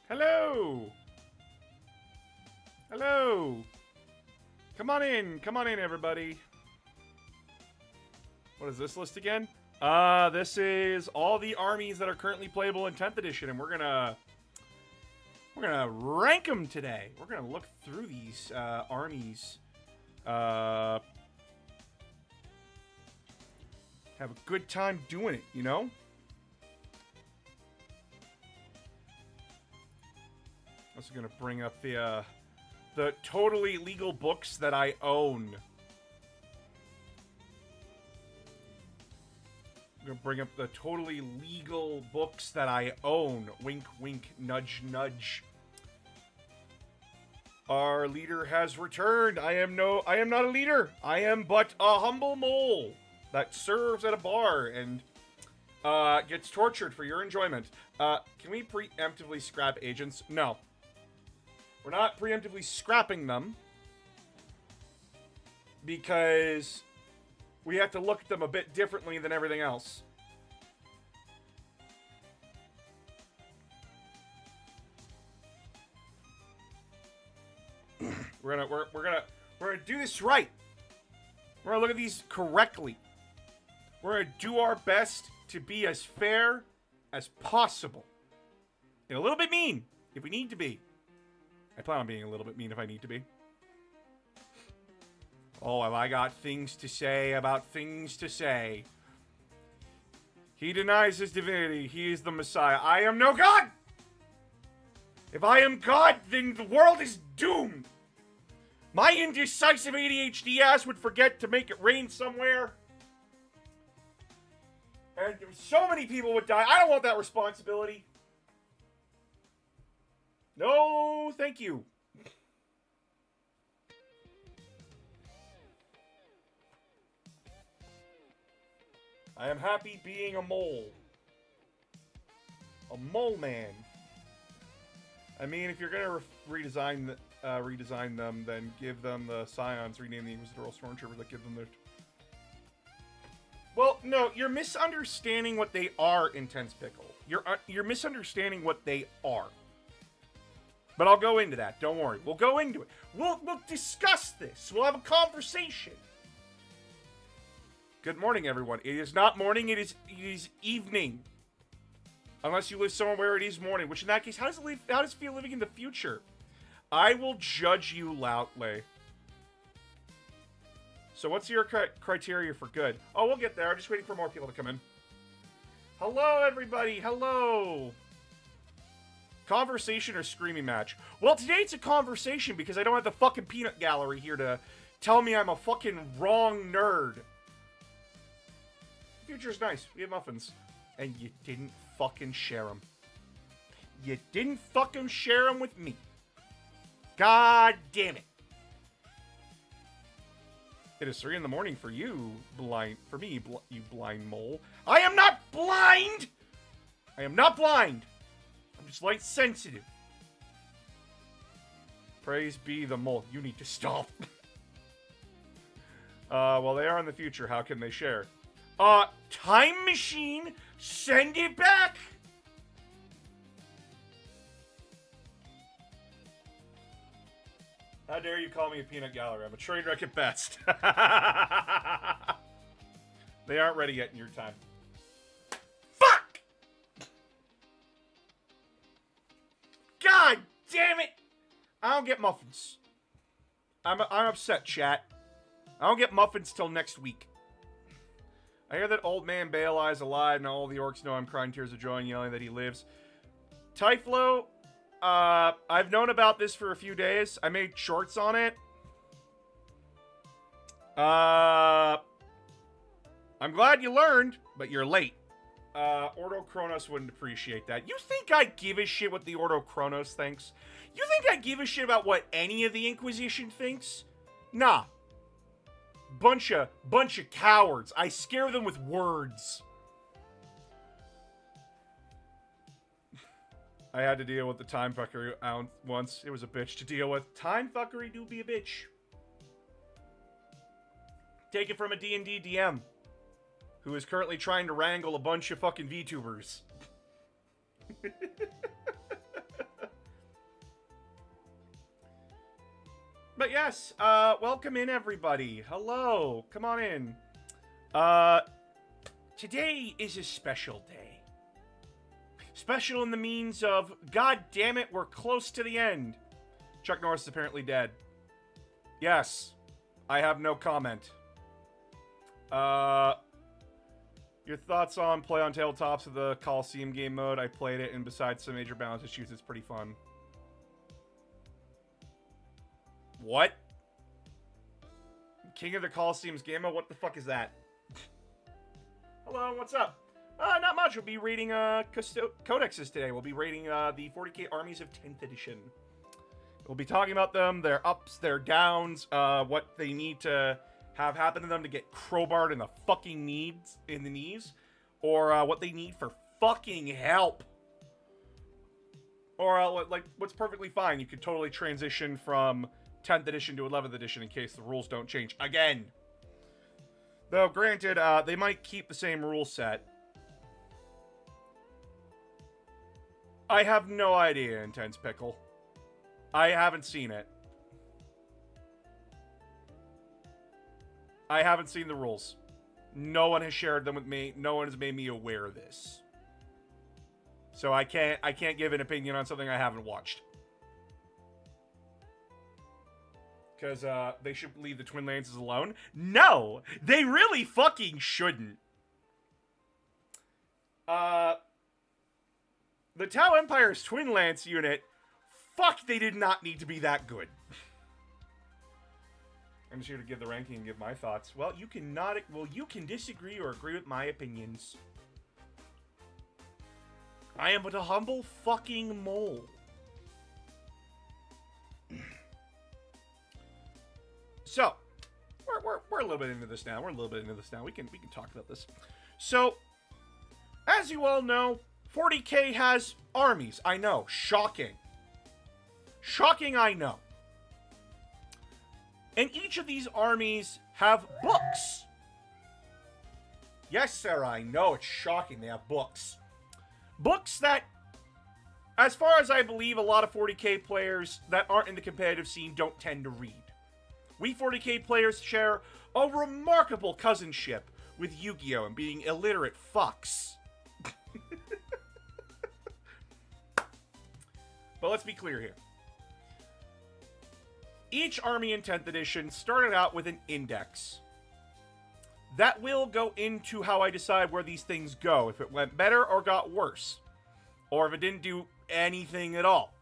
Hello! Hello! Come on in, everybody. What is this list again? This is all the armies that are currently playable in 10th edition, and we're gonna rank them today. We're gonna look through these armies. Have a good time doing it, you know? Also gonna bring up the totally legal books that I own. I'm gonna bring up the totally legal books that I own. Wink, wink, nudge, nudge. Our leader has returned. I am not a leader. I am but a humble mole that serves at a bar and gets tortured for your enjoyment. Can we preemptively scrap agents? No. We're not preemptively scrapping them because we have to look at them a bit differently than everything else. We're gonna do this right. We're gonna look at these correctly. We're gonna do our best to be as fair as possible. And a little bit mean if we need to be. I plan on being a little bit mean if I need to be. Oh, have I got things to say about things to say. He denies his divinity. He is the Messiah. I am no God! If I am God, then the world is doomed. My indecisive ADHD ass would forget to make it rain somewhere. And so many people would die. I don't want that responsibility. No, thank you. I am happy being a mole. A mole man. I mean, if you're gonna redesign them, then give them the Scions, rename the Inquisitorial Stormtrooper, that give them the... Well, no, you're misunderstanding what they are, Intense Pickle. You're misunderstanding what they are. But I'll go into that. Don't worry. We'll go into it. We'll discuss this. We'll have a conversation. Good morning, everyone. It is not morning. It is evening. Unless you live somewhere where it is morning. Which in that case, how does it feel living in the future? I will judge you loudly. So what's your criteria for good? Oh, we'll get there. I'm just waiting for more people to come in. Hello, everybody. Hello. Conversation or screaming match? Well, today it's a conversation because I don't have the fucking peanut gallery here to tell me I'm a fucking wrong nerd. The future's nice. We have muffins. And you didn't fucking share them. You didn't fucking share them with me. God damn it. It is 3 in the morning for you, for me, you blind mole. I am not blind! I am not blind! I'm just light sensitive. Praise be the mole. You need to stop. Well, they are in the future. How can they share? Time machine, send it back! How dare you call me a peanut gallery? I'm a train wreck at best. They aren't ready yet in your time. Fuck! God damn it! I don't get muffins. I'm upset, chat. I don't get muffins till next week. I hear that old man Bale Eye's alive, and all the orcs know I'm crying tears of joy and yelling that he lives. Typhlo, I've known about this for a few days. I made shorts on it. I'm glad you learned, but you're late. Ordo Kronos wouldn't appreciate that. You think I give a shit what the Ordo Kronos thinks? You think I give a shit about what any of the Inquisition thinks? Nah. Bunch of cowards. I scare them with words. I had to deal with the time fuckery once. It was a bitch to deal with. Time fuckery do be a bitch. Take it from a D&D DM who is currently trying to wrangle a bunch of fucking VTubers. But yes, welcome in everybody. Hello, come on in. Today is a special day. Special in the means of, god damn it, we're close to the end. Chuck Norris is apparently dead. Yes, I have no comment. Your thoughts on play on tabletops of the Coliseum game mode? I played it, and besides some major balance issues, it's pretty fun. What? King of the Coliseum's game mode? What the fuck is that? Hello, what's up? Not much. We'll be reading codexes today. We'll be reading the 40k Armies of 10th edition. We'll be talking about them, their ups, their downs, what they need to have happen to them to get crowbarred in the fucking knees, or what they need for fucking help. Or, like, what's perfectly fine. You could totally transition from 10th edition to 11th edition in case the rules don't change again. Though, granted, they might keep the same rule set. I have no idea, Intense Pickle. I haven't seen it. I haven't seen the rules. No one has shared them with me. No one has made me aware of this. So I can't give an opinion on something I haven't watched. Because they should leave the Twin Lances alone? No! They really fucking shouldn't. The Tau Empire's Twin Lance unit, fuck, they did not need to be that good. I'm just here to give the ranking and give my thoughts. Well, you can disagree or agree with my opinions. I am but a humble fucking mole. So, we're a little bit into this now. We can talk about this. So, as you all know, 40k has armies. I know, shocking. Shocking, I know. And each of these armies have books. Yes, Sarah, I know, it's shocking. They have books. Books that, as far as I believe, a lot of 40k players that aren't in the competitive scene don't tend to read. We 40k players share a remarkable cousinship with Yu-Gi-Oh! And being illiterate fucks. But let's be clear here. Each army in 10th edition started out with an index. That will go into how I decide where these things go, if it went better or got worse, or if it didn't do anything at all.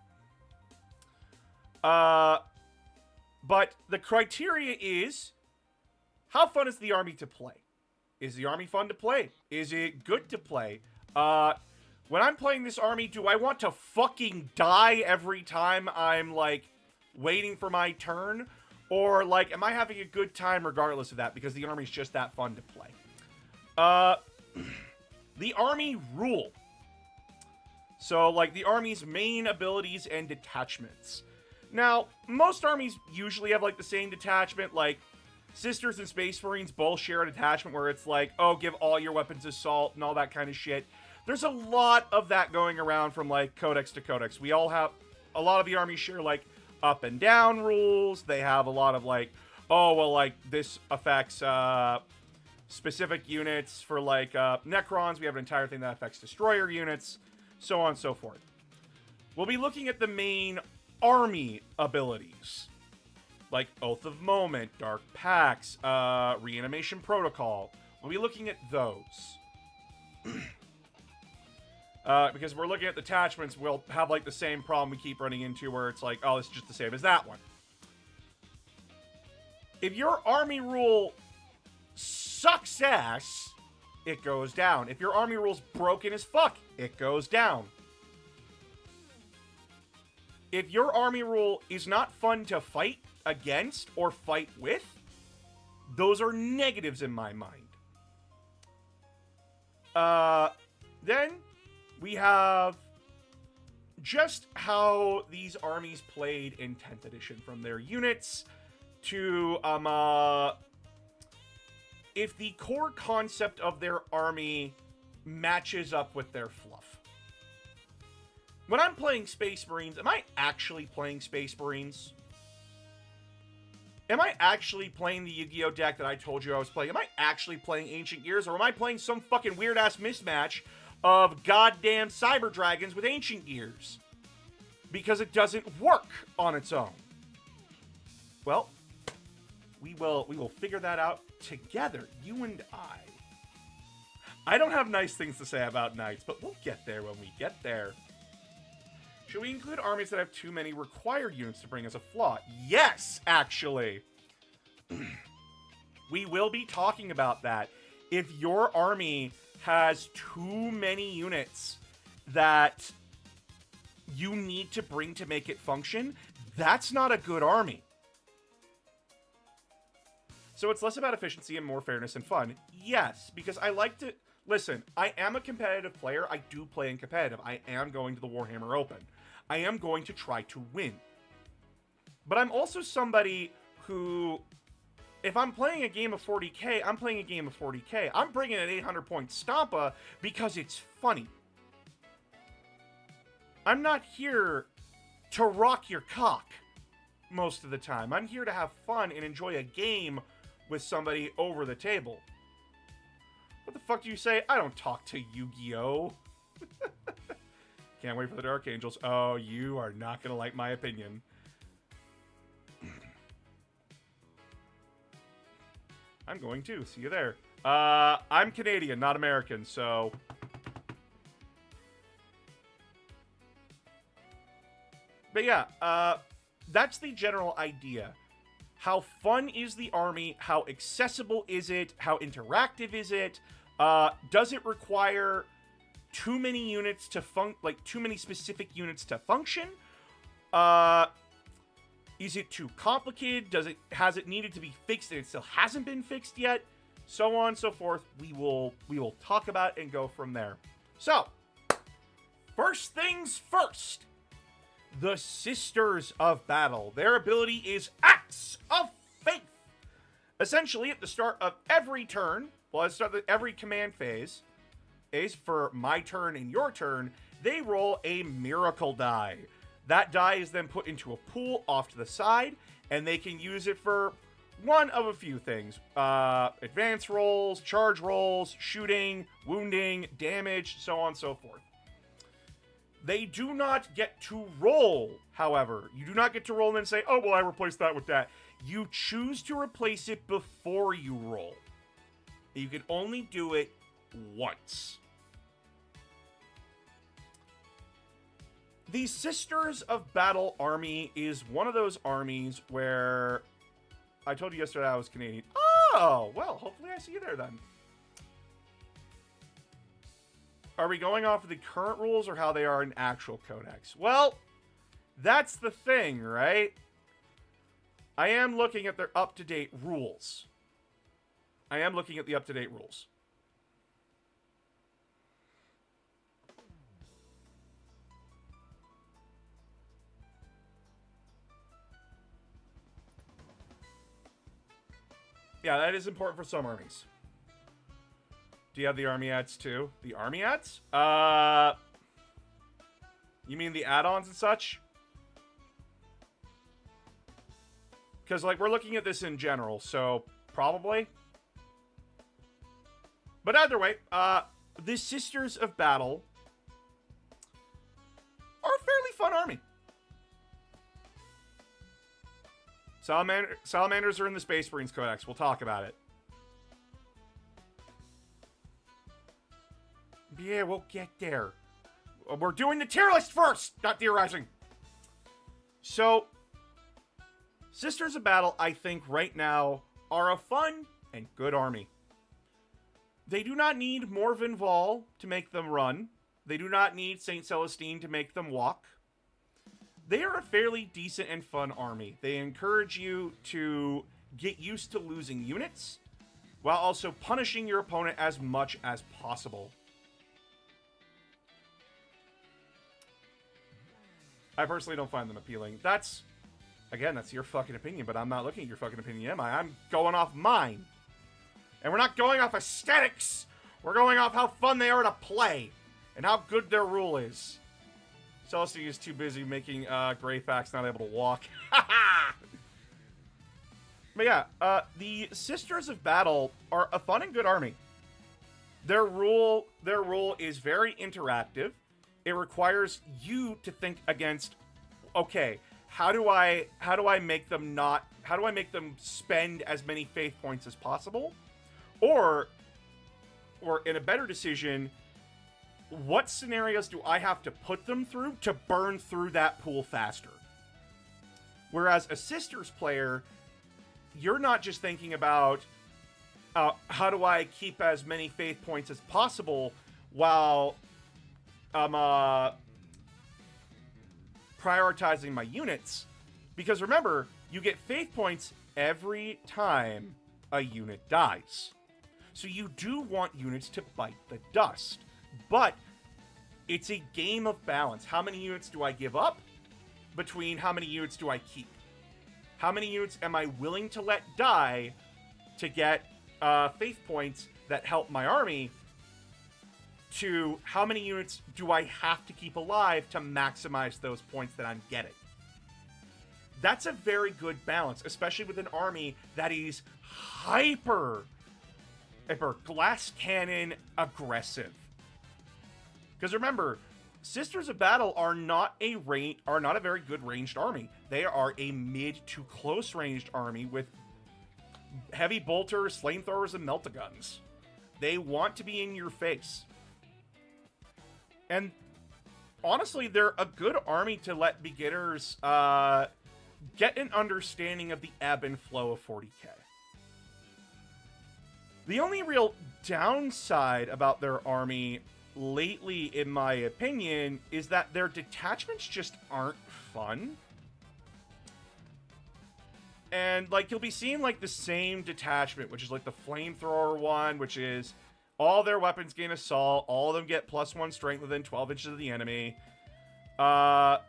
But the criteria is, how fun is the army to play? Is the army fun to play? Is it good to play? When I'm playing this army, do I want to fucking die every time I'm, like, waiting for my turn? Or, like, am I having a good time regardless of that because the army's just that fun to play? The army rule. So, like, the army's main abilities and detachments. Now, most armies usually have, like, the same detachment. Like, Sisters and Space Marines both share a detachment where it's like, oh, give all your weapons assault and all that kind of shit. There's a lot of that going around from, like, codex to codex. We all have, a lot of the armies share, like, up and down rules. They have a lot of, like, oh, well, like, this affects specific units. For, like, Necrons, we have an entire thing that affects destroyer units, so on and so forth. We'll be looking at the main army abilities, like Oath of Moment, Dark Pacts, Reanimation Protocol. We'll be looking at those. Because if we're looking at detachments, we'll have, like, the same problem we keep running into where it's like, oh, it's just the same as that one. If your army rule sucks ass, it goes down. If your army rule's broken as fuck, it goes down. If your army rule is not fun to fight against or fight with, those are negatives in my mind. Then we have just how these armies played in 10th edition, from their units to if the core concept of their army matches up with their fluff. When I'm playing Space Marines, am I actually playing Space Marines? Am I actually playing the Yu-Gi-Oh deck that I told you I was playing? Am I actually playing Ancient Gears, or am I playing some fucking weird-ass mismatch of goddamn Cyber Dragons with Ancient Gears? Because it doesn't work on its own. Well, we will figure that out together, you and I. I don't have nice things to say about Knights, but we'll get there when we get there. Should we include armies that have too many required units to bring as a flaw? Yes, actually. We will be talking about that. If your army has too many units that you need to bring to make it function, that's not a good army. So it's less about efficiency and more fairness and fun. Yes, because I like to... Listen, I am a competitive player. I do play in competitive. I am going to the Warhammer Open. I am going to try to win. But I'm also somebody who, if I'm playing a game of 40k, I'm playing a game of 40k. I'm bringing an 800-point Stompa because it's funny. I'm not here to rock your cock most of the time. I'm here to have fun and enjoy a game with somebody over the table. What the fuck do you say? I don't talk to Yu-Gi-Oh! Can't wait for the Dark Angels. Oh, you are not going to like my opinion. I'm going to. See you there. I'm Canadian, not American, so... But yeah, that's the general idea. How fun is the army? How accessible is it? How interactive is it? Does it require too many units to too many specific units to function? Is it too complicated? Has it needed to be fixed and it still hasn't been fixed yet? So on and so forth. We will talk about it and go from there. So, first things first. The Sisters of Battle. Their ability is Acts of Faith. Essentially, at the start of every turn, well, at the start of every command phase, is for my turn and your turn, they roll a miracle die. That die is then put into a pool off to the side, and they can use it for one of a few things. Advance rolls, charge rolls, shooting, wounding, damage, so on and so forth. They do not get to roll, however. You do not get to roll and then say, oh, well, I replaced that with that. You choose to replace it before you roll. You can only do it once. The Sisters of Battle army is one of those armies where... I told you yesterday I was Canadian. Oh, well, hopefully I see you there then. Are we going off of the current rules or how they are in actual codex? Well, that's the thing, right? I am looking at their up-to-date rules. I am looking at the up-to-date rules. Yeah, that is important for some armies. Do you have the army ads too? The army ads? You mean the add-ons and such? Because, like, we're looking at this in general, so probably. But either way, the Sisters of Battle are a fairly fun army. Salamanders are in the Space Marines Codex. We'll talk about it. Yeah, we'll get there. We're doing the tier list first, not theorizing. So, Sisters of Battle, I think, right now, are a fun and good army. They do not need Morvenn Vahl to make them run. They do not need Saint Celestine to make them walk. They are a fairly decent and fun army. They encourage you to get used to losing units, while also punishing your opponent as much as possible. I personally don't find them appealing. That's your fucking opinion, but I'm not looking at your fucking opinion, am I? I'm going off mine. And we're not going off aesthetics. We're going off how fun they are to play, and how good their rule is. Celestine is too busy making Greyfax not able to walk. But yeah, the Sisters of Battle are a fun and good army. Their rule is very interactive. It requires you to think against, okay, how do I make them not how do I make them spend as many faith points as possible? Or in a better decision, what scenarios do I have to put them through to burn through that pool faster? Whereas a Sisters player, you're not just thinking about how do I keep as many faith points as possible while prioritizing my units. Because remember, you get faith points every time a unit dies. So you do want units to bite the dust. But it's a game of balance. How many units do I give up between how many units do I keep? How many units am I willing to let die to get faith points that help my army, to how many units do I have to keep alive to maximize those points that I'm getting? That's a very good balance, especially with an army that is hyper glass cannon aggressive. Because remember, Sisters of Battle are not a very good ranged army. They are a mid to close ranged army with heavy bolters, flamethrowers, and meltaguns. They want to be in your face. And honestly, they're a good army to let beginners get an understanding of the ebb and flow of 40k. The only real downside about their army lately, in my opinion, is that their detachments just aren't fun. And, like, you'll be seeing, like, the same detachment, which is, like, the flamethrower one, which is all their weapons gain assault, all of them get +1 strength within 12 inches of the enemy. Like,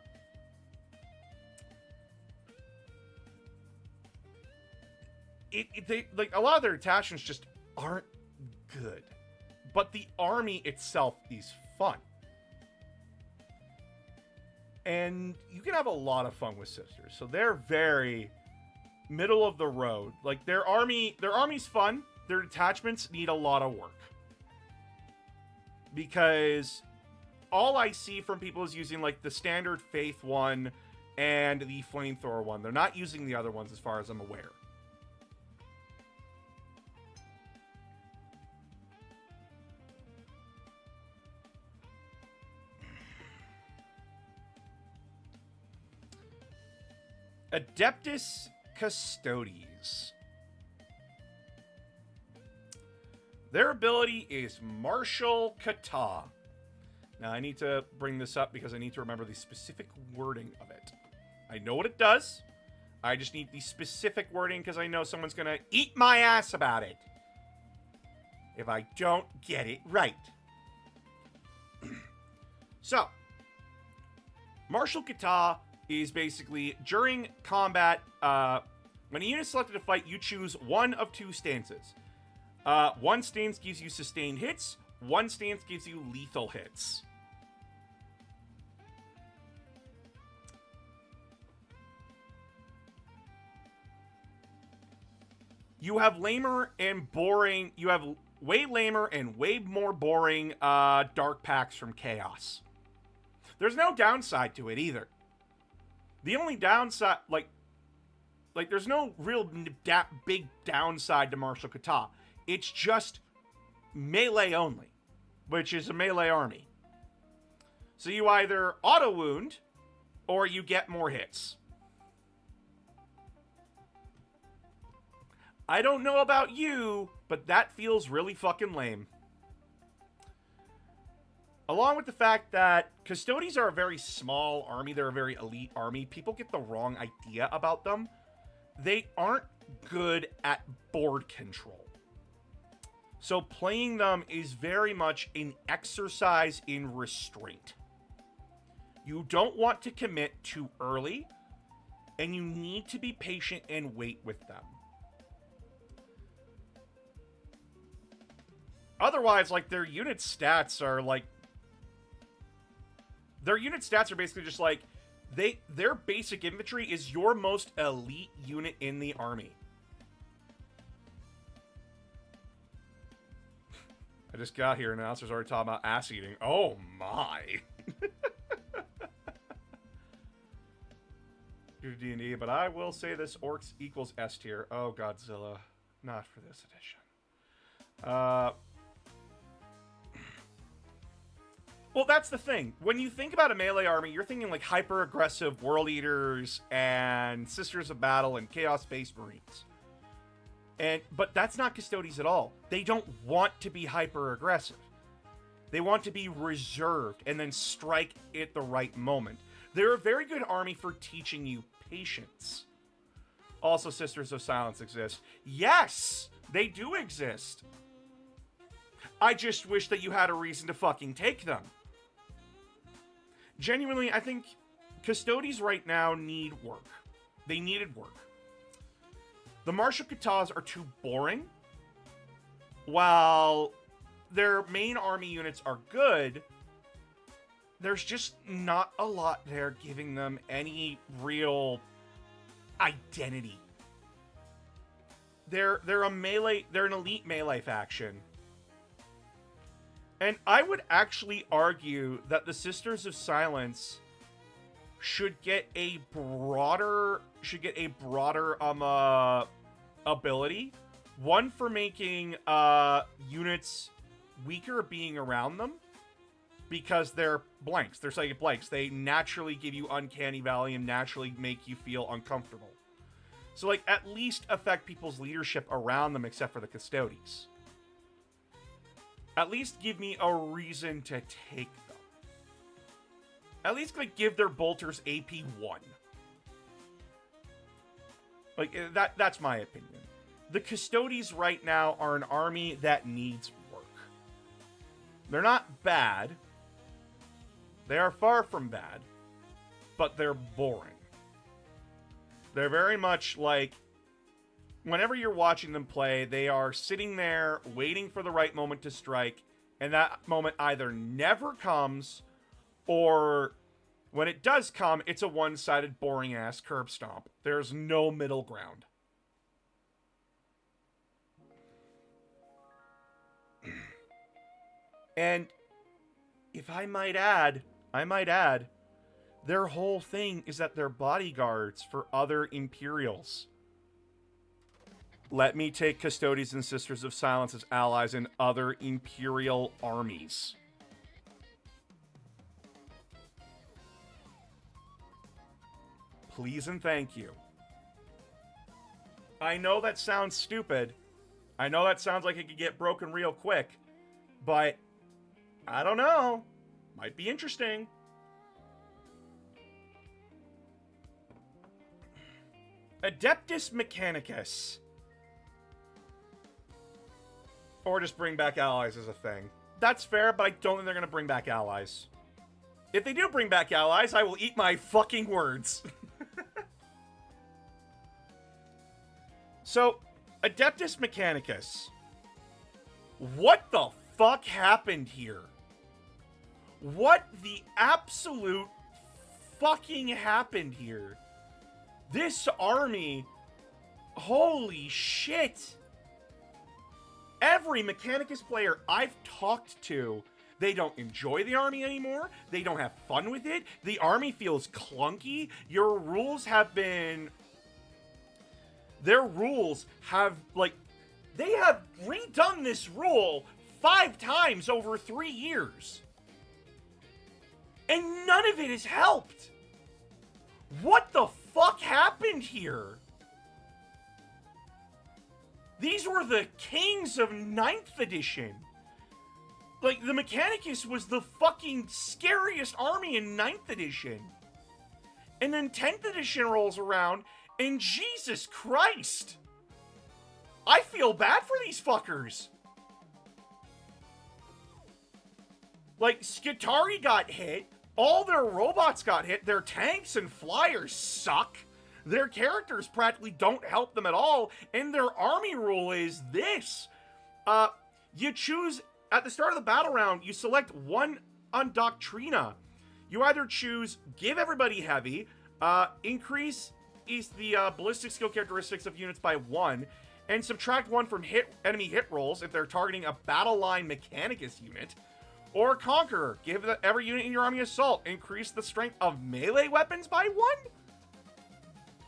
a lot of their detachments just aren't good. But the army itself is fun. And you can have a lot of fun with Sisters. So they're very middle of the road. Like, their army's fun. Their detachments need a lot of work. Because all I see from people is using, like, the standard Faith one and the Flamethrower one. They're not using the other ones as far as I'm aware. Adeptus Custodes. Their ability is Martial Kata. Now, I need to bring this up because I need to remember the specific wording of it. I know what it does. I just need the specific wording because I know someone's going to eat my ass about it if I don't get it right. So, Martial Kata is basically during combat, when a unit is selected to fight, you choose one of two stances. One stance gives you sustained hits, one stance gives you lethal hits. You have lamer and boring, you have way lamer and way more boring dark packs from Chaos. There's no downside to it either. The only downside, like there's no real big downside to Martial Kata. It's just melee only, which is a melee army. So you either auto-wound, or you get more hits. I don't know about you, but that feels really fucking lame. Along with the fact that Custodes are a very small army, they're a very elite army. People get the wrong idea about them. They aren't good at board control. So playing them is very much an exercise in restraint. You don't want to commit too early, and you need to be patient and wait with them. Otherwise, like, their unit stats are basically just like, their basic infantry is your most elite unit in the army. I just got here and the announcer's already talking about ass eating. Oh my. D&D, but I will say this: Orcs equals S tier. Oh, Godzilla. Not for this edition. Well, that's the thing. When you think about a melee army, you're thinking like hyper-aggressive World Eaters and Sisters of Battle and Chaos Space Marines. But that's not Custodes at all. They don't want to be hyper-aggressive. They want to be reserved and then strike at the right moment. They're a very good army for teaching you patience. Also, Sisters of Silence exist. Yes, they do exist. I just wish that you had a reason to fucking take them. Genuinely, I think Custodes right now need work. They needed work. The Martial Katas are too boring. While their main army units are good, there's just not a lot there giving them any real identity. They're an elite melee faction. And I would actually argue that the Sisters of Silence should get a broader ability. One for making units weaker being around them, because they're blanks. They're psychic blanks. They naturally give you uncanny valley and naturally make you feel uncomfortable. So, like, at least affect people's leadership around them, except for the Custodes. At least give me a reason to take them. At least, like, give their bolters AP 1. Like, that's my opinion. The Custodes right now are an army that needs work. They're not bad. They are far from bad. But they're boring. They're very much like, whenever you're watching them play, they are sitting there waiting for the right moment to strike, and that moment either never comes, or when it does come, it's a one-sided, boring-ass curb stomp. There's no middle ground. And if I might add, their whole thing is that they're bodyguards for other Imperials. Let me take Custodes and Sisters of Silence as allies in other Imperial armies. Please and thank you. I know that sounds stupid. I know that sounds like it could get broken real quick. But, I don't know. Might be interesting. Adeptus Mechanicus. Or just bring back allies as a thing. That's fair, but I don't think they're going to bring back allies. If they do bring back allies, I will eat my fucking words. So, Adeptus Mechanicus. What the fuck happened here? What the absolute fucking happened here? This army, holy shit. Every Mechanicus player I've talked to, they don't enjoy the army anymore. They don't have fun with it. The army feels clunky. Your rules have been... Their rules have, like... They have redone this rule 5 times over 3 years. And none of it has helped. What the fuck happened here? These were the kings of 9th edition. Like, the Mechanicus was the fucking scariest army in 9th edition. And then 10th edition rolls around, and Jesus Christ! I feel bad for these fuckers. Like, Skitarii got hit. All their robots got hit. Their tanks and flyers suck. Their characters practically don't help them at all. And their army rule is this. You choose, at the start of the battle round, you select one Undoctrina. You either choose give everybody heavy, increase the ballistic skill characteristics of units by 1, and subtract 1 from enemy hit rolls if they're targeting a battle line Mechanicus unit. Or Conqueror, give every unit in your army assault. Increase the strength of melee weapons by 1?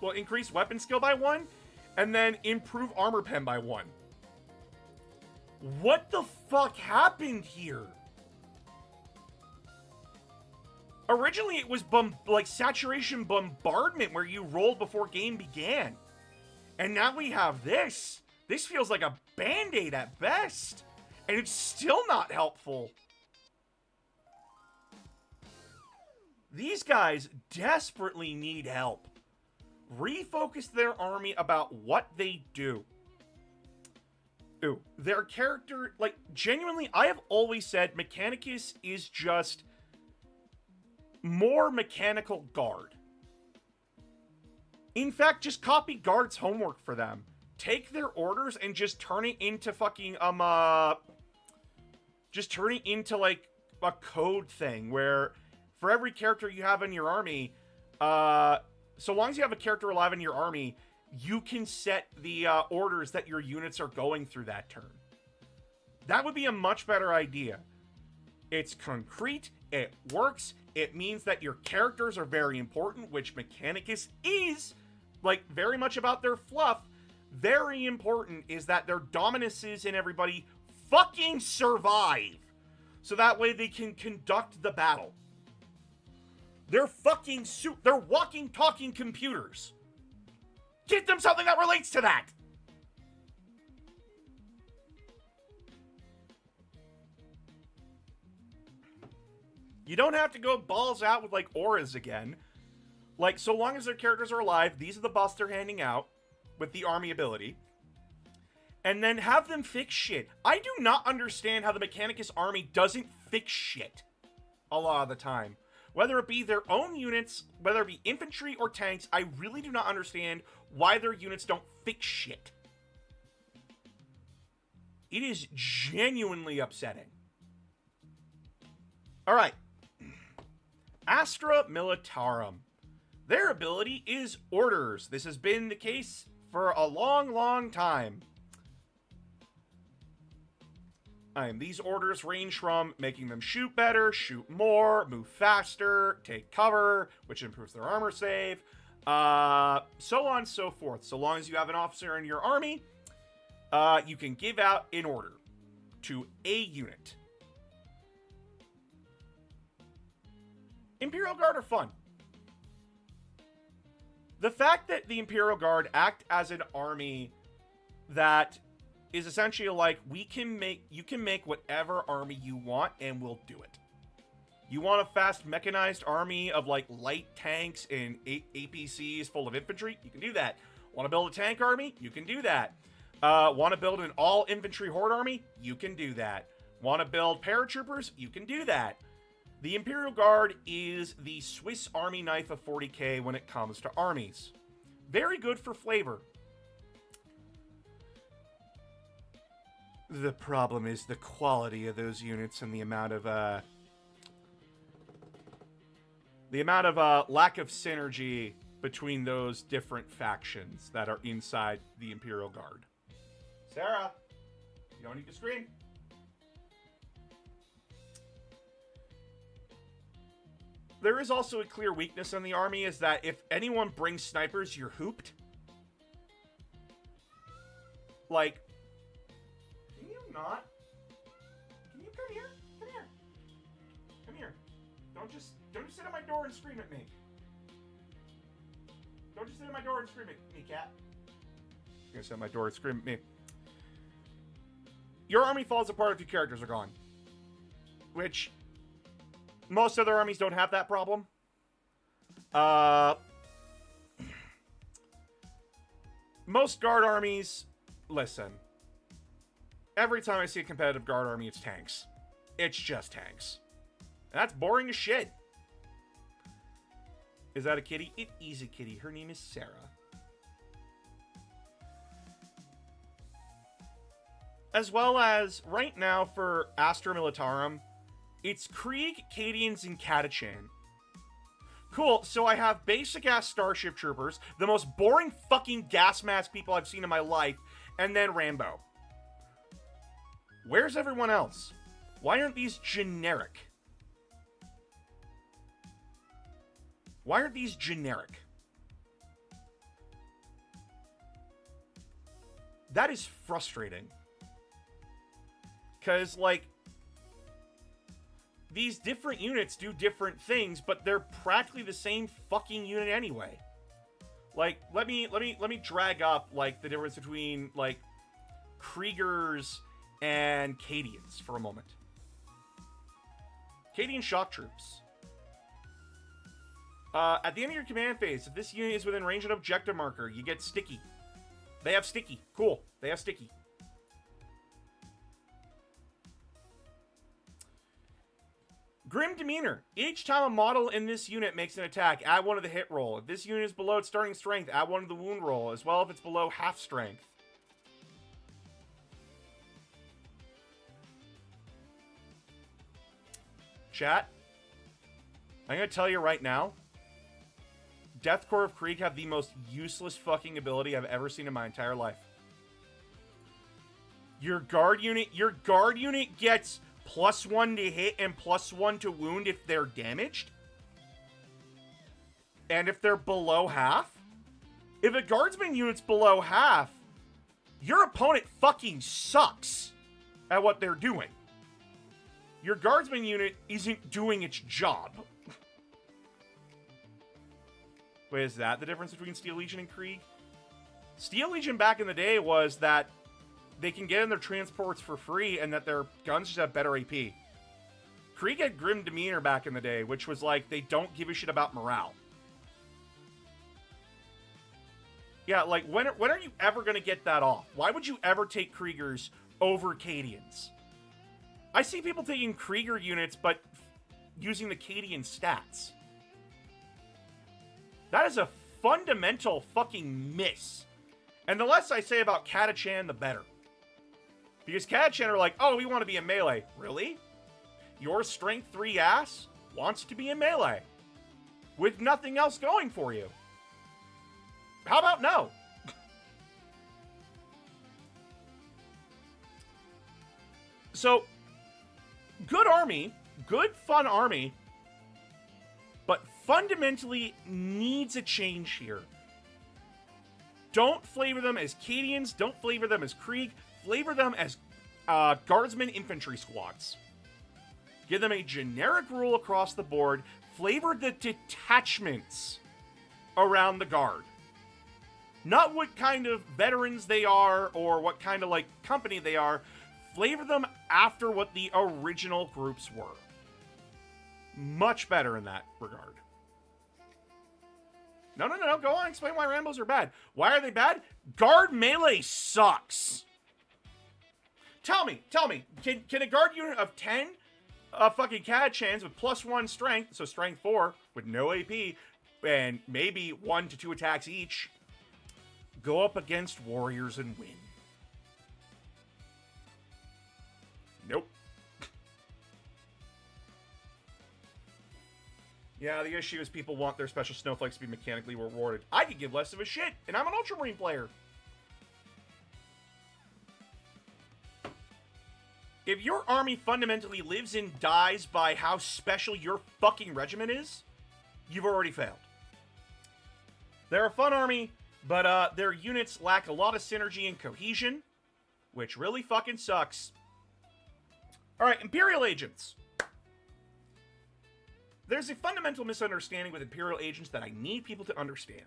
Well, increase weapon skill by 1, and then improve armor pen by 1. What the fuck happened here? Originally, it was like saturation bombardment where you rolled before game began. And now we have this. This feels like a band-aid at best. And it's still not helpful. These guys desperately need help. Refocus their army about what they do. Ooh, their character, like, genuinely, I have always said Mechanicus is just more mechanical guard. In fact, just copy guard's homework for them. Take their orders and just turn it into fucking, just turn it into, like, a code thing where for every character you have in your army, so long as you have a character alive in your army, you can set the orders that your units are going through that turn. That would be a much better idea. It's concrete, it works, it means that your characters are very important, which Mechanicus is, like, very much about their fluff. Very important is that their dominuses and everybody fucking survive. So that way they can conduct the battle. They're fucking they're walking, talking computers. Get them something that relates to that. You don't have to go balls out with, like, auras again. Like, so long as their characters are alive, these are the buffs they're handing out with the army ability. And then have them fix shit. I do not understand how the Mechanicus army doesn't fix shit a lot of the time. Whether it be their own units, whether it be infantry or tanks, I really do not understand why their units don't fix shit. It is genuinely upsetting. Alright. Astra Militarum. Their ability is orders. This has been the case for a long, long time. These orders range from making them shoot better, shoot more, move faster, take cover, which improves their armor save, so on and so forth. So long as you have an officer in your army, you can give out an order to a unit. Imperial Guard are fun. The fact that the Imperial Guard act as an army that is essentially like, you can make whatever army you want and we'll do it. You want a fast mechanized army of, like, light tanks and APCs full of infantry? You can do that. Want to build a tank army? You can do that. Want to build an all infantry horde army? You can do that. Want to build paratroopers? You can do that. The Imperial Guard is the Swiss Army knife of 40k when it comes to armies. Very good for flavor. The problem is the quality of those units and the amount of lack of synergy between those different factions that are inside the Imperial Guard. Sarah, you don't need to scream. There is also a clear weakness in the army, is that if anyone brings snipers, you're hooped. Like, can you not? Can you come here? Come here. Come here. Don't just sit at my door and scream at me. Don't just sit at my door and scream at me, cat. You're gonna sit at my door and scream at me. Your army falls apart if your characters are gone. Which, most other armies don't have that problem. Most guard armies, listen. Every time I see a competitive guard army, it's tanks. It's just tanks. And that's boring as shit. Is that a kitty? It is a kitty. Her name is Sarah. As well as, right now for Astra Militarum, it's Krieg, Cadians, and Catachan. Cool, so I have basic-ass Starship Troopers, the most boring fucking gas mask people I've seen in my life, and then Rambo. Where's everyone else? Why aren't these generic? Why aren't these generic? That is frustrating. Because, like, these different units do different things, but they're practically the same fucking unit anyway. Like, let me drag up, like, the difference between, like, Kriegers and Cadians for a moment. Cadian shock troops. At the end of your command phase, if this unit is within range of an objective marker, you get sticky. They have sticky. Cool. They have sticky. Grim Demeanor. Each time a model in this unit makes an attack, add 1 to the hit roll. If this unit is below its starting strength, add 1 to the wound roll, as well if it's below half strength. Chat, I'm going to tell you right now, Death Corps of Krieg have the most useless fucking ability I've ever seen in my entire life. Your guard unit gets +1 to hit and +1 to wound if they're damaged. And if they're below half. If a guardsman unit's below half, your opponent fucking sucks at what they're doing. Your guardsman unit isn't doing its job. Wait, is that the difference between Steel Legion and Krieg? Steel Legion back in the day was that they can get in their transports for free and that their guns just have better AP. Krieg had Grim Demeanor back in the day, which was like, they don't give a shit about morale. Yeah, like, when are you ever going to get that off? Why would you ever take Kriegers over Cadians? I see people taking Krieger units, but using the Cadian stats. That is a fundamental fucking miss. And the less I say about Catachan, the better. Because Catachan are like, oh, we want to be in melee. Really? Your strength 3 ass wants to be in melee. With nothing else going for you. How about no? So, good army, good fun army, but fundamentally needs a change here. Don't flavor them as Cadians, don't flavor them as Krieg, flavor them as Guardsmen infantry squads. Give them a generic rule across the board, flavor the detachments around the Guard. Not what kind of veterans they are or what kind of, like, company they are. Flavor them after what the original groups were. Much better in that regard. No. Go on, explain why Rambos are bad. Why are they bad? Guard melee sucks. Tell me. Can a guard unit of 10 fucking Catachans with +1 strength, so strength 4, with no AP, and maybe 1 to 2 attacks each, go up against warriors and win? Nope. Yeah, the issue is people want their special snowflakes to be mechanically rewarded. I could give less of a shit, and I'm an Ultramarine player. If your army fundamentally lives and dies by how special your fucking regiment is, you've already failed. They're a fun army, but their units lack a lot of synergy and cohesion, which really fucking sucks. Alright, Imperial Agents. There's a fundamental misunderstanding with Imperial Agents that I need people to understand.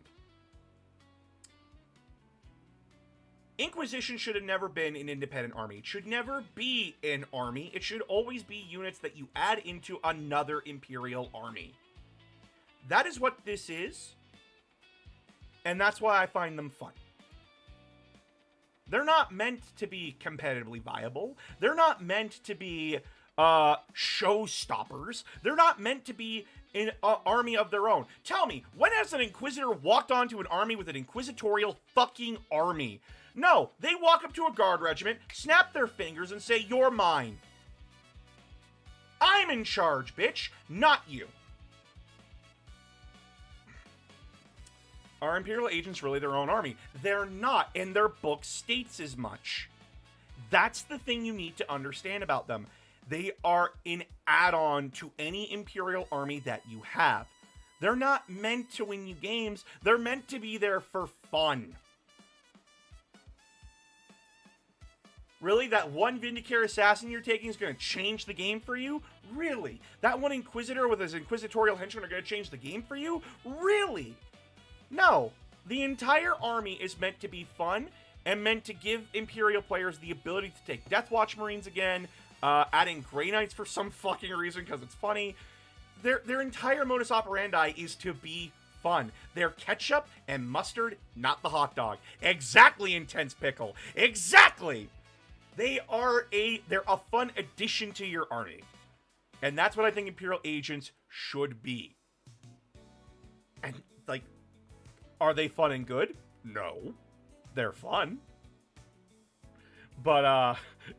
Inquisition should have never been an independent army. It should never be an army. It should always be units that you add into another Imperial army. That is what this is, and that's why I find them fun. They're not meant to be competitively viable. They're not meant to be showstoppers. They're not meant to be an army of their own. Tell me, when has an Inquisitor walked onto an army with an inquisitorial fucking army? No, they walk up to a guard regiment, snap their fingers, and say, "You're mine. I'm in charge, bitch, not you." Are Imperial agents really their own army? They're not, and their book states as much. That's the thing you need to understand about them. They are an add-on to any Imperial army that you have. They're not meant to win you games. They're meant to be there for fun. Really? That one Vindicare Assassin you're taking is going to change the game for you? Really? That one Inquisitor with his Inquisitorial henchmen are going to change the game for you? Really? No. The entire army is meant to be fun and meant to give Imperial players the ability to take Death Watch Marines again, adding Grey Knights for some fucking reason because it's funny. Their entire modus operandi is to be fun. They're ketchup and mustard, not the hot dog. Exactly, Intense Pickle. Exactly! They're a fun addition to your army. And that's what I think Imperial agents should be. And, like, are they fun and good? No. They're fun. But,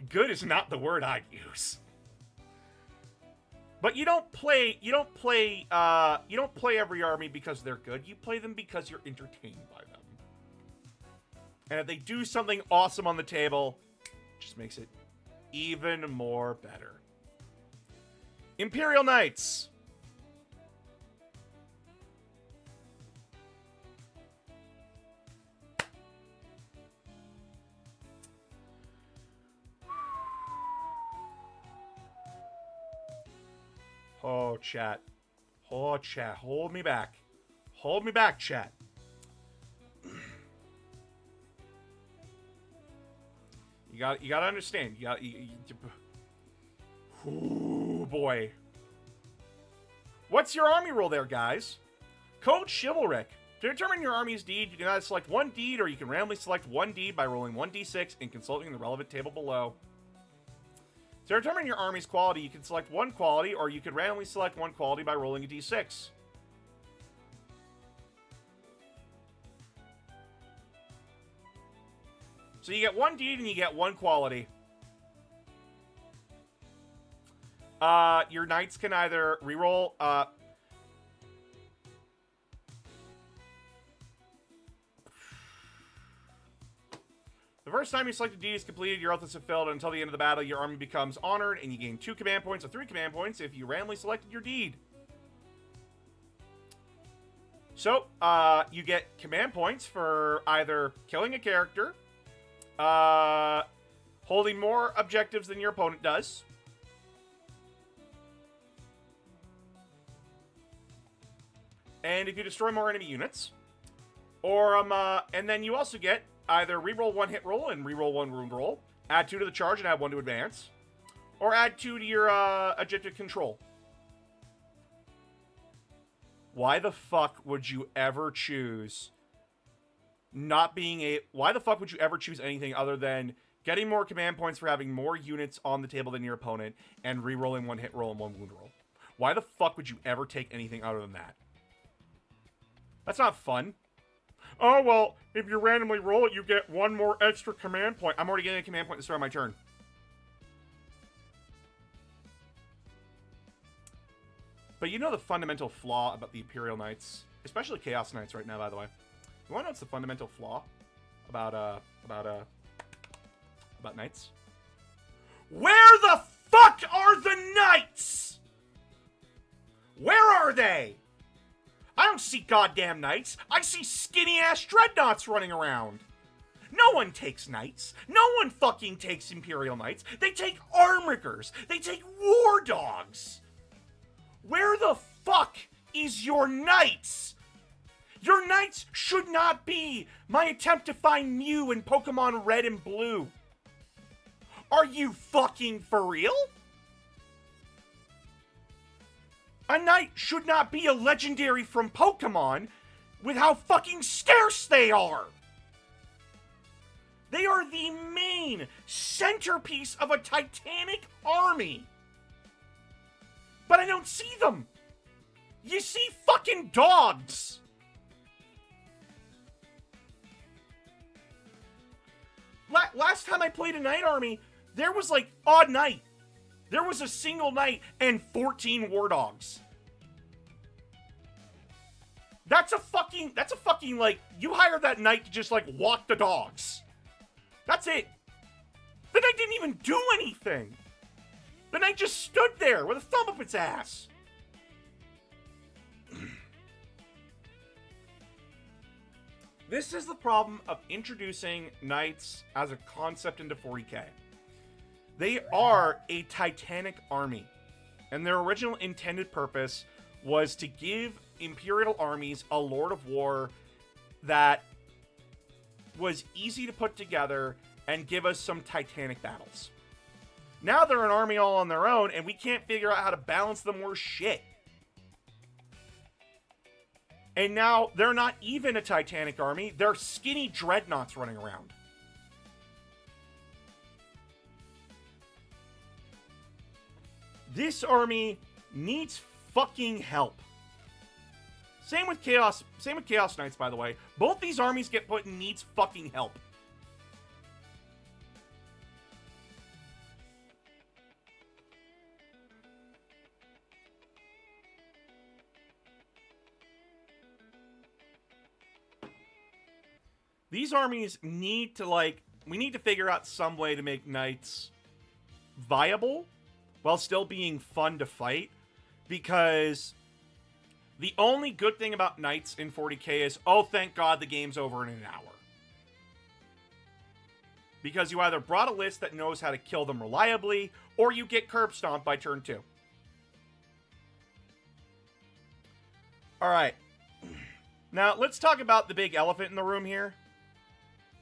good is not the word I'd use. But you don't play every army because they're good. You play them because you're entertained by them. And if they do something awesome on the table, it just makes it even more better. Imperial Knights. Oh, chat. Oh, chat. Hold me back. Hold me back, chat. You gotta understand. Ooh, boy. What's your army rule there, guys? Code Chivalric. To determine your army's deed, you can either select one deed or you can randomly select one deed by rolling 1d6 and consulting the relevant table below. To determine your army's quality, you can select one quality, or you could randomly select one quality by rolling a d6. So you get one deed and you get one quality. Your knights can either reroll, the first time you select a deed is completed, your oath is fulfilled, and until the end of the battle, your army becomes honored, and you gain 2 command points or 3 command points if you randomly selected your deed. So, you get command points for either killing a character, holding more objectives than your opponent does, and if you destroy more enemy units, or, and then you also get either reroll 1 hit roll and reroll 1 wound roll, add 2 to the charge and add 1 to advance, or add 2 to your objective control. Why the fuck would you ever choose why the fuck would you ever choose anything other than getting more command points for having more units on the table than your opponent and rerolling 1 hit roll and 1 wound roll? Why the fuck would you ever take anything other than that? That's not fun. Oh, well, if you randomly roll it, you get 1 more extra command point. I'm already getting a command point to start my turn. But you know the fundamental flaw about the Imperial Knights, especially Chaos Knights right now, by the way. You want to know what's the fundamental flaw about Knights? Where the fuck are the Knights? Where are they? I don't see goddamn Knights. I see skinny-ass dreadnoughts running around. No one takes Knights. No one fucking takes Imperial Knights. They take Armigers. They take War Dogs. Where the fuck is your Knights? Your Knights should not be my attempt to find Mew in Pokemon Red and Blue. Are you fucking for real? A knight should not be a legendary from Pokemon with how fucking scarce they are. They are the main centerpiece of a titanic army. But I don't see them. You see fucking dogs. Last time I played a knight army, there was like odd knight. There was a single knight and 14 war dogs. That's a fucking, like, you hire that knight to just, like, walk the dogs. That's it. The knight didn't even do anything. The knight just stood there with a thumb up its ass. This is the problem of introducing knights as a concept into 40k. They are a titanic army, and their original intended purpose was to give Imperial armies a Lord of War that was easy to put together and give us some titanic battles. Now they're an army all on their own, and we can't figure out how to balance them worse shit. And now they're not even a titanic army, they're skinny dreadnoughts running around. This army needs fucking help. Same with Chaos Knights, by the way. Both these armies get put in needs fucking help. These armies need to, like, we need to figure out some way to make knights viable while still being fun to fight, because the only good thing about knights in 40k is, oh, thank God the game's over in an hour. Because you either brought a list that knows how to kill them reliably, or you get curb stomped by turn 2. Alright. Now, let's talk about the big elephant in the room here.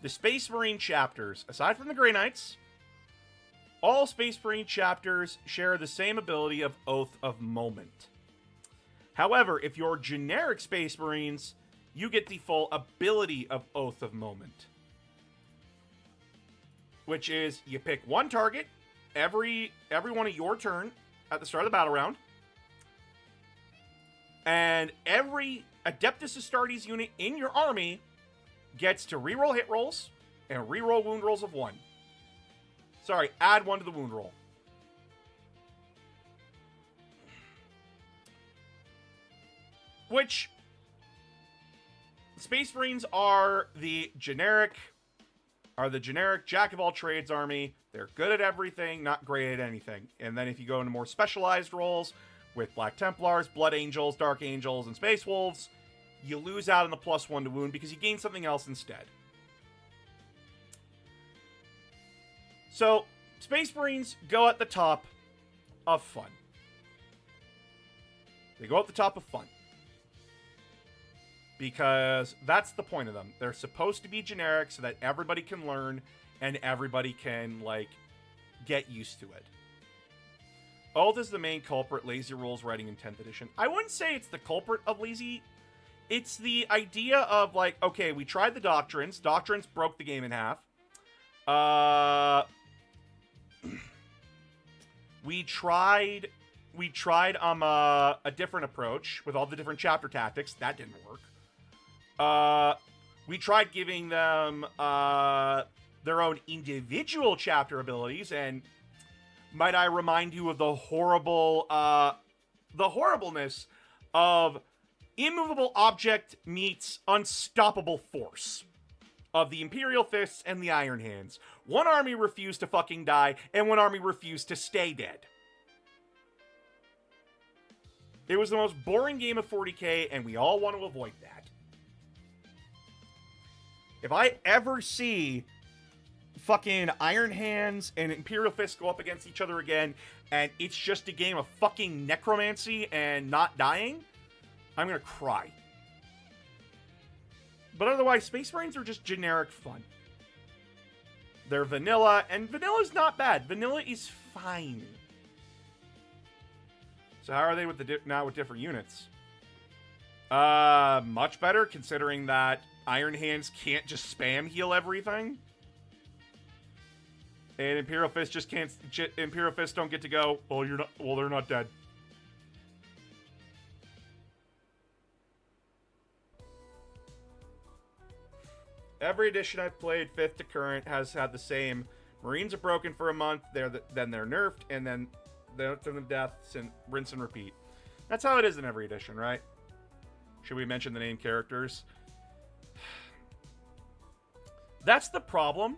The Space Marine chapters. Aside from the Grey Knights, all Space Marine chapters share the same ability of Oath of Moment. However, if you're generic Space Marines, you get the full ability of Oath of Moment. Which is, you pick one target every one of your turn at the start of the battle round. And every Adeptus Astartes unit in your army gets to reroll hit rolls and reroll wound rolls of 1. Sorry, add 1 to the wound roll. Which, Space Marines are the generic jack-of-all-trades army. They're good at everything, not great at anything. And then if you go into more specialized roles with Black Templars, Blood Angels, Dark Angels, and Space Wolves, you lose out on the +1 to wound because you gain something else instead. So, Space Marines go at the top of fun. They go at the top of fun. Because that's the point of them. They're supposed to be generic so that everybody can learn and everybody can, like, get used to it. Oath is the main culprit lazy rules writing in 10th edition. I wouldn't say it's the culprit of lazy. It's the idea of, like, okay, we tried the doctrines. Doctrines broke the game in half. We tried a different approach with all the different chapter tactics. That didn't work. We tried giving them their own individual chapter abilities, and might I remind you of the horribleness of immovable object meets unstoppable force of the Imperial Fists and the Iron Hands. One army refused to fucking die, and one army refused to stay dead. It was the most boring game of 40k, and we all want to avoid that. If I ever see fucking Iron Hands and Imperial Fists go up against each other again, and it's just a game of fucking necromancy and not dying, I'm gonna cry. But otherwise, Space Marines are just generic fun. They're vanilla, and vanilla's not bad. Vanilla is fine. So how are they with now with different units? Much better, considering that Iron Hands can't just spam heal everything. And Imperial Fists just can't. Imperial Fists don't get to go. Well, you're not. Well, they're not dead. Every edition I've played, 5th to current, has had the same. Marines are broken for a month. Then they're nerfed, and then they're to them deaths and rinse and repeat. That's how it is in every edition, right? Should we mention the name characters? That's the problem,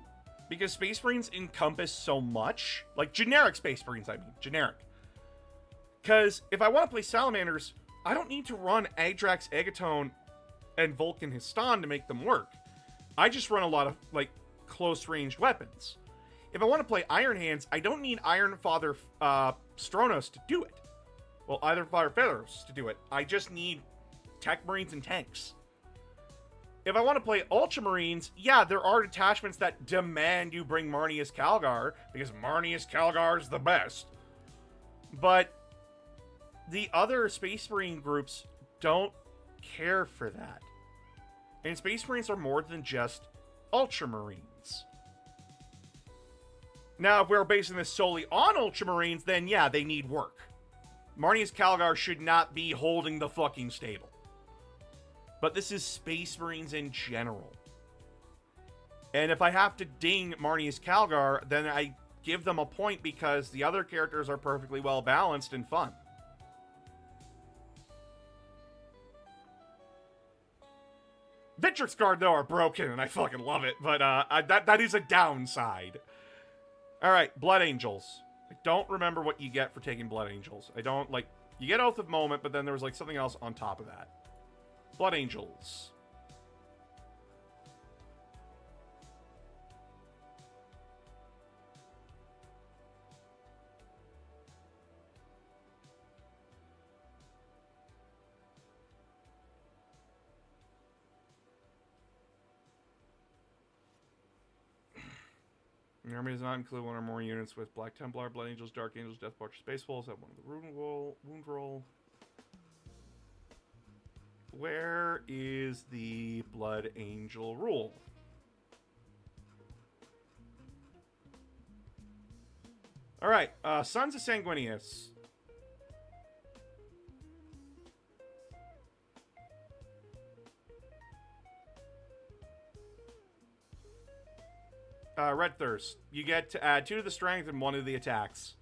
because Space Marines encompass so much. Like, generic Space Marines, I mean. Generic. Because if I want to play Salamanders, I don't need to run Adrax, Agatone, and Vulcan Histon to make them work. I just run a lot of, like, close-ranged weapons. If I want to play Iron Hands, I don't need Iron Father Stronos to do it. Well, Iron Father Feathers to do it. I just need Tech Marines and tanks. If I want to play Ultramarines, yeah, there are detachments that demand you bring Marneus Calgar, because Marneus Calgar is the best. But the other Space Marine groups don't care for that. And Space Marines are more than just Ultramarines. Now, if we're basing this solely on Ultramarines, then yeah, they need work. Marneus Calgar should not be holding the fucking stable. But this is Space Marines in general. And if I have to ding Marneus Calgar, then I give them a point because the other characters are perfectly well balanced and fun. Victrix Guard, though, are broken, and I fucking love it, but that is a downside. Alright, Blood Angels. I don't remember what you get for taking Blood Angels. I don't, like, you get Oath of Moment, but then there was, like, something else on top of that. Blood Angels. The army does not include one or more units with Black Templar, Blood Angels, Dark Angels, Death March, Space Wolves. Have one of the wound roll. Where is the Blood Angel rule? Alright, Sons of Sanguinius. Red Thirst. You get to add 2 to the strength and 1 to the attacks.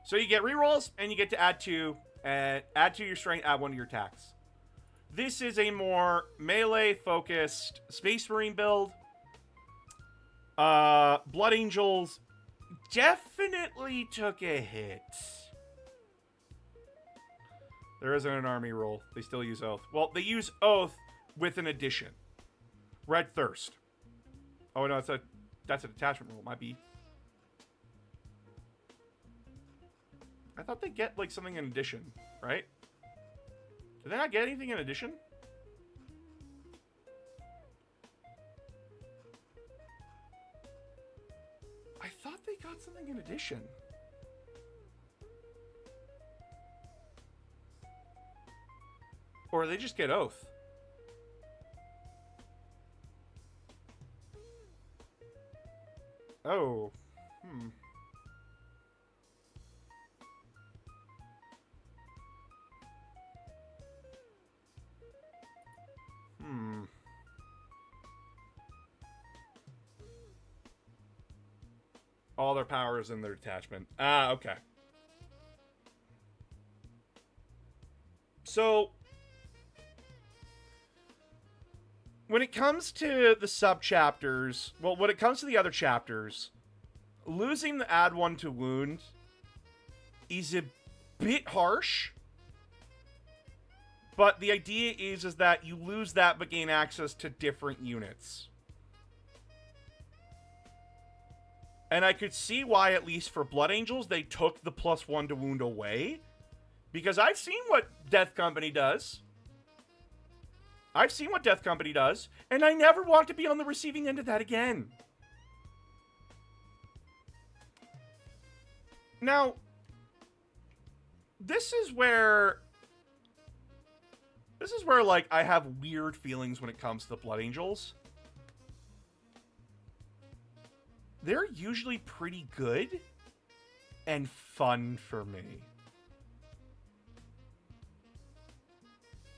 So you get rerolls, and you get to add 2, and add 2 to your strength, add 1 to your attacks. This is a more melee-focused Space Marine build. Blood Angels definitely took a hit. There isn't an army rule. They still use Oath. Well, they use Oath with an addition. Red Thirst. Oh, no, that's a detachment rule. Might be. I thought they get, like, something in addition, right? Did they not get anything in addition? I thought they got something in addition. Or they just get Oath. Oh. All their powers in their detachment. Ah, okay. So, when it comes to the sub-chapters, well, when it comes to the other chapters, losing the add 1 to wound is a bit harsh. But the idea is that you lose that but gain access to different units. And I could see why, at least for Blood Angels, they took the +1 to wound away. Because I've seen what Death Company does. And I never want to be on the receiving end of that again. Now, this is where, like, I have weird feelings when it comes to the Blood Angels. They're usually pretty good and fun for me.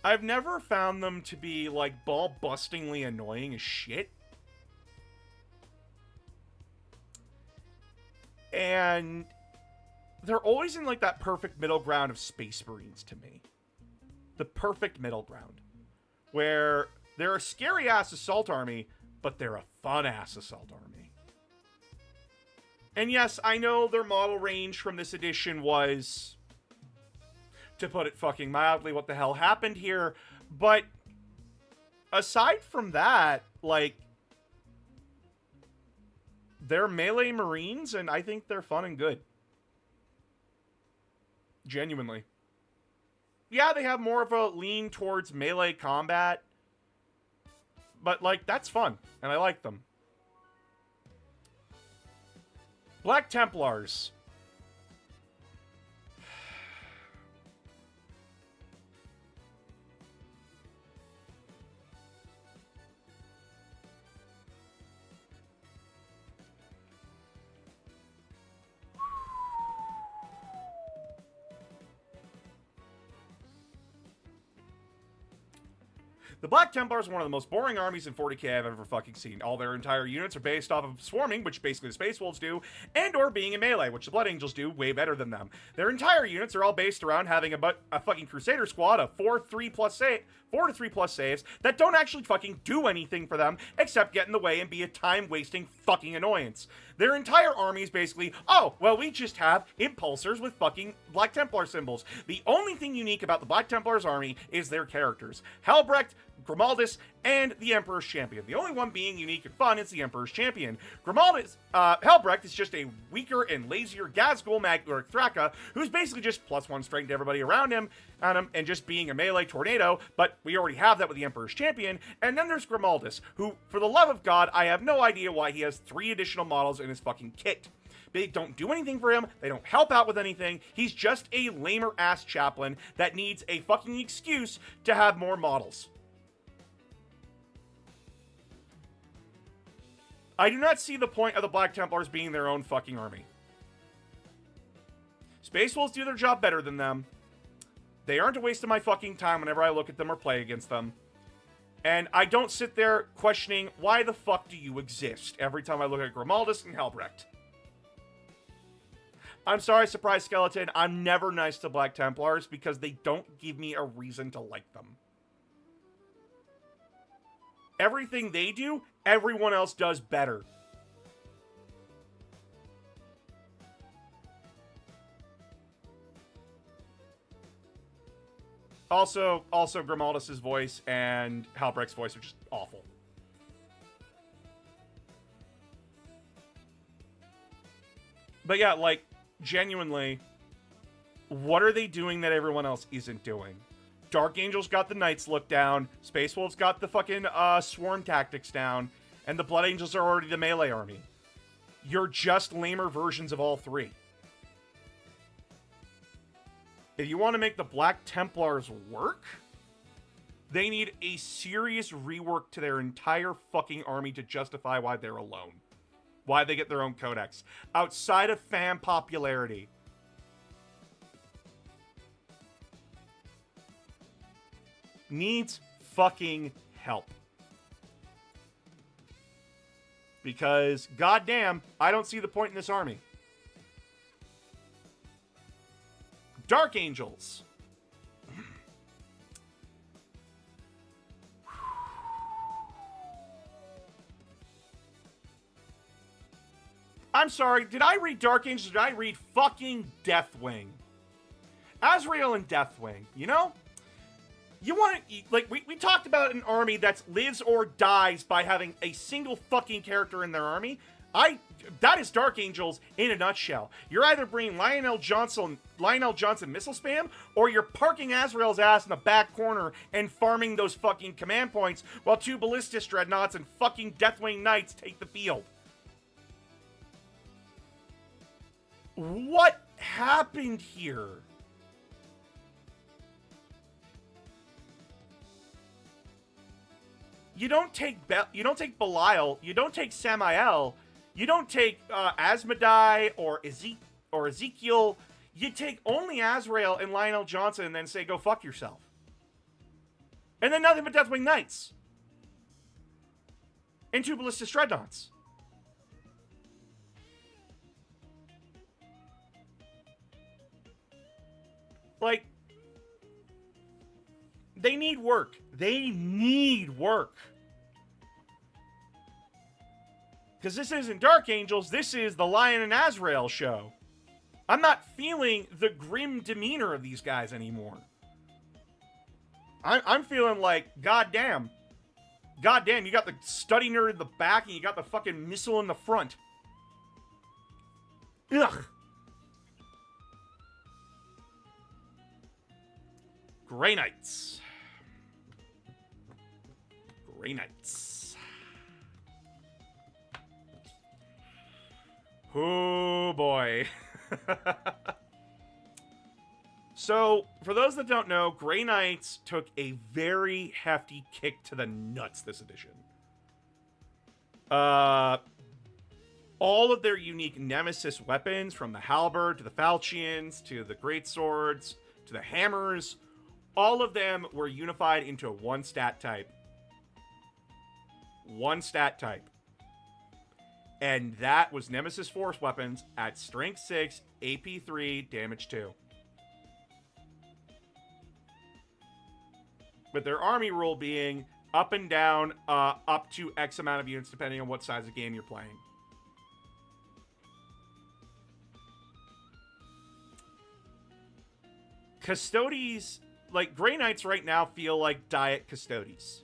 I've never found them to be, like, ball-bustingly annoying as shit. And they're always in, like, that perfect middle ground of Space Marines to me. The perfect middle ground. where they're a scary-ass assault army, but they're a fun-ass assault army. And yes, I know their model range from this edition was, to put it fucking mildly, what the hell happened here, but aside from that, like, they're melee Marines, and I think they're fun and good. Genuinely. Yeah, they have more of a lean towards melee combat, but, like, that's fun, and I like them. Black Templars. The Black Templars are one of the most boring armies in 40k I've ever fucking seen. All their entire units are based off of swarming, which basically the Space Wolves do, and or being in melee, which the Blood Angels do way better than them. Their entire units are all based around having a fucking Crusader squad of 4 to 3 plus saves that don't actually fucking do anything for them except get in the way and be a time-wasting fucking annoyance. Their entire army is basically, oh, well, we just have impulsors with fucking Black Templar symbols. The only thing unique about the Black Templars army is their characters. Helbrecht, Grimaldus, and the Emperor's Champion. The only one being unique and fun is the Emperor's Champion. Helbrecht is just a weaker and lazier Gazgul Magoric Thraka, who's basically just +1 strength to everybody around him, and just being a melee tornado, but we already have that with the Emperor's Champion. And then there's Grimaldus, who, for the love of God, I have no idea why he has 3 additional models in his fucking kit. They don't do anything for him. They don't help out with anything. He's just a lamer-ass chaplain that needs a fucking excuse to have more models. I do not see the point of the Black Templars being their own fucking army. Space Wolves do their job better than them. They aren't a waste of my fucking time whenever I look at them or play against them. And I don't sit there questioning, why the fuck do you exist every time I look at Grimaldus and Helbrecht. I'm sorry, Surprise Skeleton, I'm never nice to Black Templars because they don't give me a reason to like them. Everything they do, everyone else does better. Also Grimaldus' voice and Halbrecht's voice are just awful. But yeah, like, genuinely, what are they doing that everyone else isn't doing? Dark Angel's got the Knights look down, Space Wolves got the fucking swarm tactics down, and the Blood Angels are already the melee army. You're just lamer versions of all 3. If you want to make the Black Templars work, they need a serious rework to their entire fucking army to justify why they're alone. Why they get their own codex. Outside of fan popularity. Needs fucking help. Because, goddamn, I don't see the point in this army. Dark Angels. I'm sorry, did I read Dark Angels or did I read fucking Deathwing? Azrael and Deathwing, you know? You want to, like, we talked about an army that lives or dies by having a single fucking character in their army. That is Dark Angels in a nutshell. You're either bringing Lionel Johnson missile spam, or you're parking Azrael's ass in the back corner and farming those fucking command points while 2 Ballistus Dreadnoughts and fucking Deathwing Knights take the field. What happened here? You don't take Belial, you don't take Samael, you don't take Asmodai or Ezekiel. You take only Azrael and Lionel Johnson and then say, go fuck yourself. And then nothing but Deathwing Knights. And 2 Ballistus Dreadnoughts. Like, They need work. They need work. Because this isn't Dark Angels, this is the Lion and Azrael show. I'm not feeling the grim demeanor of these guys anymore. I'm feeling like, goddamn, you got the study nerd in the back and you got the fucking missile in the front. Ugh. Grey Knights. Grey Knights. Oh boy. So, for those that don't know, Grey Knights took a very hefty kick to the nuts this edition. All of their unique Nemesis weapons, from the halberd to the falchions to the greatswords to the hammers, all of them were unified into one stat type. One stat type. And that was Nemesis Force weapons at Strength 6, AP 3, Damage 2. With their army rule being up and down, up to X amount of units, depending on what size of game you're playing. Custodes, like, Grey Knights right now feel like Diet Custodes.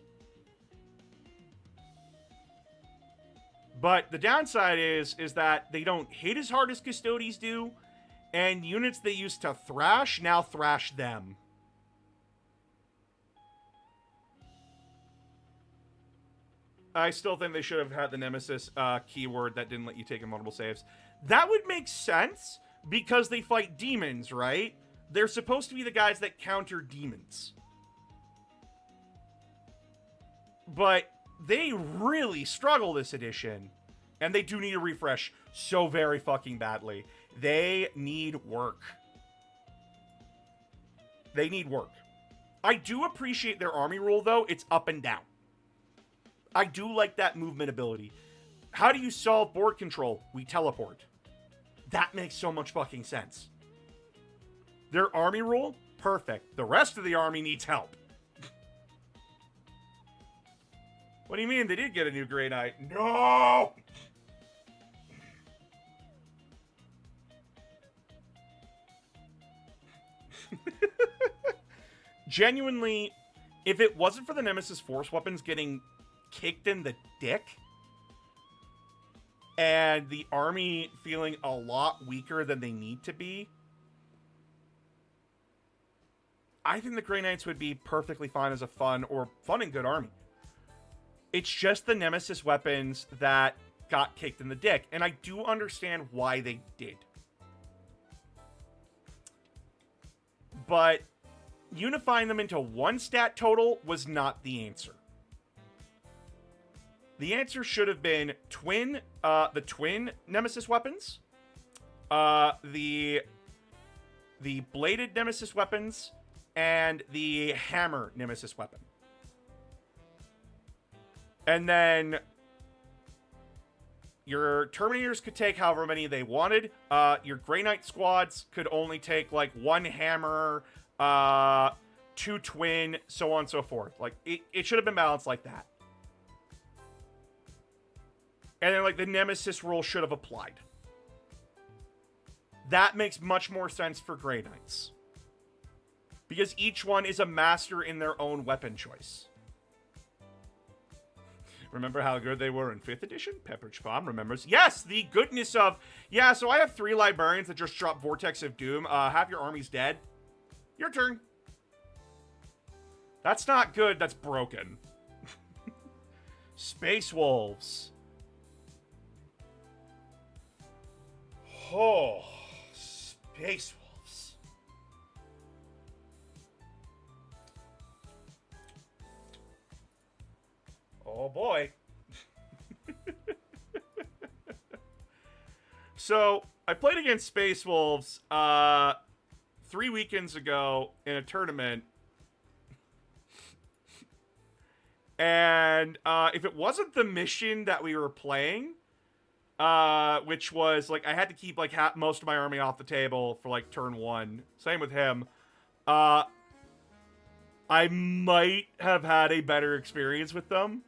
But the downside is that they don't hit as hard as Custodes do, and units they used to thrash now thrash them. I still think they should have had the Nemesis keyword that didn't let you take in multiple saves. That would make sense because they fight demons, right? They're supposed to be the guys that counter demons. But they really struggle this edition. And they do need a refresh so very fucking badly. They need work. They need work. I do appreciate their army rule, though. It's up and down. I do like that movement ability. How do you solve board control? We teleport. That makes so much fucking sense. Their army rule? Perfect. The rest of the army needs help. What do you mean? They did get a new Grey Knight. No! Genuinely, if it wasn't for the Nemesis Force weapons getting kicked in the dick and the army feeling a lot weaker than they need to be, I think the Grey Knights would be perfectly fine as a fun and good army. It's just the Nemesis weapons that got kicked in the dick, and I do understand why they did. But unifying them into one stat total was not the answer. The answer should have been the twin Nemesis weapons, the bladed Nemesis weapons, and the hammer Nemesis weapon. And then your Terminators could take however many they wanted. Your Grey Knight squads could only take like one hammer, 2 twin, so on and so forth. Like, it should have been balanced like that. And then, like, the Nemesis rule should have applied. That makes much more sense for Grey Knights. Because each one is a master in their own weapon choice. Remember how good they were in 5th edition? Pepperidge Farm remembers. Yes, the goodness of... Yeah, so I have 3 librarians that just drop Vortex of Doom. Half your army's dead. Your turn. That's not good, that's broken. Space Wolves. Oh, Space Wolves. Oh boy. So, I played against Space Wolves 3 weekends ago in a tournament. And if it wasn't the mission that we were playing, which was, like, I had to keep, like, most of my army off the table for, like, turn 1. Same with him. I I might have had a better experience with them.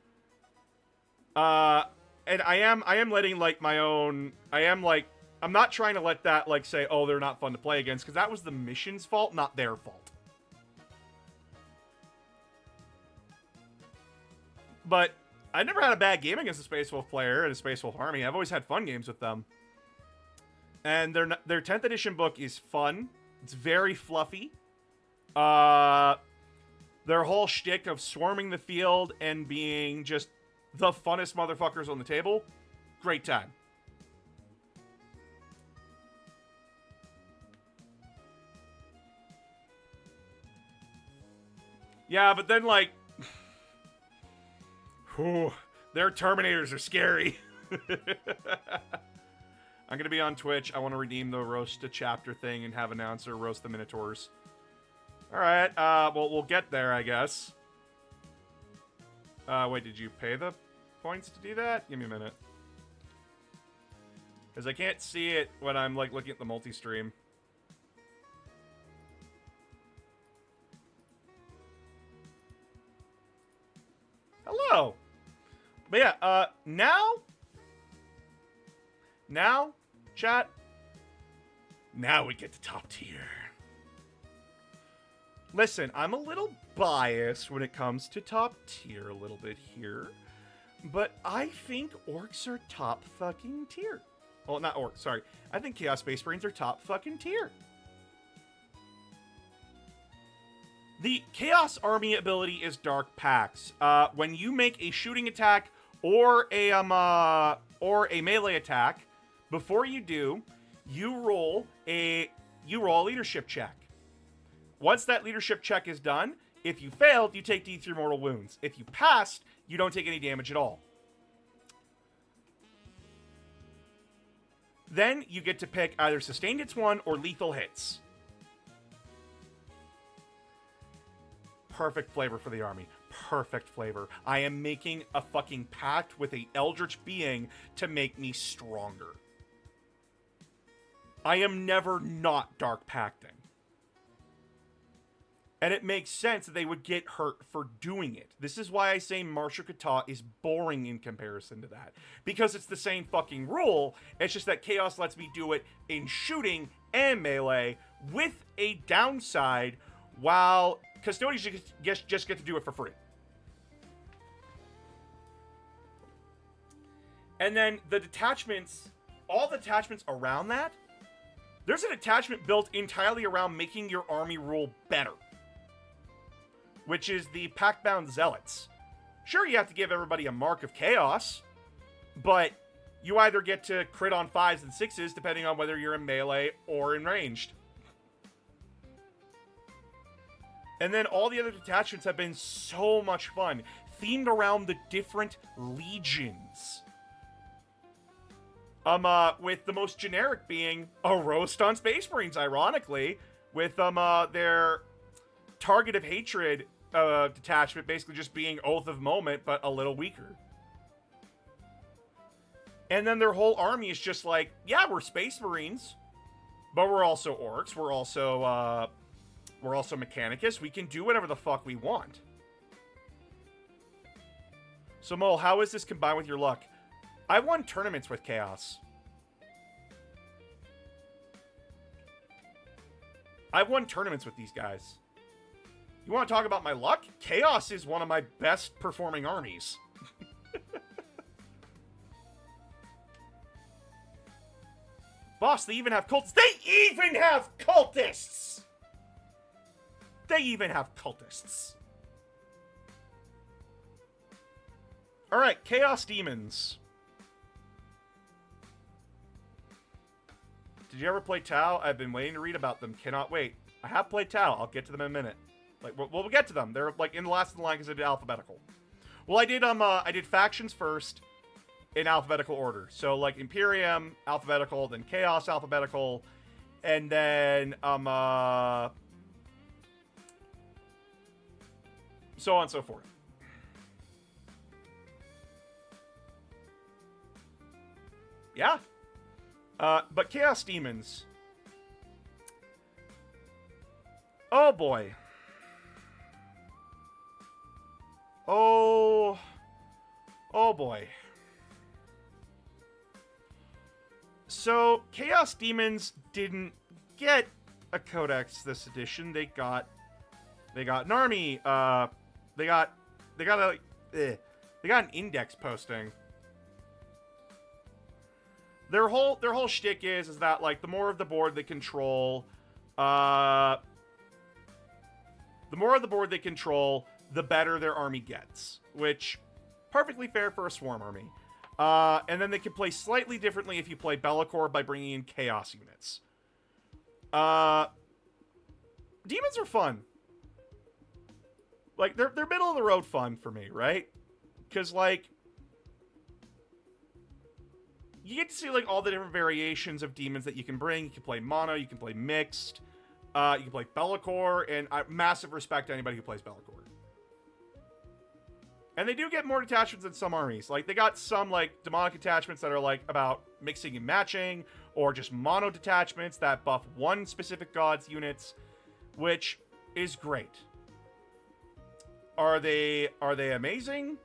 And I am letting, like, my own... I'm not trying to let that, like, say, oh, they're not fun to play against, because that was the mission's fault, not their fault. But I never had a bad game against a Space Wolf player and a Space Wolf army. I've always had fun games with them. And their 10th edition book is fun. It's very fluffy. Their whole shtick of swarming the field and being just the funnest motherfuckers on the table. Great time. Yeah, but then, like... Whew, their Terminators are scary. I'm going to be on Twitch. I want to redeem the Roast a Chapter thing and have announcer roast the Minotaurs. Alright, well, we'll get there, I guess. Wait, did you pay the points to do that? Give me a minute. Because I can't see it when I'm, like, looking at the multi-stream. Hello! But yeah, now, chat, now we get to top tier. Listen, I'm a little biased when it comes to top tier a little bit here, but I think orcs are top fucking tier. Well, not orcs, sorry. I think Chaos Space Marines are top fucking tier. The Chaos Army ability is Dark Pacts. When you make a shooting attack or a melee attack, before you do, you roll a leadership check. Once that leadership check is done, if you failed, you take D3 mortal wounds. If you passed, you don't take any damage at all. Then you get to pick either sustained hits 1 or lethal hits. Perfect flavor for the army. Perfect flavor. I am making a fucking pact with a eldritch being to make me stronger. I am never not dark pacting. And it makes sense that they would get hurt for doing it. This is why I say Martial Kata is boring in comparison to that. Because it's the same fucking rule. It's just that Chaos lets me do it in shooting and melee with a downside, while Custodians just get to do it for free. And then the detachments, all the attachments around that, there's an attachment built entirely around making your army rule better, which is the Pact-Bound Zealots. Sure, you have to give everybody a Mark of Chaos, but you either get to crit on 5s and 6s, depending on whether you're in melee or in ranged. And then all the other detachments have been so much fun, themed around the different legions. With the most generic being a roast on Space Marines, ironically, with their Target of Hatred detachment basically just being Oath of Moment, but a little weaker. And then their whole army is just like, yeah, we're Space Marines, but we're also orcs, we're also Mechanicus, we can do whatever the fuck we want. So, Mole, how is this combined with your luck? I won tournaments with Chaos. I've won tournaments with these guys. You want to talk about my luck? Chaos is one of my best performing armies. Boss, they even have cultists. They even have cultists! They even have cultists. Alright, Chaos Demons. Did you ever play Tau? I've been waiting to read about them. Cannot wait. I have played Tau. I'll get to them in a minute. Like, we'll get to them. They're like in the last of the line because I did alphabetical. Well, I did factions first in alphabetical order. So like Imperium alphabetical, then Chaos alphabetical, and then so on and so forth. Yeah. But Chaos Demons. Oh boy. Oh. Oh boy. So, Chaos Demons didn't get a codex this edition. They got an army. They got an index posting. Their whole shtick is that like the more of the board they control, the better their army gets, which perfectly fair for a swarm army. And then they can play slightly differently if you play Be'lakor by bringing in chaos units. Demons are fun. Like, they're middle of the road fun for me, right? Because, like, you get to see, like, all the different variations of demons that you can bring. You can play mono, you can play mixed, you can play Be'lakor, and massive respect to anybody who plays Be'lakor. And they do get more detachments than some armies. Like, they got some, like, demonic attachments that are, like, about mixing and matching, or just mono detachments that buff one specific god's units, which is great. Are they amazing?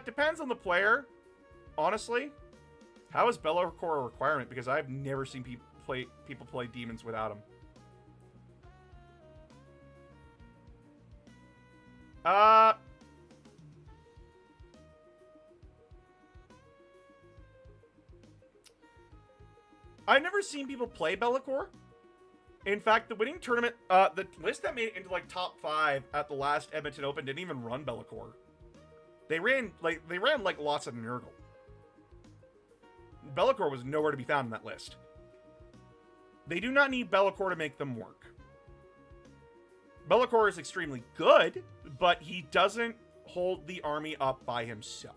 Depends on the player, honestly. How is Be'lakor a requirement? Because I've never seen people play demons without them. I've never seen people play Be'lakor. In fact, the winning tournament, the list that made it into like top 5 at the last Edmonton Open didn't even run Be'lakor. They ran like lots of Nurgle. Be'lakor was nowhere to be found in that list. They do not need Be'lakor to make them work. Be'lakor is extremely good, but he doesn't hold the army up by himself.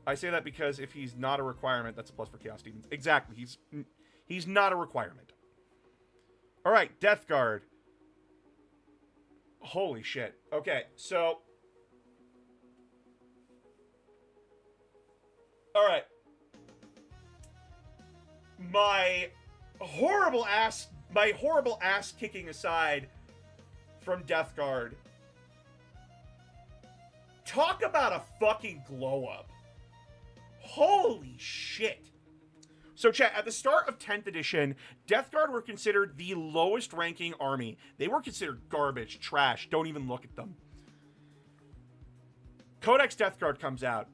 I say that because if he's not a requirement, that's a plus for Chaos Demons. Exactly. He's not a requirement. All right, Death Guard. Holy shit. Okay, so... All right. My horrible ass kicking aside from Death Guard. Talk about a fucking glow up. Holy shit. So chat, at the start of 10th edition, Death Guard were considered the lowest ranking army. They were considered garbage, trash, don't even look at them. Codex Death Guard comes out.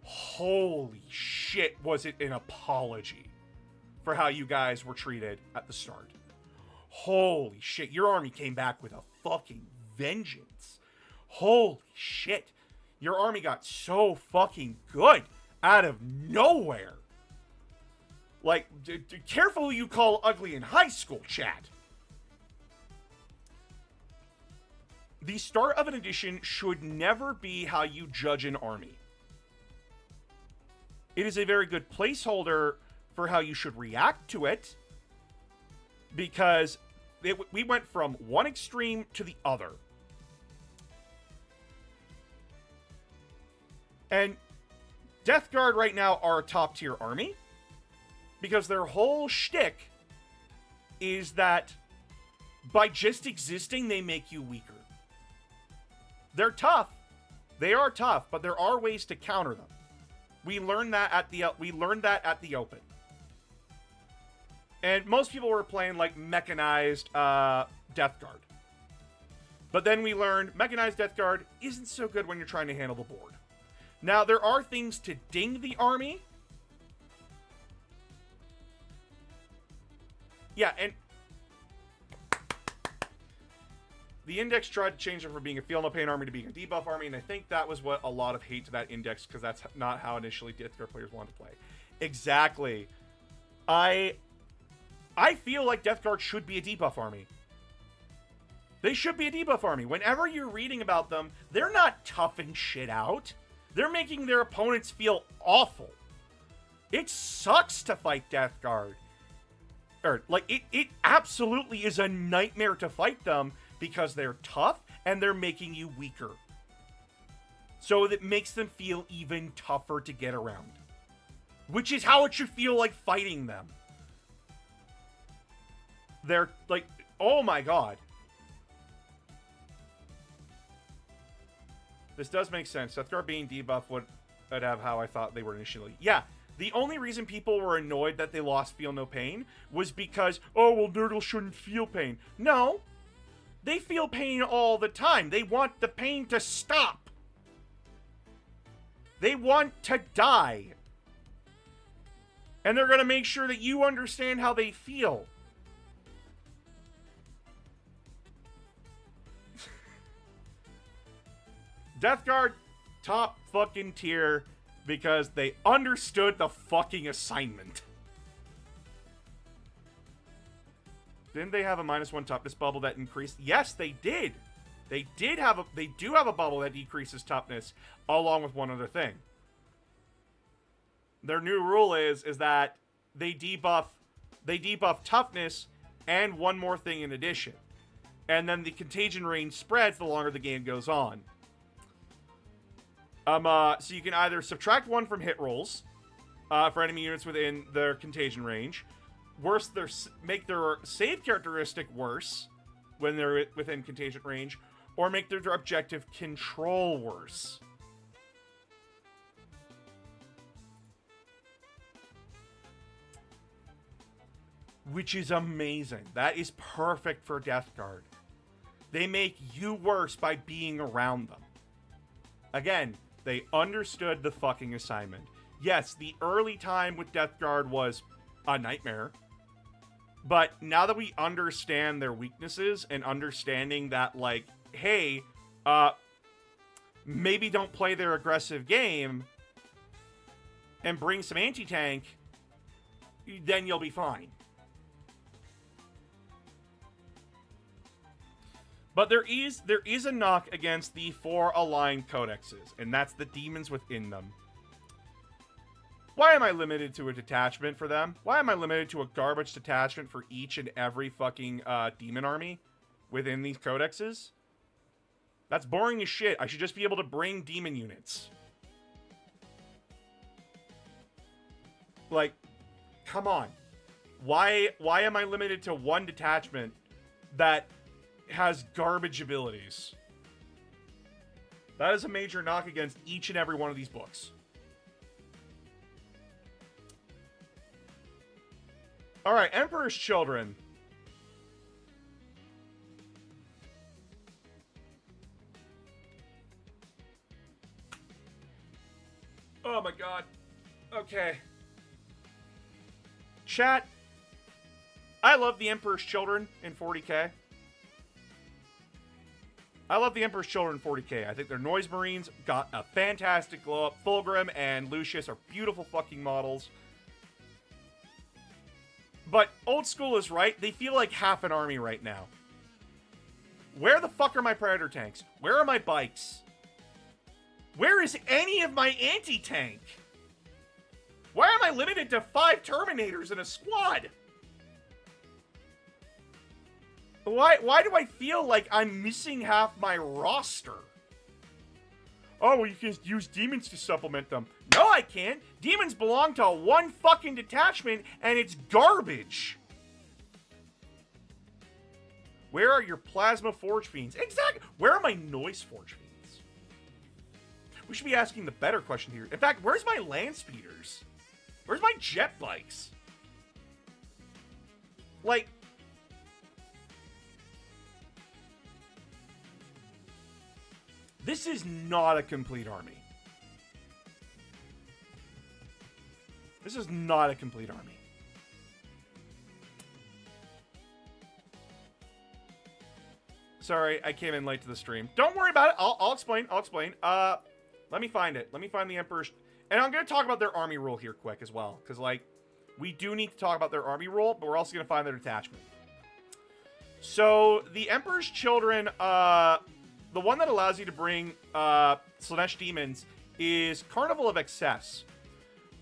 Holy shit, was it an apology for how you guys were treated at the start. Holy shit, your army came back with a fucking vengeance. Holy shit. Your army got so fucking good out of nowhere. Like, careful who you call ugly in high school, chat. The start of an edition should never be how you judge an army. It is a very good placeholder for how you should react to it, because we went from one extreme to the other. And Death Guard right now are a top-tier army, because their whole shtick is that by just existing, they make you weaker. They're tough. They are tough, but there are ways to counter them. We learned that at the Open. And most people were playing like mechanized Death Guard. But then we learned mechanized Death Guard isn't so good when you're trying to handle the board. Now, there are things to ding the army. Yeah, and the index tried to change it from being a feel no pain army to being a debuff army, and I think that was what a lot of hate to that index, because that's not how initially Death Guard players wanted to play. Exactly. I feel like Death Guard should be a debuff army. They should be a debuff army. Whenever you're reading about them, they're not toughing shit out. They're making their opponents feel awful. It sucks to fight Death Guard. It absolutely is a nightmare to fight them, because they're tough and they're making you weaker. So that makes them feel even tougher to get around. Which is how it should feel like fighting them. They're like, oh my god. This does make sense. Death Guard being debuffed would have how I thought they were initially. Yeah, the only reason people were annoyed that they lost Feel No Pain was because, oh, well, Nurgle shouldn't feel pain. No, they feel pain all the time. They want the pain to stop. They want to die. And they're going to make sure that you understand how they feel. Death Guard, top fucking tier, because they understood the fucking assignment. Didn't they have a -1 toughness bubble that increased? Yes, they did. They do have a bubble that decreases toughness, along with one other thing. Their new rule is that they debuff toughness and one more thing in addition. And then the contagion range spreads the longer the game goes on. So you can either subtract 1 from hit rolls for enemy units within their contagion range, make their save characteristic worse when they're within contagion range, or make their objective control worse. Which is amazing. That is perfect for Death Guard. They make you worse by being around them. Again, they understood the fucking assignment. Yes, the early time with Death Guard was a nightmare. But now that we understand their weaknesses and understanding that, like, hey, maybe don't play their aggressive game and bring some anti-tank, then you'll be fine. But there is a knock against the 4 aligned codexes, and that's the demons within them. Why am I limited to a detachment for them? Why am I limited to a garbage detachment for each and every fucking demon army within these codexes? That's boring as shit. I should just be able to bring demon units. Like, come on. Why am I limited to one detachment that has garbage abilities? That is a major knock against each and every one of these books. Alright, Emperor's Children. Oh my god. Okay. Chat. I love the Emperor's Children in 40k. I love the Emperor's Children in 40k. I think their Noise Marines got a fantastic glow up. Fulgrim and Lucius are beautiful fucking models. But old school is right. They feel like half an army right now. Where the fuck are my Predator tanks? Where are my bikes? Where is any of my anti-tank? Why am I limited to 5 Terminators in a squad? Why do I feel like I'm missing half my roster? Oh, well, you can use demons to supplement them. No, I can't. Demons belong to one fucking detachment, and it's garbage. Where are your Plasma Forge Fiends? Exactly. Where are my Noise Forge Fiends? We should be asking the better question here. In fact, where's my Land Speeders? Where's my Jet Bikes? Like, this is not a complete army. This is not a complete army. Sorry, I came in late to the stream. Don't worry about it. I'll explain. I'll explain. Let me find it. Let me find the Emperor's... And I'm going to talk about their army rule here quick as well. Because, like, we do need to talk about their army rule, but we're also going to find their detachment. So, the Emperor's Children, the one that allows you to bring Slaanesh demons is Carnival of Excess.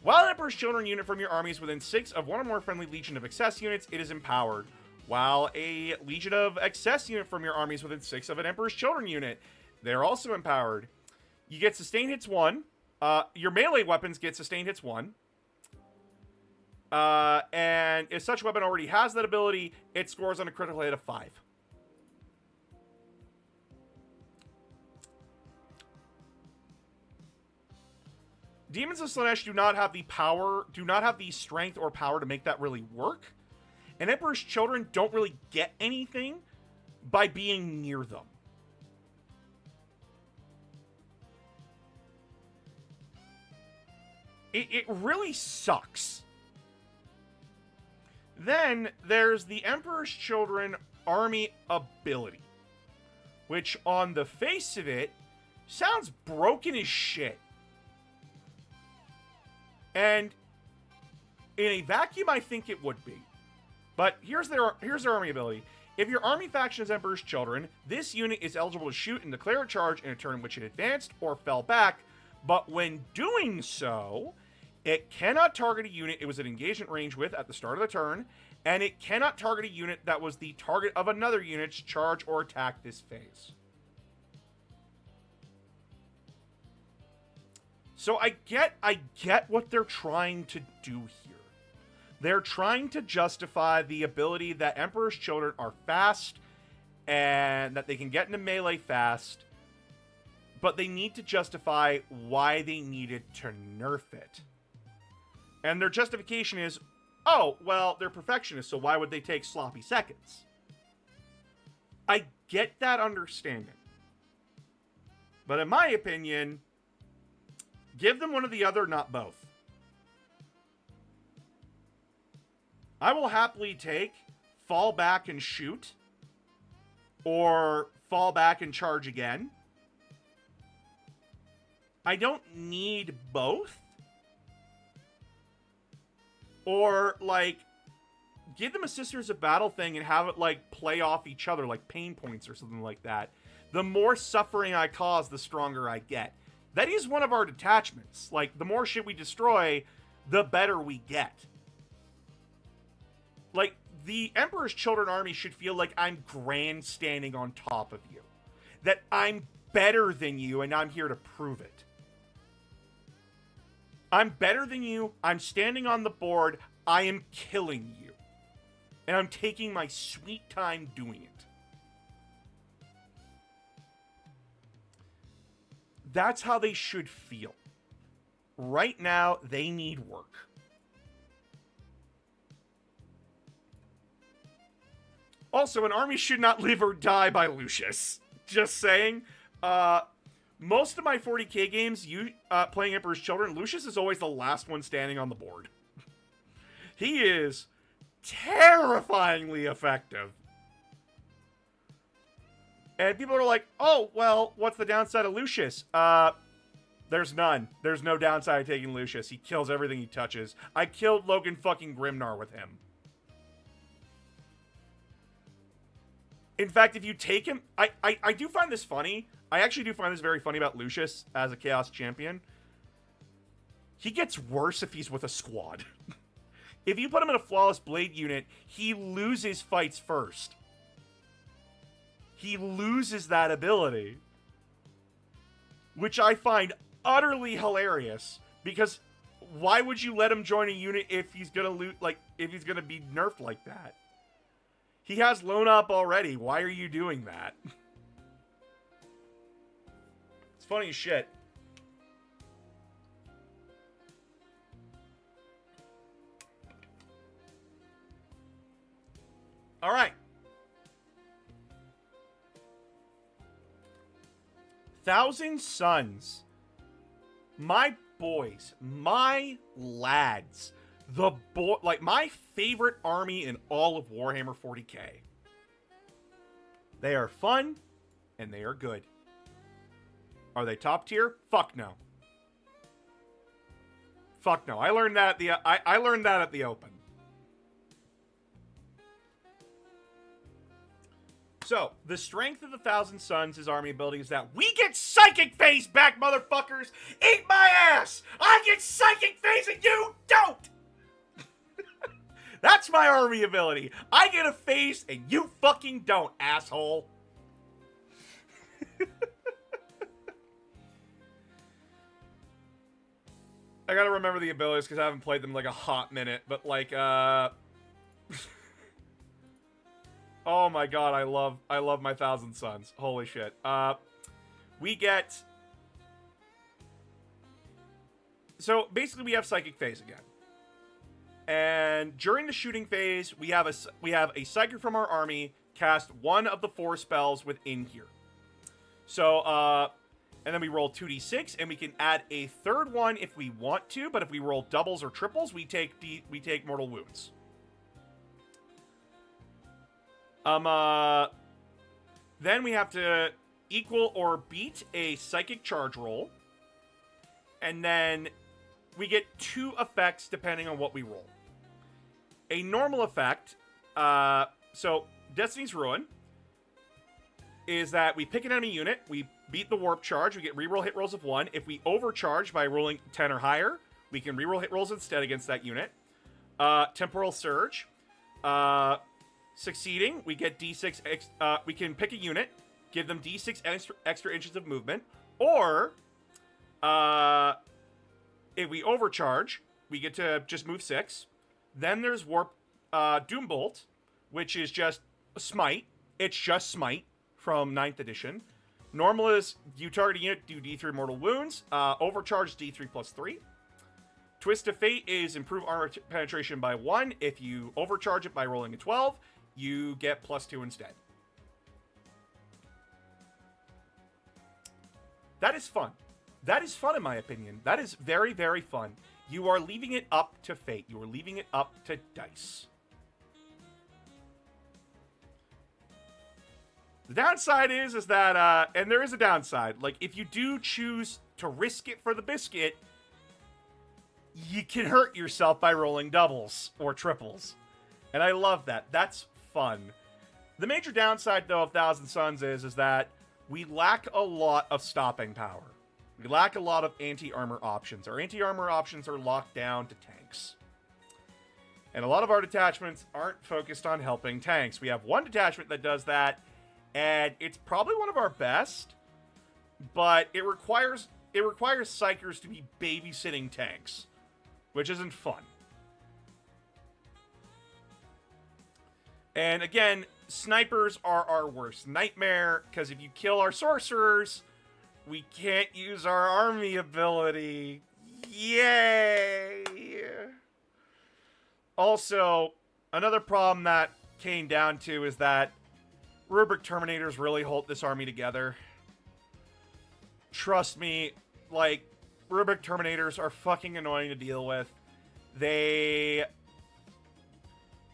While an Emperor's Children unit from your army is within 6 of one or more friendly Legion of Excess units, it is empowered. While a Legion of Excess unit from your army is within 6 of an Emperor's Children unit, they're also empowered. You get Sustained Hits 1. Your melee weapons get Sustained Hits 1. And if such weapon already has that ability, it scores on a critical hit of 5. Demons of Slaanesh do not have the strength or power to make that really work. And Emperor's Children don't really get anything by being near them. It really sucks. Then there's the Emperor's Children army ability, which on the face of it sounds broken as shit. And in a vacuum, I think it would be. But here's their army ability. If your army faction is Emperor's Children, this unit is eligible to shoot and declare a charge in a turn in which it advanced or fell back. But when doing so, it cannot target a unit it was at engagement range with at the start of the turn, and it cannot target a unit that was the target of another unit's charge or attack this phase. So I get what they're trying to do here. They're trying to justify the ability that Emperor's Children are fast and that they can get into melee fast, but they need to justify why they needed to nerf it. And their justification is, oh, well, they're perfectionists, so why would they take sloppy seconds? I get that understanding. But in my opinion, give them one or the other, not both. I will happily take fall back and shoot, or fall back and charge again. I don't need both. Or, like, give them a Sisters of Battle thing and have it, like, play off each other, like pain points or something like that. The more suffering I cause, the stronger I get. That is one of our detachments. Like, the more shit we destroy, the better we get. Like, the Emperor's Children army should feel like I'm grandstanding on top of you. That I'm better than you, and I'm here to prove it. I'm better than you, I'm standing on the board, I am killing you. And I'm taking my sweet time doing it. That's how they should feel. Right now, they need work. Also, an army should not live or die by Lucius. Just saying. Most of my 40k games, playing Emperor's Children, Lucius is always the last one standing on the board. He is terrifyingly effective. And people are like, oh, well, what's the downside of Lucius? There's none. There's no downside of taking Lucius. He kills everything he touches. I killed Logan fucking Grimnar with him. In fact, if you take him... I do find this funny. I actually do find this very funny about Lucius as a Chaos Champion. He gets worse if he's with a squad. If you put him in a Flawless Blade unit, he loses fights first. He loses that ability. Which I find utterly hilarious. Because why would you let him join a unit if he's gonna if he's gonna be nerfed like that? He has Lone Up already. Why are you doing that? It's funny as shit. All right. Thousand Sons. My boys. My lads. My favorite army in all of Warhammer 40k. They are fun, and they are good. Are they top tier? Fuck no. Fuck no. I learned that at the Open. So, the strength of the Thousand Sons' army ability is that we get Psychic Phase back, motherfuckers! Eat my ass! I get Psychic Phase and you don't! That's my army ability. I get a phase and you fucking don't, asshole. I gotta remember the abilities because I haven't played them like a hot minute. But like, oh my god, I love my Thousand Suns. Holy shit. We get. So basically, we have Psychic Phase again. And during the shooting phase, we have a Psychic from our army cast one of the 4 spells within here. So, and then we roll 2d6, and we can add a third one if we want to. But if we roll doubles or triples, we take mortal wounds. Then we have to equal or beat a Psychic charge roll, and then we get 2 effects depending on what we roll. A normal effect, so Destiny's Ruin, is that we pick an enemy unit, we beat the warp charge, we get reroll hit rolls of 1. If we overcharge by rolling 10 or higher, we can reroll hit rolls instead against that unit. Temporal Surge, succeeding, we get d6, we can pick a unit, give them d6 extra inches of movement, or, if we overcharge, we get to just move 6. Then there's Warp Doombolt, which is just Smite. It's just Smite from 9th edition. Normal is you target a unit, do d3 mortal wounds. Overcharge d3 plus 3. Twist of Fate is improve armor penetration by 1. If you overcharge it by rolling a 12, you get plus 2 instead. That is fun. That is fun in my opinion. That is very, very fun. You are leaving it up to fate. You are leaving it up to dice. The downside is that, and there is a downside. Like, if you do choose to risk it for the biscuit, you can hurt yourself by rolling doubles or triples. And I love that. That's fun. The major downside, though, of Thousand Suns is that we lack a lot of stopping power. We lack a lot of anti-armor options. Our anti-armor options are locked down to tanks. And a lot of our detachments aren't focused on helping tanks. We have one detachment that does that, and it's probably one of our best, but it requires psychers to be babysitting tanks, which isn't fun. And again, snipers are our worst nightmare, because if you kill our sorcerers, we can't use our army ability. Yay! Also, another problem that came down to is that Rubric Terminators really hold this army together. Trust me, like, Rubric Terminators are fucking annoying to deal with. They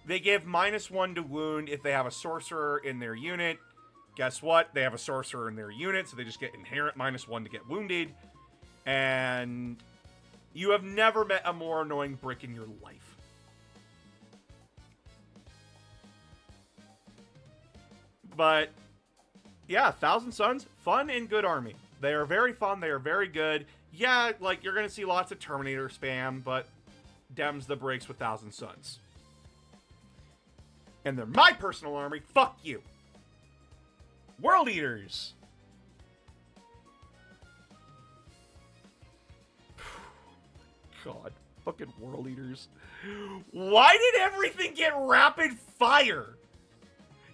give -1 to wound if they have a sorcerer in their unit. Guess what? They have a sorcerer in their unit, so they just get inherent -1 to get wounded. And you have never met a more annoying brick in your life. But, yeah, Thousand Suns, fun and good army. They are very fun, they are very good. Yeah, like, you're going to see lots of Terminator spam, but dems the breaks with Thousand Suns. And they're my personal army, fuck you! World Eaters! God, fucking World Eaters. Why did everything get rapid fire?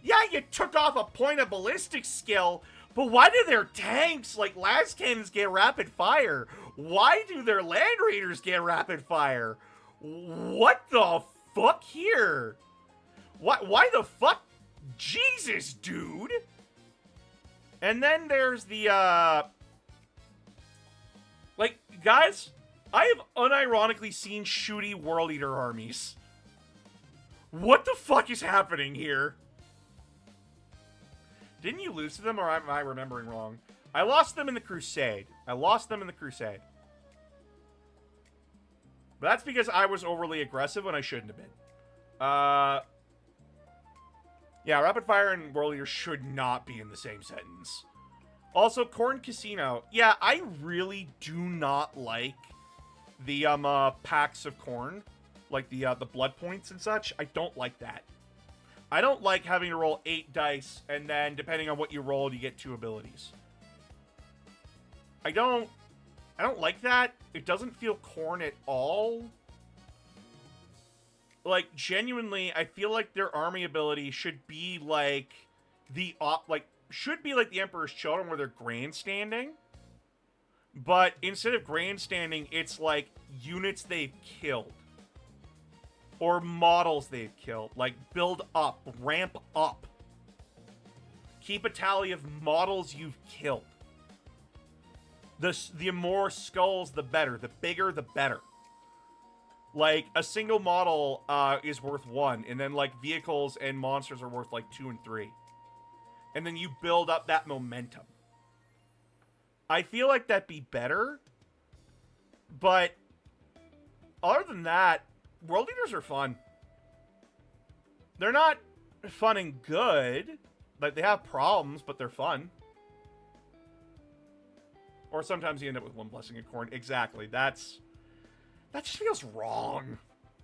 Yeah, you took off a point of ballistic skill, but why do their tanks, like las cannons, get rapid fire? Why do their Land Raiders get rapid fire? What the fuck here? Why the fuck? Jesus, dude! And then there's the, like, guys, I have unironically seen shooty World Eater armies. What the fuck is happening here? Didn't you lose to them, or am I remembering wrong? I lost them in the Crusade. But that's because I was overly aggressive when I shouldn't have been. Yeah, Rapid Fire and World Eater should not be in the same sentence. Also, Corn Casino. Yeah, I really do not like the packs of corn, like the blood points and such. I don't like that. I don't like having to roll 8 dice, and then depending on what you rolled, you get 2 abilities. I don't I don't like that. It doesn't feel corn at all. Like, genuinely, I feel like their army ability should be like should be like the Emperor's Children, where they're grandstanding. But instead of grandstanding, it's like units they've killed. Or models they've killed. Like, build up, ramp up. Keep a tally of models you've killed. The more skulls, the better. The bigger, the better. Like, a single model is worth 1, and then, like, vehicles and monsters are worth, like, 2 and 3. And then you build up that momentum. I feel like that'd be better. But, other than that, World Eaters are fun. They're not fun and good. Like, they have problems, but they're fun. Or sometimes you end up with 1 blessing of corn. Exactly. That just feels wrong.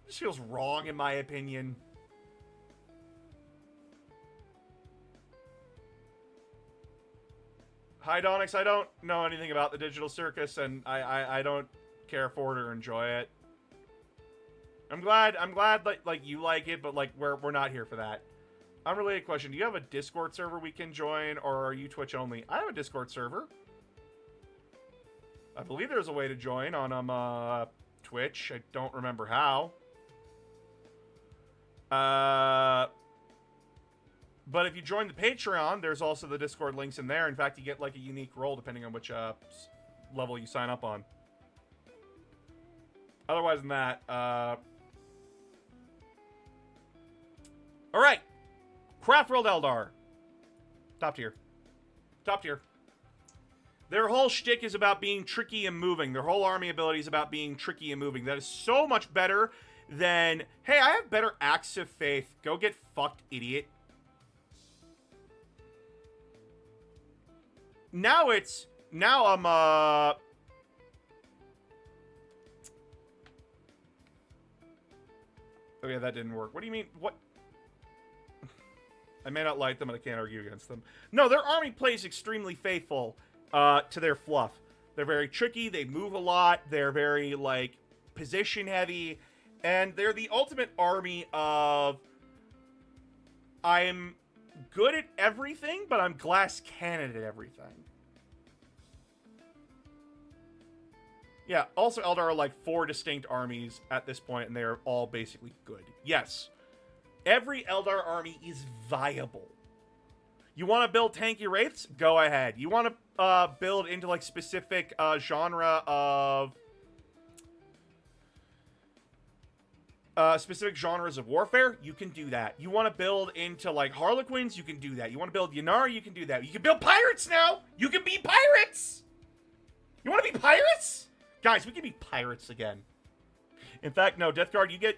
It just feels wrong, in my opinion. Hi, Donix. I don't know anything about the Digital Circus, and I don't care for it or enjoy it. I'm glad that, like, you like it, but, like, we're not here for that. Unrelated question. Do you have a Discord server we can join, or are you Twitch only? I have a Discord server. I believe there's a way to join on Twitch. I don't remember how. But if you join the Patreon, there's also the Discord links in there. In fact, you get like a unique role depending on which level you sign up on. Otherwise than that, all right. Craft World Eldar. Top tier. Top tier. Their whole shtick is about being tricky and moving. Their whole army ability is about being tricky and moving. That is so much better than, hey, I have better Acts of Faith. Go get fucked, idiot. Now I'm, okay, that didn't work. What do you mean? What? I may not like them, but I can't argue against them. No, their army plays extremely faithful to their fluff. They're very tricky. They move a lot. They're very, like, position heavy. And they're the ultimate army of, I'm good at everything, but I'm glass cannon at everything. Yeah, also Eldar are like 4 distinct armies at this point, and they're all basically good. Yes, every Eldar army is viable. You want to build tanky wraiths? Go ahead. You want to build into like specific genre of specific genres of warfare? You can do that. You want to build into like Harlequins? You can do that. You want to build Yanar? You can do that. You can build pirates now. You can be pirates. You want to be pirates? Guys, we can be pirates again. In fact, no, Death Guard, you get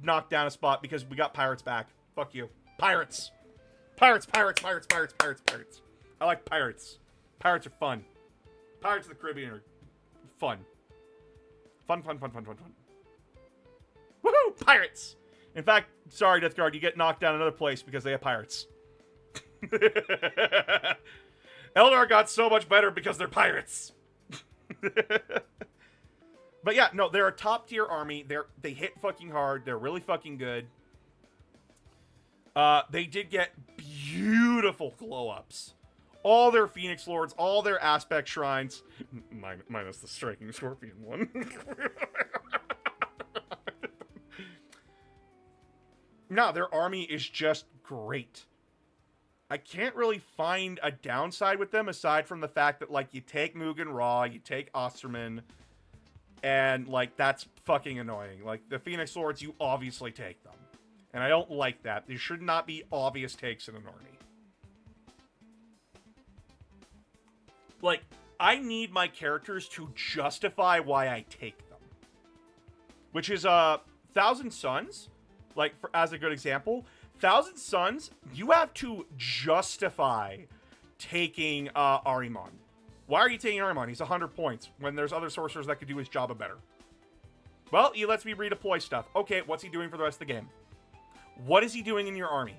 knocked down a spot because we got pirates back. Fuck you. Pirates. Pirates, pirates, pirates, pirates, pirates, pirates. I like pirates. Pirates are fun. Pirates of the Caribbean are fun. Fun, fun, fun, fun, fun, fun. Woohoo! Pirates! In fact, sorry, Death Guard, you get knocked down another place because they have pirates. Eldar got so much better because they're pirates. But yeah, no, they're a top tier army. They hit fucking hard. They're really fucking good. They did get beautiful glow ups. All their Phoenix Lords, all their aspect shrines, minus the striking Scorpion one. No, their army is just great. I can't really find a downside with them aside from the fact that, like, you take Mugen Ra, you take Osterman, and, like, that's fucking annoying. Like, the Phoenix Lords, you obviously take them. And I don't like that. There should not be obvious takes in an army. Like, I need my characters to justify why I take them. Which is, Thousand Suns, like, as a good example. Thousand Suns, you have to justify taking Ahriman. Why are you taking Ahriman? He's 100 points when there's other sorcerers that could do his job better. Well, he lets me redeploy stuff. Okay, what's he doing for the rest of the game? What is he doing in your army?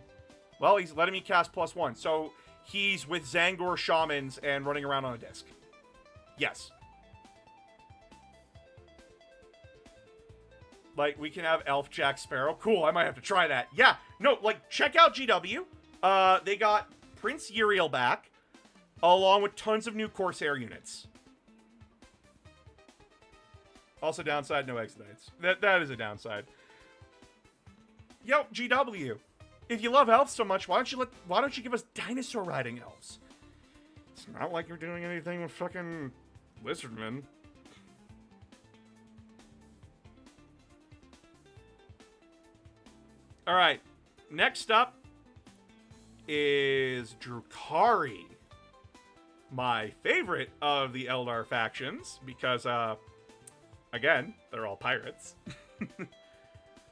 Well, he's letting me cast +1. So he's with Zangor Shamans and running around on a disc. Yes. Like, we can have Elf Jack Sparrow. Cool, I might have to try that. Yeah, no, like, check out GW. They got Prince Uriel back, along with tons of new Corsair units. Also downside, no Exodites. That is a downside. Yo, GW. If you love elves so much, why don't you give us dinosaur riding elves? It's not like you're doing anything with fucking Lizardmen. Alright. Next up is Drukhari. My favorite of the Eldar factions, because, again, they're all pirates.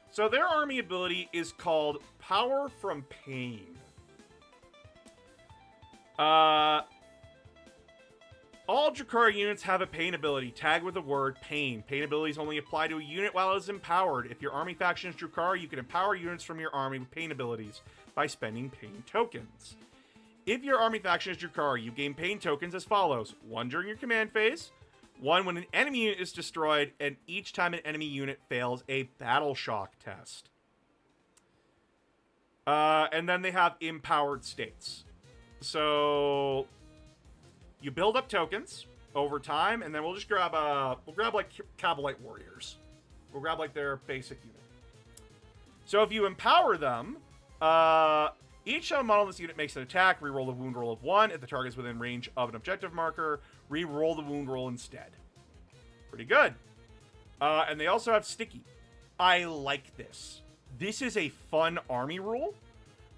So their army ability is called Power from Pain. All Drukhari units have a pain ability, tagged with the word pain. Pain abilities only apply to a unit while it is empowered. If your army faction is Drukhari, you can empower units from your army with pain abilities by spending pain tokens. If your army faction is Drukhari, you gain pain tokens as follows. 1 during your command phase, 1 when an enemy unit is destroyed, and each time an enemy unit fails a battle shock test. And then they have empowered states. So you build up tokens over time, and then we'll just grab like Cabalite warriors. We'll grab like their basic unit. So if you empower them, each model in this unit makes an attack. Reroll the wound roll of 1. If the target is within range of an objective marker, reroll the wound roll instead. Pretty good. And they also have sticky. I like this. This is a fun army rule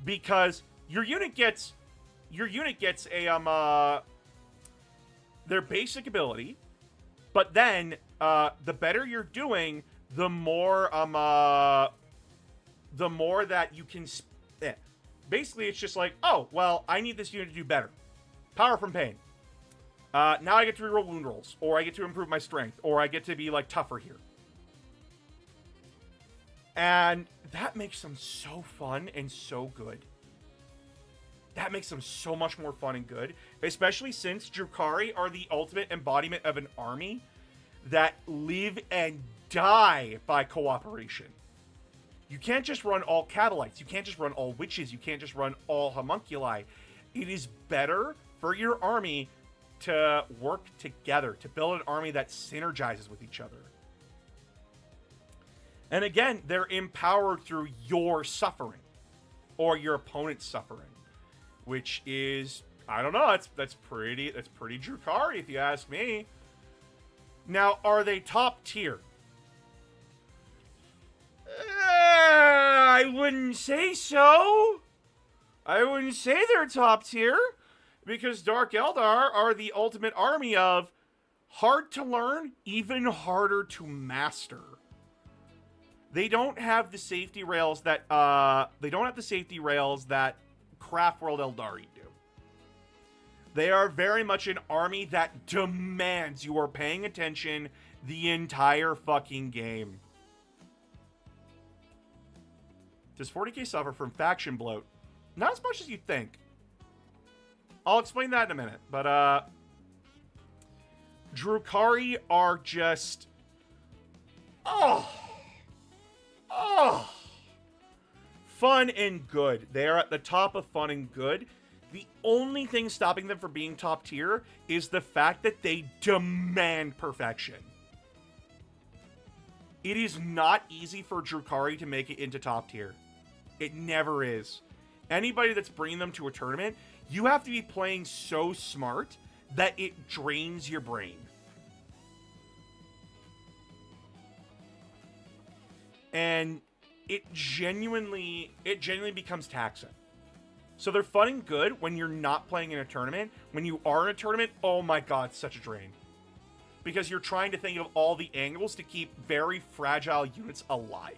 because your unit gets a their basic ability, but then the better you're doing, the more that you can. Basically, it's just like, oh well, I need this unit to do better. Power from Pain. Now I get to reroll wound rolls, or I get to improve my strength, or I get to be like tougher here. And that makes them so fun and so good. That makes them so much more fun and good, especially since Drukhari are the ultimate embodiment of an army that live and die by cooperation. You can't just run all Cabalites. You can't just run all Witches. You can't just run all Homunculi. It is better for your army to work together, to build an army that synergizes with each other. And again, they're empowered through your suffering or your opponent's suffering, which is, I don't know, that's pretty Drukhari if you ask me. Now, are they top tier? I wouldn't say so. I wouldn't say they're top tier, because Dark Eldar are the ultimate army of hard to learn, even harder to master. They don't have the safety rails that Craftworld Eldari do. They are very much an army that demands you are paying attention the entire fucking game. Does 40k suffer from faction bloat? Not as much as you'd think. I'll explain that in a minute. But, Drukhari are just... fun and good. They are at the top of fun and good. The only thing stopping them from being top tier is the fact that they demand perfection. It is not easy for Drukhari to make it into top tier. It never is. Anybody that's bringing them to a tournament, you have to be playing so smart that it drains your brain. And it genuinely becomes taxing. So they're fun and good when you're not playing in a tournament. When you are in a tournament, oh my god, such a drain. Because you're trying to think of all the angles to keep very fragile units alive.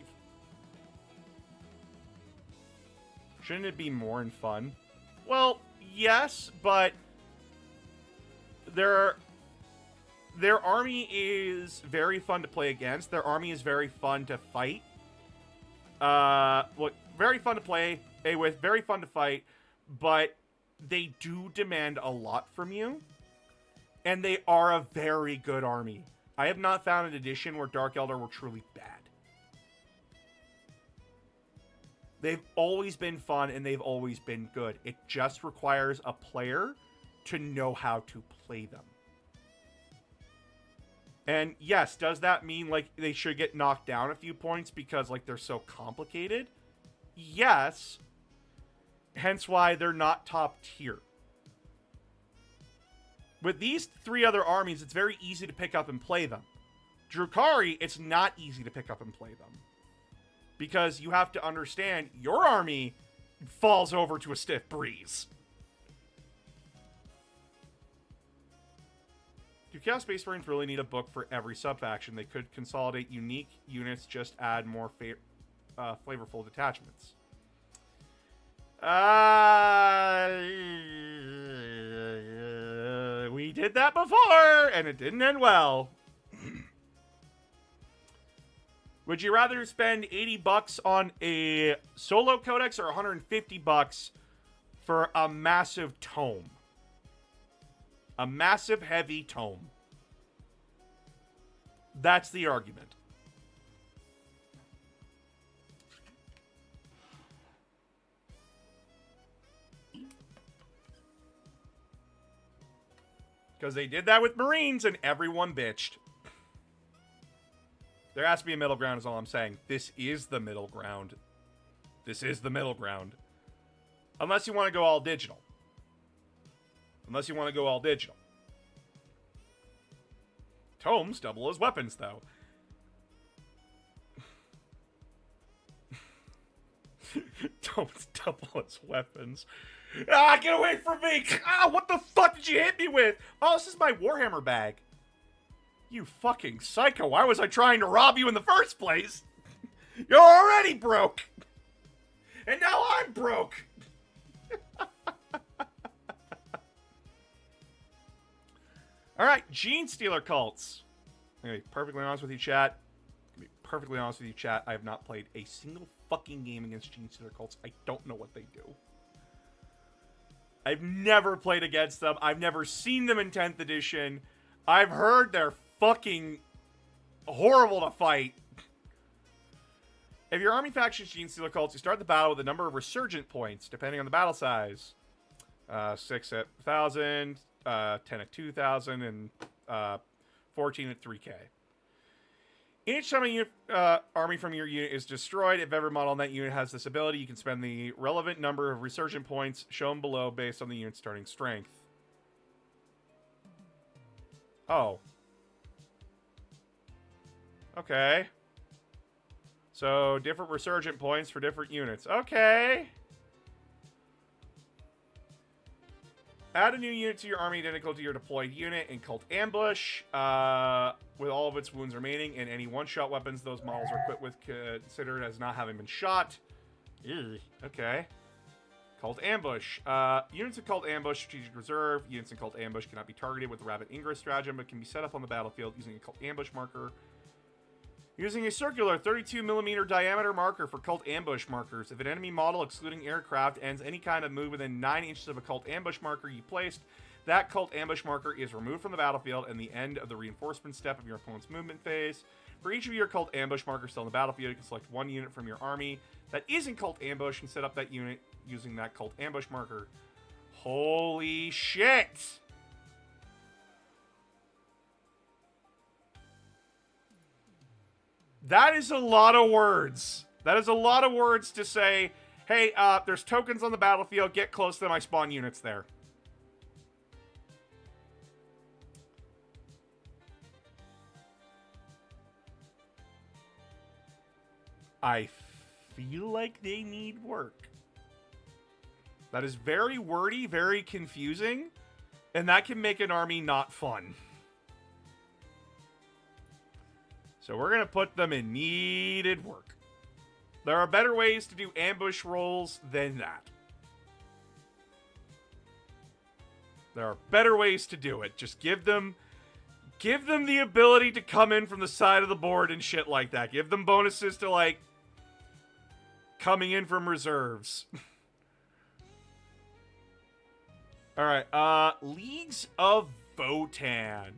Shouldn't it be more in fun? Well, yes, but their army is very fun to play against. Their army is very fun to fight. Very fun to play with, very fun to fight, but they do demand a lot from you. And they are a very good army. I have not found an edition where Dark Eldar were truly bad. They've always been fun, and they've always been good. It just requires a player to know how to play them. And yes, does that mean, like, they should get knocked down a few points because, like, they're so complicated? Yes. Hence why they're not top tier. With these 3 other armies, it's very easy to pick up and play them. Drukhari, it's not easy to pick up and play them. Because you have to understand, your army falls over to a stiff breeze. Do Chaos Space Marines really need a book for every sub-faction? They could consolidate unique units, just add more flavorful detachments. We did that before, and it didn't end well. Would you rather spend $80 on a solo codex or $150 for a massive tome? A massive, heavy tome. That's the argument. Because they did that with Marines and everyone bitched. There has to be a middle ground is all I'm saying. This is the middle ground. This is the middle ground. Unless you want to go all digital. Unless you want to go all digital. Tomes double as weapons, though. Tomes double as weapons. Ah, get away from me! Ah, what the fuck did you hit me with? Oh, this is my Warhammer bag. You fucking psycho. Why was I trying to rob you in the first place? You're already broke. And now I'm broke. Alright, Gene Stealer cults. I'm gonna be perfectly honest with you, chat. I have not played a single fucking game against Gene Stealer cults. I don't know what they do. I've never played against them. I've never seen them in 10th edition. I've heard they're fucking horrible to fight. If your army faction is Gene Stealer cults, you start the battle with a number of resurgent points, depending on the battle size. 6 at 1,000, 10 at 2,000, and 14 at 3K. Each time a army from your unit is destroyed, if every model in that unit has this ability, you can spend the relevant number of resurgent points shown below based on the unit's starting strength. Oh. Okay. So, different resurgent points for different units. Okay. Add a new unit to your army identical to your deployed unit in Cult Ambush, with all of its wounds remaining, and any one-shot weapons those models are equipped with considered as not having been shot. Ew. Okay. Cult Ambush. Units in Cult Ambush, Strategic Reserve. Units in Cult Ambush cannot be targeted with the Rapid Ingress stratagem, but can be set up on the battlefield using a Cult Ambush marker. Using a circular 32mm diameter marker for Cult Ambush markers. If an enemy model, excluding aircraft, ends any kind of move within 9 inches of a Cult Ambush marker you placed, that Cult Ambush marker is removed from the battlefield and the end of the reinforcement step of your opponent's movement phase. For each of your Cult Ambush markers still in the battlefield, you can select one unit from your army that isn't Cult Ambush and set up that unit using that Cult Ambush marker. Holy shit! That is a lot of words. That is a lot of words to say, hey, there's tokens on the battlefield, get close to them, I spawn units there. I feel like they need work. That is very wordy, very confusing, and that can make an army not fun. So we're going to put them in needed work. There are better ways to do ambush rolls than that. There are better ways to do it. Just give them the ability to come in from the side of the board and shit like that. Give them bonuses to, like, coming in from reserves. Alright, Leagues of Votann.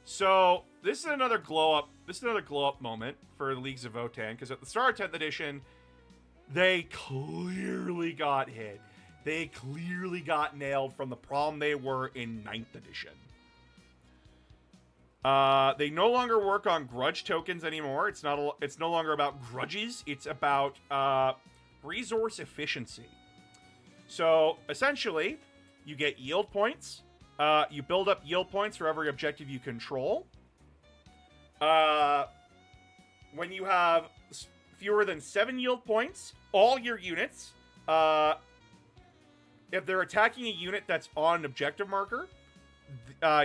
So, this is another glow up moment for the Leagues of Votann, because at the start of 10th edition, They clearly got hit. They clearly got nailed from the problem they were in 9th edition. They no longer work on grudge tokens anymore. It's no longer about grudges. It's about resource efficiency. So essentially, you get yield points. You build up yield points for every objective you control. When you have fewer than 7 yield points, all your units, if they're attacking a unit that's on an objective marker,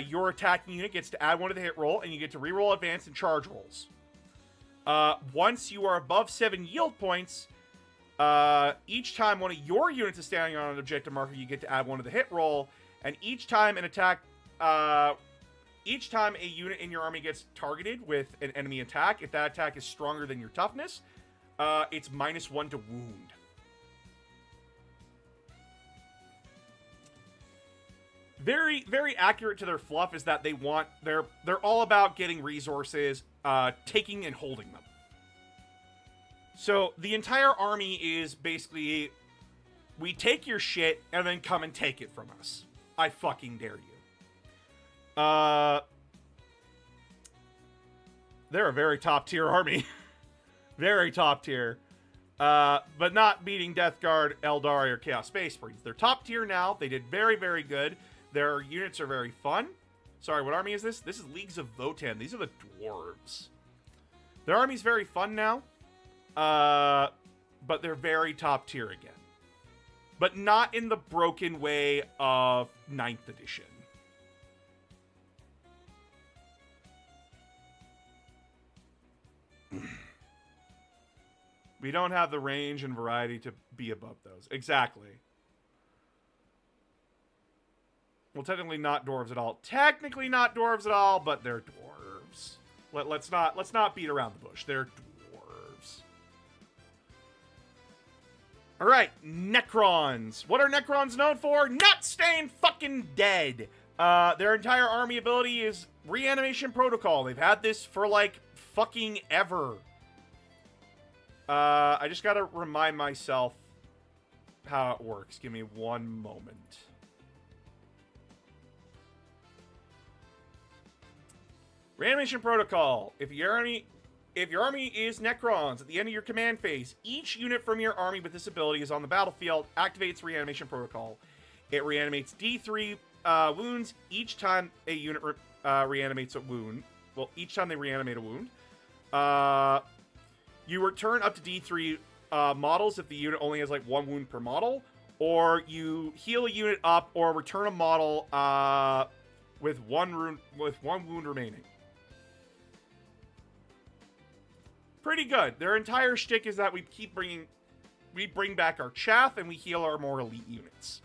your attacking unit gets to add 1 to the hit roll, and you get to reroll advance and charge rolls. Once you are above 7 yield points, each time one of your units is standing on an objective marker, you get to add 1 to the hit roll, and each time a unit in your army gets targeted with an enemy attack, if that attack is stronger than your toughness, it's -1 to wound. Very, very accurate to their fluff is that they're all about getting resources, taking and holding them. So the entire army is basically, we take your shit and then come and take it from us. I fucking dare you. They're a very top tier army. Very top tier. But not beating Death Guard, Eldari, or Chaos Space Marines. They're top tier now. They did very, very good. Their units are very fun. Sorry, what army is this? This is Leagues of Votan. These are the dwarves. Their army's very fun now. But they're very top tier again. But not in the broken way of 9th edition. We don't have the range and variety to be above those. Exactly. Well, technically not dwarves at all. Technically not dwarves at all, but they're dwarves. Let's not beat around the bush. They're dwarves. All right, Necrons. What are Necrons known for? Not staying fucking dead. Their entire army ability is reanimation protocol. They've had this for like fucking ever. I just gotta remind myself how it works. Give me one moment. Reanimation protocol. If your army is Necrons at the end of your command phase, each unit from your army with this ability is on the battlefield, activates reanimation protocol. It reanimates D3 wounds each time a unit reanimates a wound. Well, each time they reanimate a wound. You return up to D3 models if the unit only has like 1 wound per model, or you heal a unit up or return a model with one wound remaining. Pretty good. Their entire shtick is that we bring back our chaff and we heal our more elite units.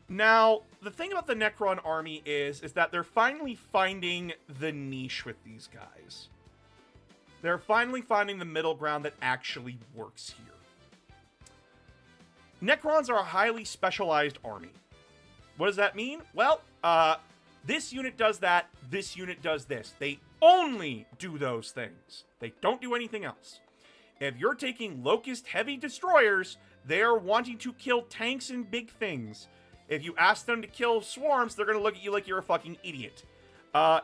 Now, the thing about the Necron army is that they're finally finding the niche with these guys. They're finally finding the middle ground that actually works here. Necrons are a highly specialized army. What does that mean? Well, this unit does that, this unit does this. They only do those things. They don't do anything else. If you're taking Locust heavy destroyers, they are wanting to kill tanks and big things. If you ask them to kill swarms, they're going to look at you like you're a fucking idiot.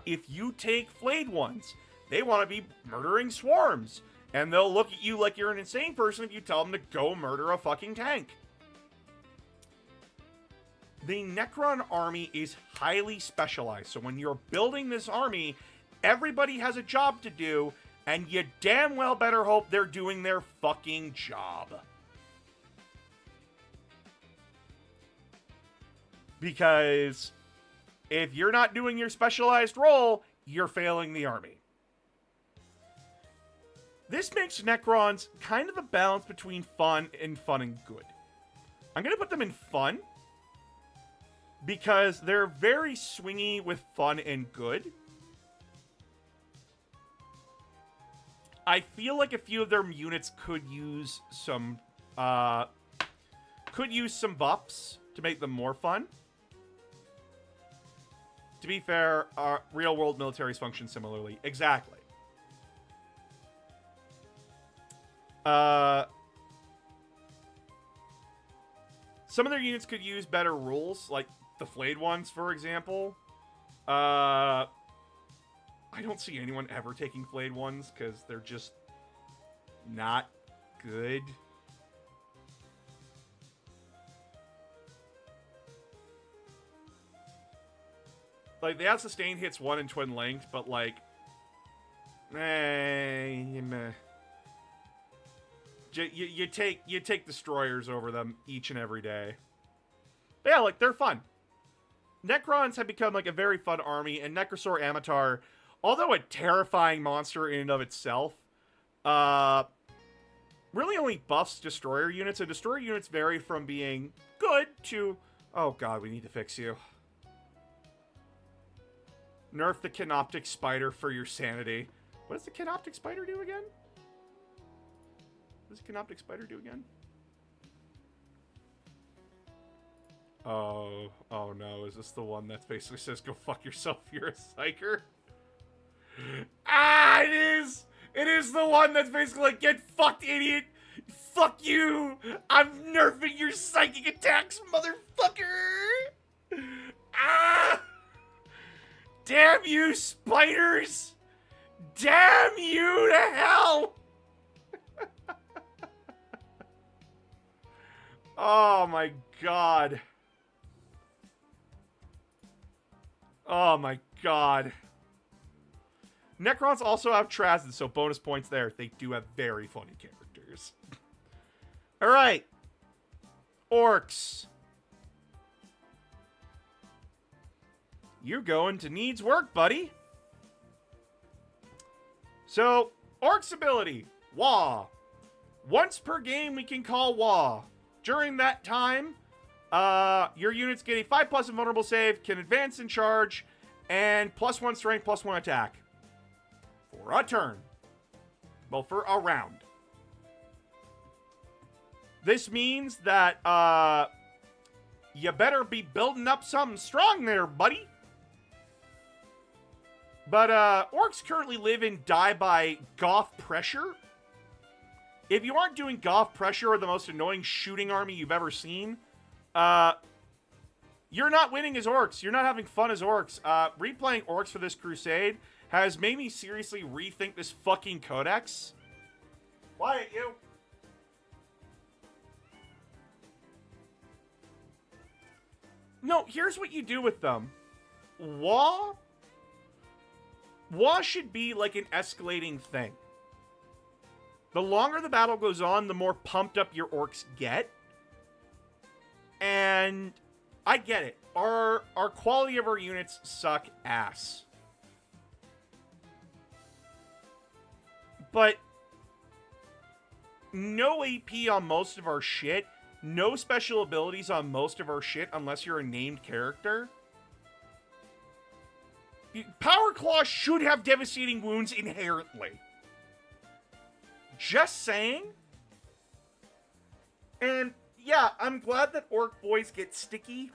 If you take flayed ones, they want to be murdering swarms. And they'll look at you like you're an insane person if you tell them to go murder a fucking tank. The Necron army is highly specialized. So when you're building this army, everybody has a job to do, and you damn well better hope they're doing their fucking job. Because if you're not doing your specialized role, you're failing the army. This makes Necrons kind of a balance between fun and good. I'm going to put them in fun because they're very swingy with fun and good. I feel like a few of their units could use some buffs to make them more fun. To be fair, real-world militaries function similarly. Exactly. Some of their units could use better rules, like the flayed ones, for example. I don't see anyone ever taking flayed ones because they're just not good. Like, they have sustained hits 1 and twin linked, but like, meh. You take destroyers over them each and every day. But yeah, like, they're fun. Necrons have become like a very fun army, and Necrosaur Amatar, although a terrifying monster in and of itself, really only buffs destroyer units, and destroyer units vary from being good to, oh god, we need to fix you. Nerf the Canoptic Spider for your sanity. What does the Canoptic Spider do again? What does the Canoptic Spider do again? Oh no, is this the one that basically says, go fuck yourself, you're a psyker? Ah, it is! It is the one that's basically like, get fucked, idiot! Fuck you! I'm nerfing your psychic attacks, motherfucker! Ah! Damn you, spiders! Damn you to hell! Oh my god. Oh my god. Necrons also have Trazes, so bonus points there. They do have very funny characters. Alright. Orcs. You're going to needs work, buddy. So, Orc's ability. Wah. Once per game, we can call Wah. During that time, your units get a 5+ invulnerable save, can advance and charge, and +1 strength, +1 attack. For a turn. Well, for a round. This means that, you better be building up something strong there, buddy. But, orcs currently live and die by Goth Pressure. If you aren't doing Goth Pressure or the most annoying shooting army you've ever seen, you're not winning as orcs. You're not having fun as orcs. Replaying orcs for this crusade has made me seriously rethink this fucking codex. Quiet, you. No, here's what you do with them. Wah should be like an escalating thing. The longer the battle goes on, the more pumped up your orcs get. And I get it. Our quality of our units suck ass. But no AP on most of our shit. No special abilities on most of our shit unless you're a named character. Power Claw should have devastating wounds inherently. Just saying. And yeah, I'm glad that orc boys get sticky.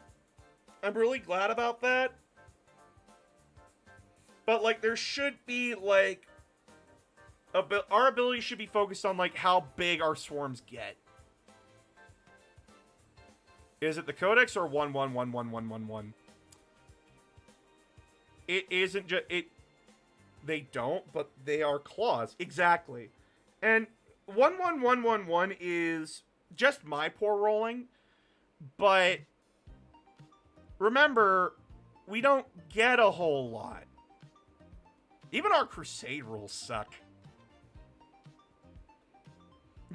I'm really glad about that. But like, there should be like, our ability should be focused on like how big our swarms get. Is it the Codex or 11111111? It isn't just it. They don't, but they are claws exactly. And 11111 is just my poor rolling, but remember, we don't get a whole lot. Even our crusade rolls suck.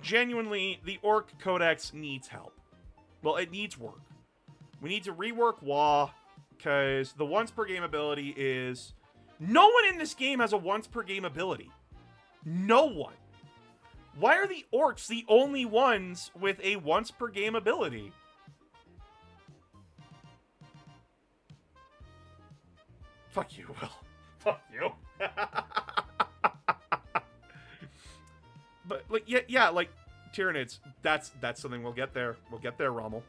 Genuinely, the Orc Codex needs help. Well, it needs work. We need to rework WoW, because the once per game ability is... No one in this game has a once per game ability. No one. Why are the orcs the only ones with a once per game ability? Fuck you, Will. Fuck you. But like, yeah, like Tyranids. That's something we'll get there. We'll get there, Rommel.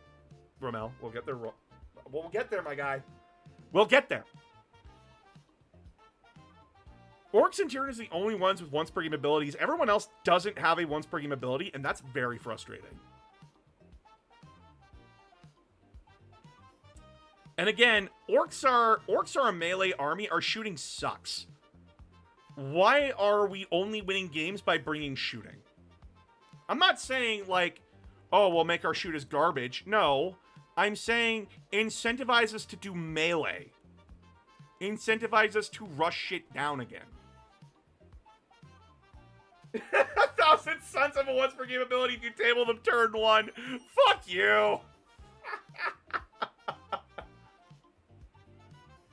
Rommel. We'll get there. We'll get there, my guy. We'll get there. Orcs and Tyranids are the only ones with once per game abilities. Everyone else doesn't have a once per game ability, and that's very frustrating. And again, orcs are a melee army. Our shooting sucks. Why are we only winning games by bringing shooting? I'm not saying, like, oh, we'll make our shooters garbage. No, I'm saying incentivize us to do melee. Incentivize us to rush shit down again. 1,000 Sons of a once per game ability if you table them turn 1. Fuck you.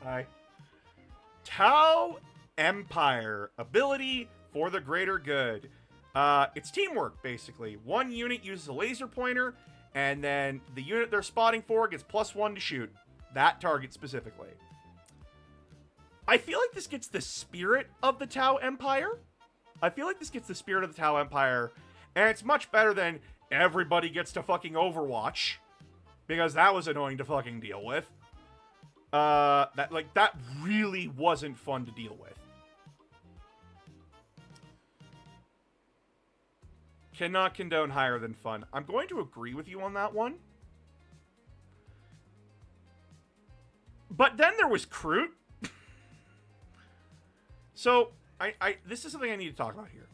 Hi. Tau Empire. Ability for the greater good. It's teamwork, basically. One unit uses a laser pointer, and then the unit they're spotting for gets +1 to shoot. That target specifically. I feel like this gets the spirit of the Tau Empire. And it's much better than everybody gets to fucking Overwatch. Because that was annoying to fucking deal with. That really wasn't fun to deal with. Cannot condone higher than fun. I'm going to agree with you on that one. But then there was Kroot. So, this is something I need to talk about here.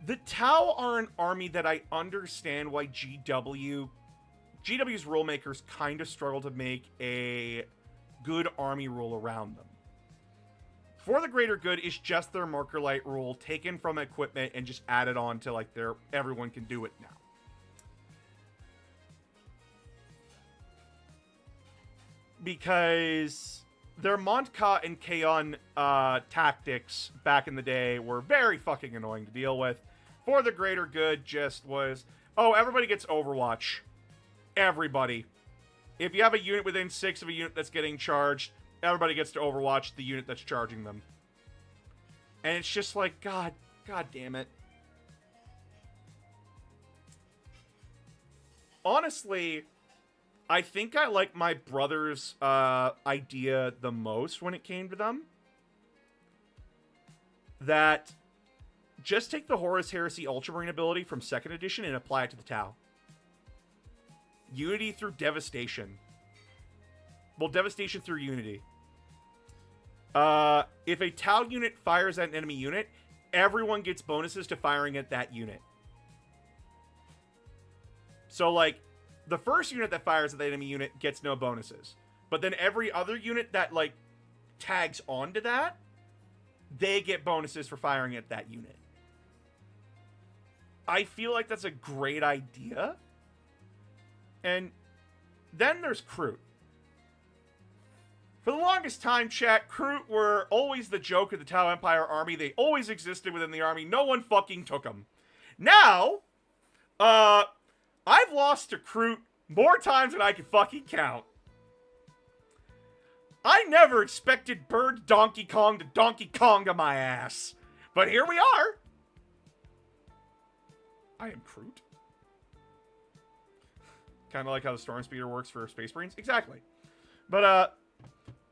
The Tau are an army that I understand why GW's rule makers kind of struggle to make a good army rule around them. For the greater good is just their marker light rule taken from equipment and just added on to like everyone can do it now. Because their Montka and Kaon tactics back in the day were very fucking annoying to deal with. For the greater good just was, oh, everybody gets Overwatch. Everybody. If you have a unit within 6 of a unit that's getting charged, everybody gets to Overwatch the unit that's charging them. And it's just like, God damn it. Honestly, I think I like my brother's idea the most when it came to them. That just take the Horus Heresy Ultramarine ability from 2nd edition and apply it to the Tau. Unity through Devastation. Well, Devastation through Unity. If a Tau unit fires at an enemy unit, everyone gets bonuses to firing at that unit. So, like, the first unit that fires at the enemy unit gets no bonuses. But then every other unit that, like, tags onto that, they get bonuses for firing at that unit. I feel like that's a great idea. And then there's Kroot. For the longest time, chat, Kroot were always the joke of the Tau Empire army. They always existed within the army. No one fucking took them. Now, I've lost to Kroot more times than I can fucking count. I never expected Bird Donkey Kong to my ass. But here we are. I am Kroot. Kind of like how the Storm Speeder works for Space Marines. Exactly. But,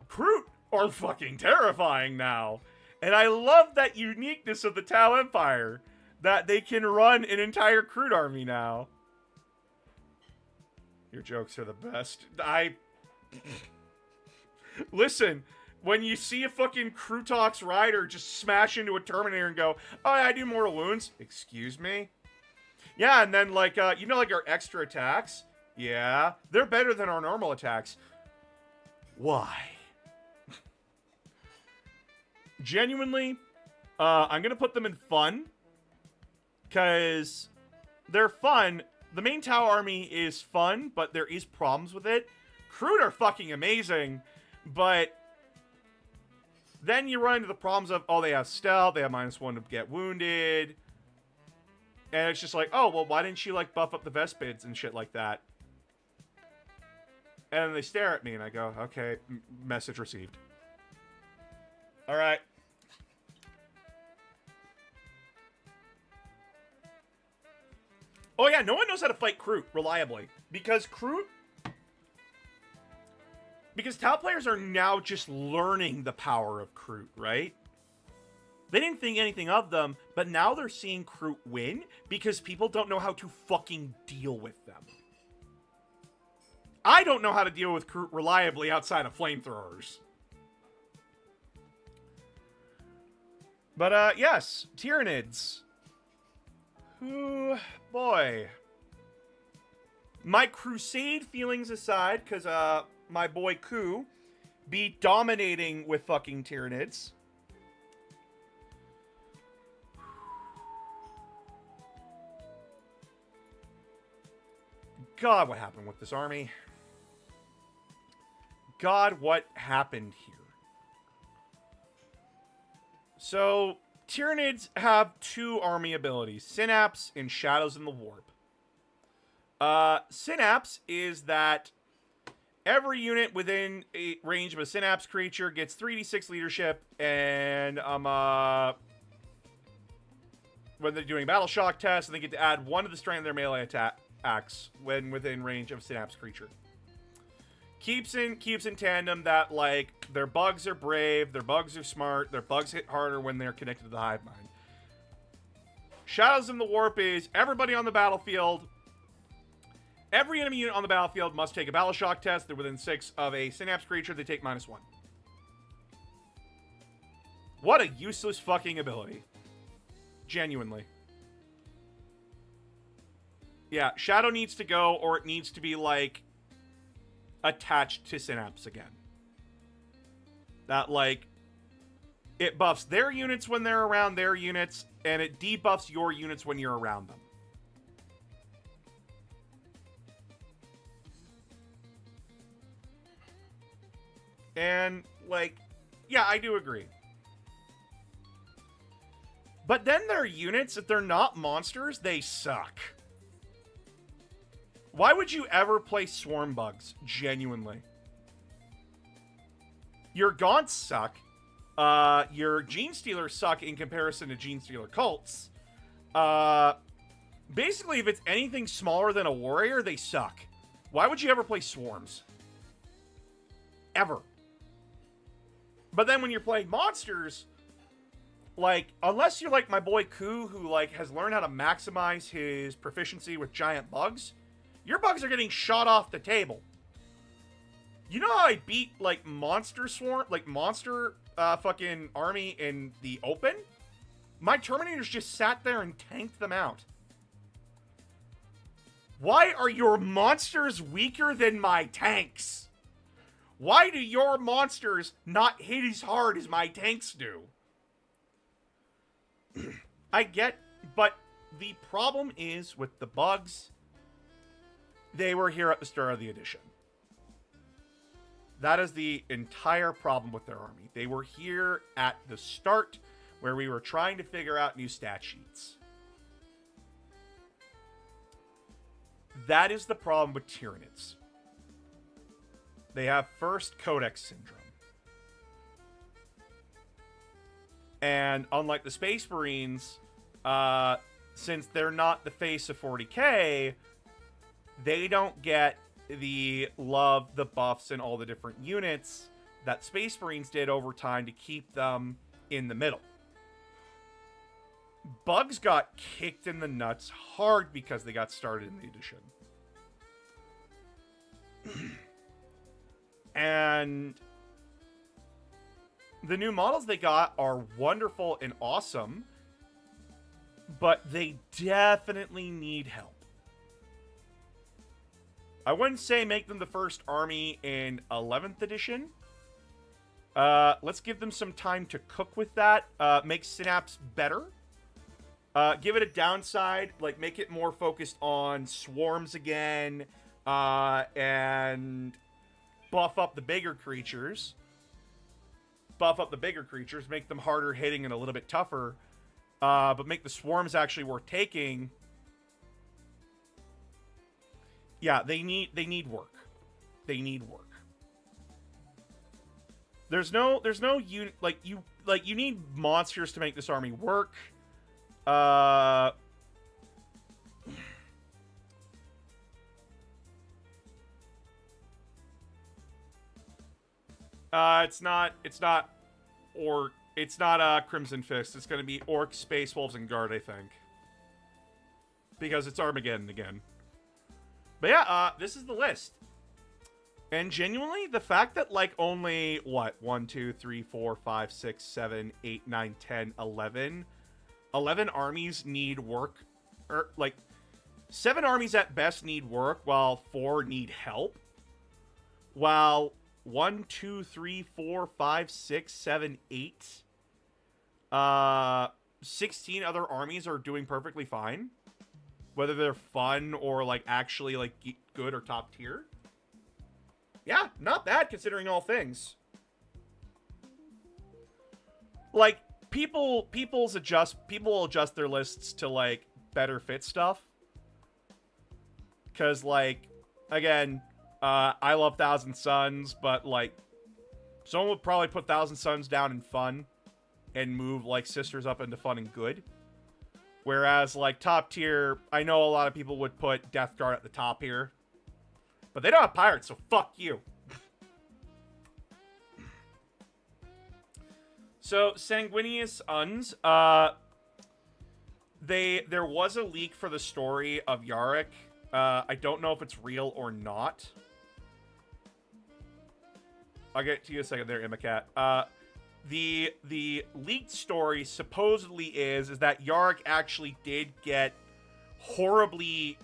Kroot are fucking terrifying now. And I love that uniqueness of the Tau Empire. That they can run an entire Kroot army now. Your jokes are the best. Listen, when you see a fucking Krootox rider just smash into a Terminator and go, oh, yeah, I do mortal wounds. Excuse me? Yeah, and then, like, you know, like our extra attacks? Yeah, they're better than our normal attacks. Why? Genuinely, I'm going to put them in fun. Because they're fun. The main Tau army is fun, but there is problems with it. Kroot are fucking amazing, but then you run into the problems of, oh, they have stealth, they have -1 to get wounded. And it's just like, oh, well, why didn't you, like, buff up the Vespids and shit like that? And they stare at me, and I go, okay, message received. Alright. Oh, yeah, no one knows how to fight Kroot reliably. Because Tau players are now just learning the power of Kroot, right? They didn't think anything of them, but now they're seeing Kroot win because people don't know how to fucking deal with them. I don't know how to deal with Kroot reliably outside of flamethrowers. But, yes, Tyranids. Who, boy. My Crusade feelings aside, because, my boy Ku be dominating with fucking Tyranids. God, what happened with this army? God, what happened here? So, Tyranids have 2 army abilities. Synapse and Shadows in the Warp. Synapse is that every unit within a range of a Synapse creature gets 3d6 leadership, and, when they're doing battle shock tests, they get to add 1 to the strength of their melee attacks when within range of Synapse creature. Keeps in tandem that, like, their bugs are brave, their bugs are smart, their bugs hit harder when they're connected to the hive mind. Shadows in the Warp is everybody on the battlefield. Every enemy unit on the battlefield must take a battle shock test. They're within 6 of a Synapse creature. They take -1. What a useless fucking ability. Genuinely. Yeah, Shadow needs to go, or it needs to be, like, attached to Synapse again. That, like, it buffs their units when they're around their units, and it debuffs your units when you're around them. And, like, yeah, I do agree. But then their units, if they're not monsters, they suck. Why would you ever play Swarm Bugs? Genuinely. Your Gaunts suck. Your Gene Stealers suck in comparison to Gene Stealer cults. Basically, if it's anything smaller than a warrior, they suck. Why would you ever play Swarms? Ever. But then when you're playing monsters, like, unless you're like my boy Ku, who, like, has learned how to maximize his proficiency with giant bugs, your bugs are getting shot off the table. You know how I beat, like, monster fucking army in the open? My Terminators just sat there and tanked them out. Why are your monsters weaker than my tanks? Why do your monsters not hit as hard as my tanks do? I get, but the problem is with the bugs, they were here at the start of the edition. That is the entire problem with their army. They were here at the start where we were trying to figure out new stat sheets. That is the problem with Tyranids. They have first Codex Syndrome. And unlike the Space Marines, since they're not the face of 40k, they don't get the love, the buffs, and all the different units that Space Marines did over time to keep them in the middle. Bugs got kicked in the nuts hard because they got started in the edition. And the new models they got are wonderful and awesome, but they definitely need help. I wouldn't say make them the first army in 11th edition. Let's give them some time to cook with that. Make Synapse better. Give it a downside, like make it more focused on swarms again, and buff up the bigger creatures. Make them harder hitting and a little bit tougher, but make the swarms actually worth taking. Yeah, they need work. They need work. There's no unit you need monsters to make this army work. It's not Crimson Fist. It's going to be Orcs, Space Wolves, and Guard, I think. Because it's Armageddon again. But yeah, this is the list. And genuinely, the fact that, like, only, what, 1, 2, 3, 4, 5, 6, 7, 8, 9, 10, 11, 11 armies need work, or, like, 7 armies at best need work, while 4 need help. While 1, 2, 3, 4, 5, 6, 7, 8, 16 other armies are doing perfectly fine. Whether they're fun or, like, actually, like, good or top tier. Yeah, not bad considering all things. Like, people will adjust their lists to, like, better fit stuff. Because, like, again, I love Thousand Suns, but, like, someone would probably put Thousand Suns down in fun and move, like, Sisters up into fun and good. Whereas, like, top tier, I know a lot of people would put Death Guard at the top here. But they don't have pirates, so fuck you. So, Sanguinius Uns, there was a leak for the story of Yarick. I don't know if it's real or not. I'll get to you in a second there, Imacat. The leaked story supposedly is that Yarick actually did get horribly,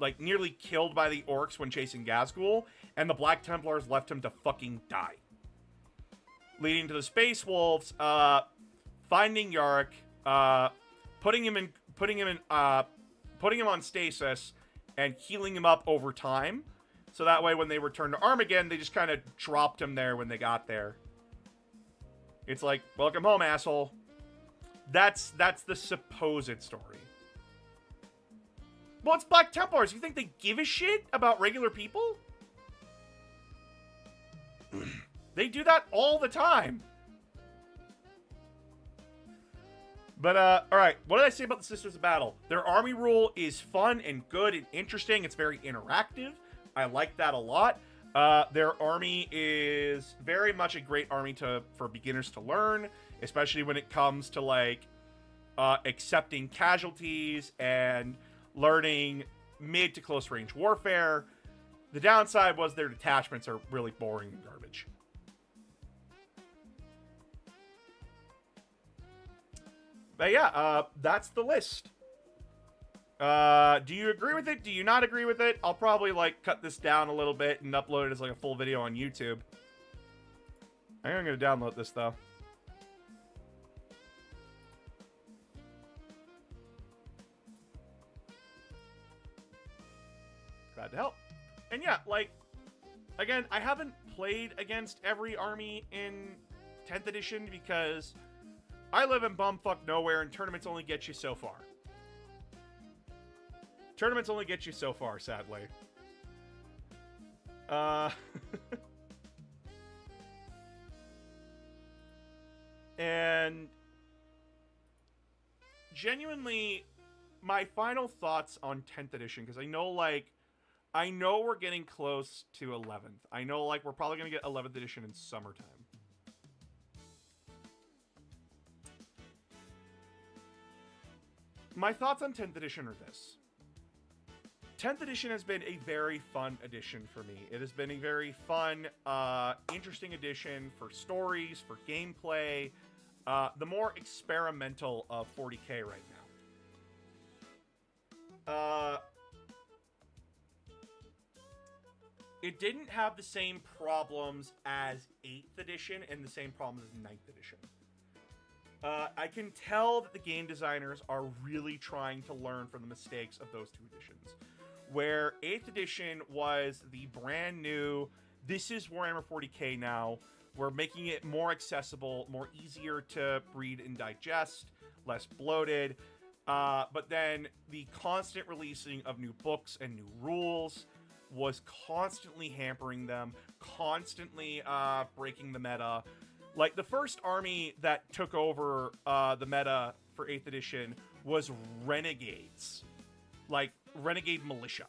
like, nearly killed by the orcs when chasing Ghazghkull, and the Black Templars left him to fucking die. Leading to the Space Wolves, finding Yarick, putting him on stasis, and healing him up over time. So that way, when they return to Armageddon, they just kind of dropped him there when they got there. It's like, welcome home, asshole. That's the supposed story. Well, it's Black Templars. You think they give a shit about regular people? They do that all the time. But, alright. What did I say about the Sisters of Battle? Their army rule is fun and good and interesting. It's very interactive. I like that a lot. Their army is very much a great army for beginners to learn, especially when it comes to, like, accepting casualties and learning mid to close range warfare. The downside was their detachments are really boring and garbage. But yeah, that's the list. Do you agree with it? Do you not agree with it? I'll probably, like, cut this down a little bit and upload it as, like, a full video on YouTube. I think I'm going to download this, though. Glad to help. And yeah, like, again, I haven't played against every army in 10th edition because I live in bumfuck nowhere and tournaments only get you so far. Tournaments only get you so far, sadly. And genuinely, my final thoughts on 10th edition, because I know we're getting close to 11th. I know, like, we're probably going to get 11th edition in summertime. My thoughts on 10th edition are this. 10th edition has been a very fun edition for me. It has been a very fun, interesting edition for stories, for gameplay, the more experimental of 40k right now. It didn't have the same problems as 8th edition and the same problems as 9th edition. I can tell that the game designers are really trying to learn from the mistakes of those two editions. Where 8th edition was the brand new, this is Warhammer 40k now, we're making it more accessible, more easier to read and digest, less bloated, but then the constant releasing of new books and new rules was constantly hampering them, constantly breaking the meta. Like, the first army that took over the meta for 8th edition was Renegades. Like, Renegade Militia.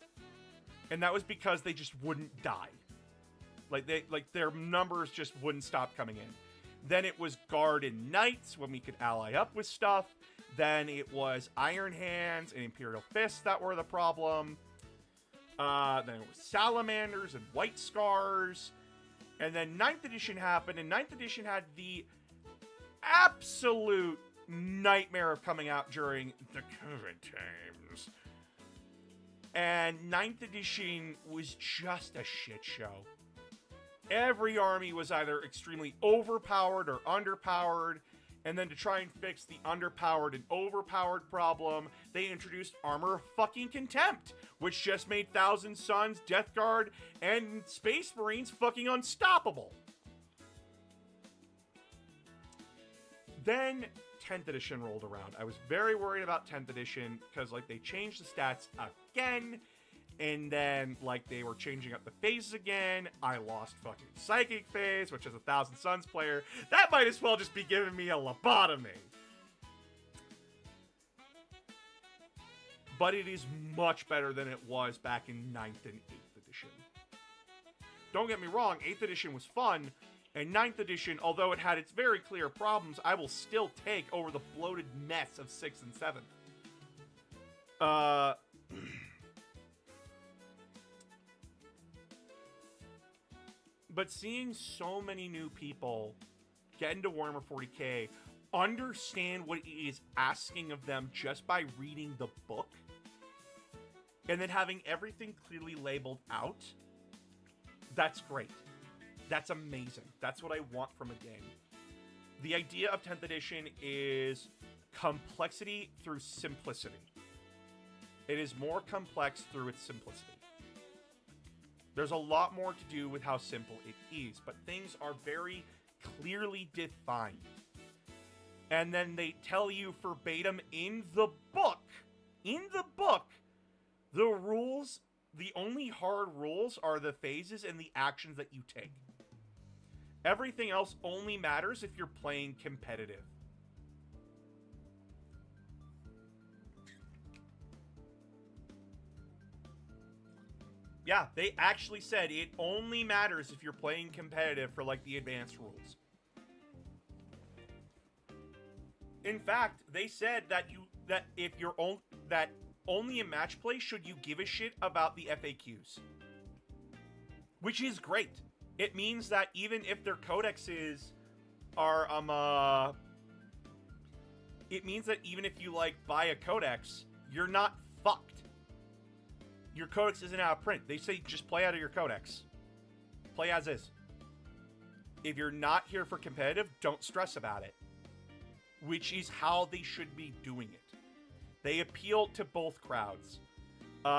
And that was because they just wouldn't die. Like, their numbers just wouldn't stop coming in. Then it was Guard and Knights, when we could ally up with stuff. Then it was Iron Hands and Imperial Fists that were the problem. Then it was Salamanders and White Scars. And then 9th edition happened, and 9th edition had the absolute nightmare of coming out during the COVID times. And 9th edition was just a shit show. Every army was either extremely overpowered or underpowered, and then to try and fix the underpowered and overpowered problem, they introduced Armor of fucking Contempt, which just made Thousand Suns, Death Guard, and Space Marines fucking unstoppable. Then 10th edition rolled around. I was very worried about 10th edition because, like, they changed the stats again, and then, like, they were changing up the phases again. I lost fucking Psychic Phase, which is a Thousand Suns player. That might as well just be giving me a lobotomy. But it is much better than it was back in 9th and 8th edition. Don't get me wrong, 8th edition was fun, and 9th edition, although it had its very clear problems, I will still take over the bloated mess of 6th and 7th. But seeing so many new people get into Warhammer 40k, understand what it is asking of them just by reading the book, and then having everything clearly labeled out, that's great. That's amazing. That's what I want from a game. The idea of 10th edition is complexity through simplicity. It is more complex through its simplicity. There's a lot more to do with how simple it is, but things are very clearly defined. And then they tell you verbatim in the book, the rules, the only hard rules are the phases and the actions that you take. Everything else only matters if you're playing competitive. Yeah, they actually said it only matters if you're playing competitive for, like, the advanced rules. In fact, they said that if you're only in match play should you give a shit about the FAQs. Which is great. It means that even if their codexes are it means that even if you, like, buy a codex, you're not fucked. Your codex isn't out of print. They say just play out of your codex. Play as is. If you're not here for competitive, don't stress about it. Which is how they should be doing it. They appeal to both crowds.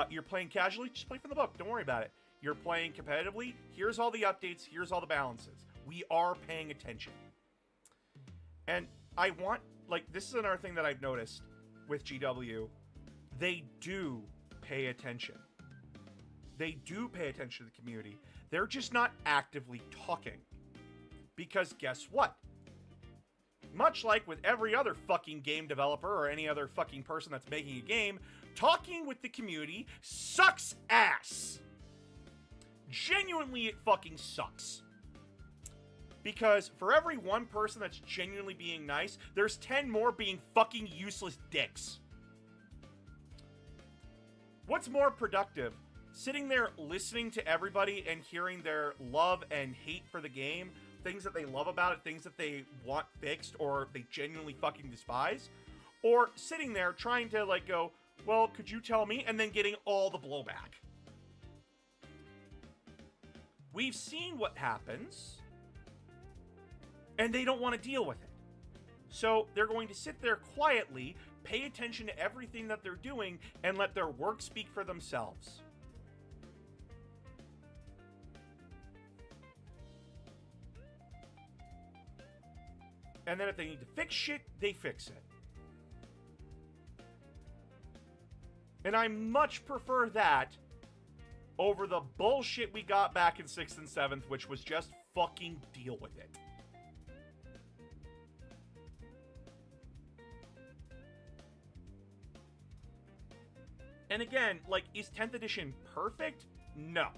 You're playing casually, just play from the book. Don't worry about it. You're playing competitively, here's all the updates, here's all the balances. We are paying attention. And I want, like, this is another thing that I've noticed with GW. They do pay attention. They do pay attention to the community. They're just not actively talking. Because guess what? Much like with every other fucking game developer or any other fucking person that's making a game, talking with the community sucks ass. Genuinely, it fucking sucks. Because for every one person that's genuinely being nice, there's 10 more being fucking useless dicks. What's more productive? Sitting there listening to everybody and hearing their love and hate for the game, things that they love about it, things that they want fixed or they genuinely fucking despise? Or sitting there trying to, like, go, well, could you tell me? And then getting all the blowback. We've seen what happens, and they don't want to deal with it. So they're going to sit there quietly, pay attention to everything that they're doing, and let their work speak for themselves. And then if they need to fix shit, they fix it. And I much prefer that over the bullshit we got back in 6th and 7th, which was just fucking deal with it. And again, like, is 10th edition perfect? No.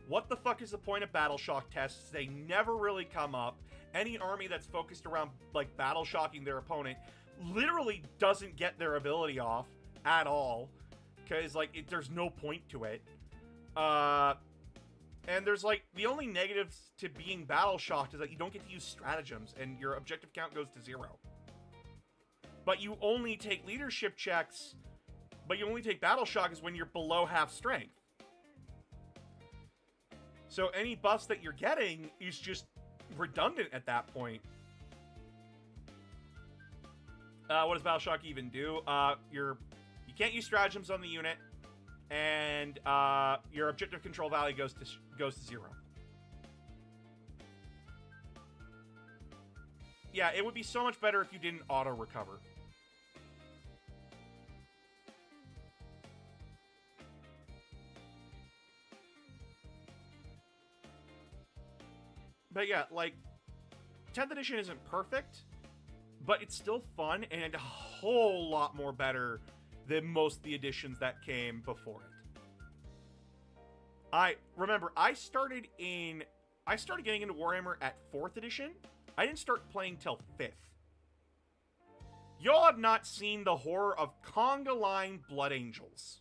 What the fuck is the point of battle shock tests? They never really come up. Any army that's focused around, like, battle shocking their opponent literally doesn't get their ability off at all. because, like, there's no point to it. And there's, like, the only negatives to being battle shocked is that you don't get to use stratagems, and your objective count goes to 0. But you only take leadership checks, but you only take battle shock is when you're below half strength. So any buffs that you're getting is just redundant at that point. What does battle shock even do? You can't use stratagems on the unit, and your objective control value goes to 0. Yeah, it would be so much better if you didn't auto recover. But yeah, like, 10th edition isn't perfect, but it's still fun and a whole lot more better than most of the editions that came before it. I started getting into Warhammer at 4th edition. I didn't start playing till 5th. Y'all have not seen the horror of conga line Blood Angels.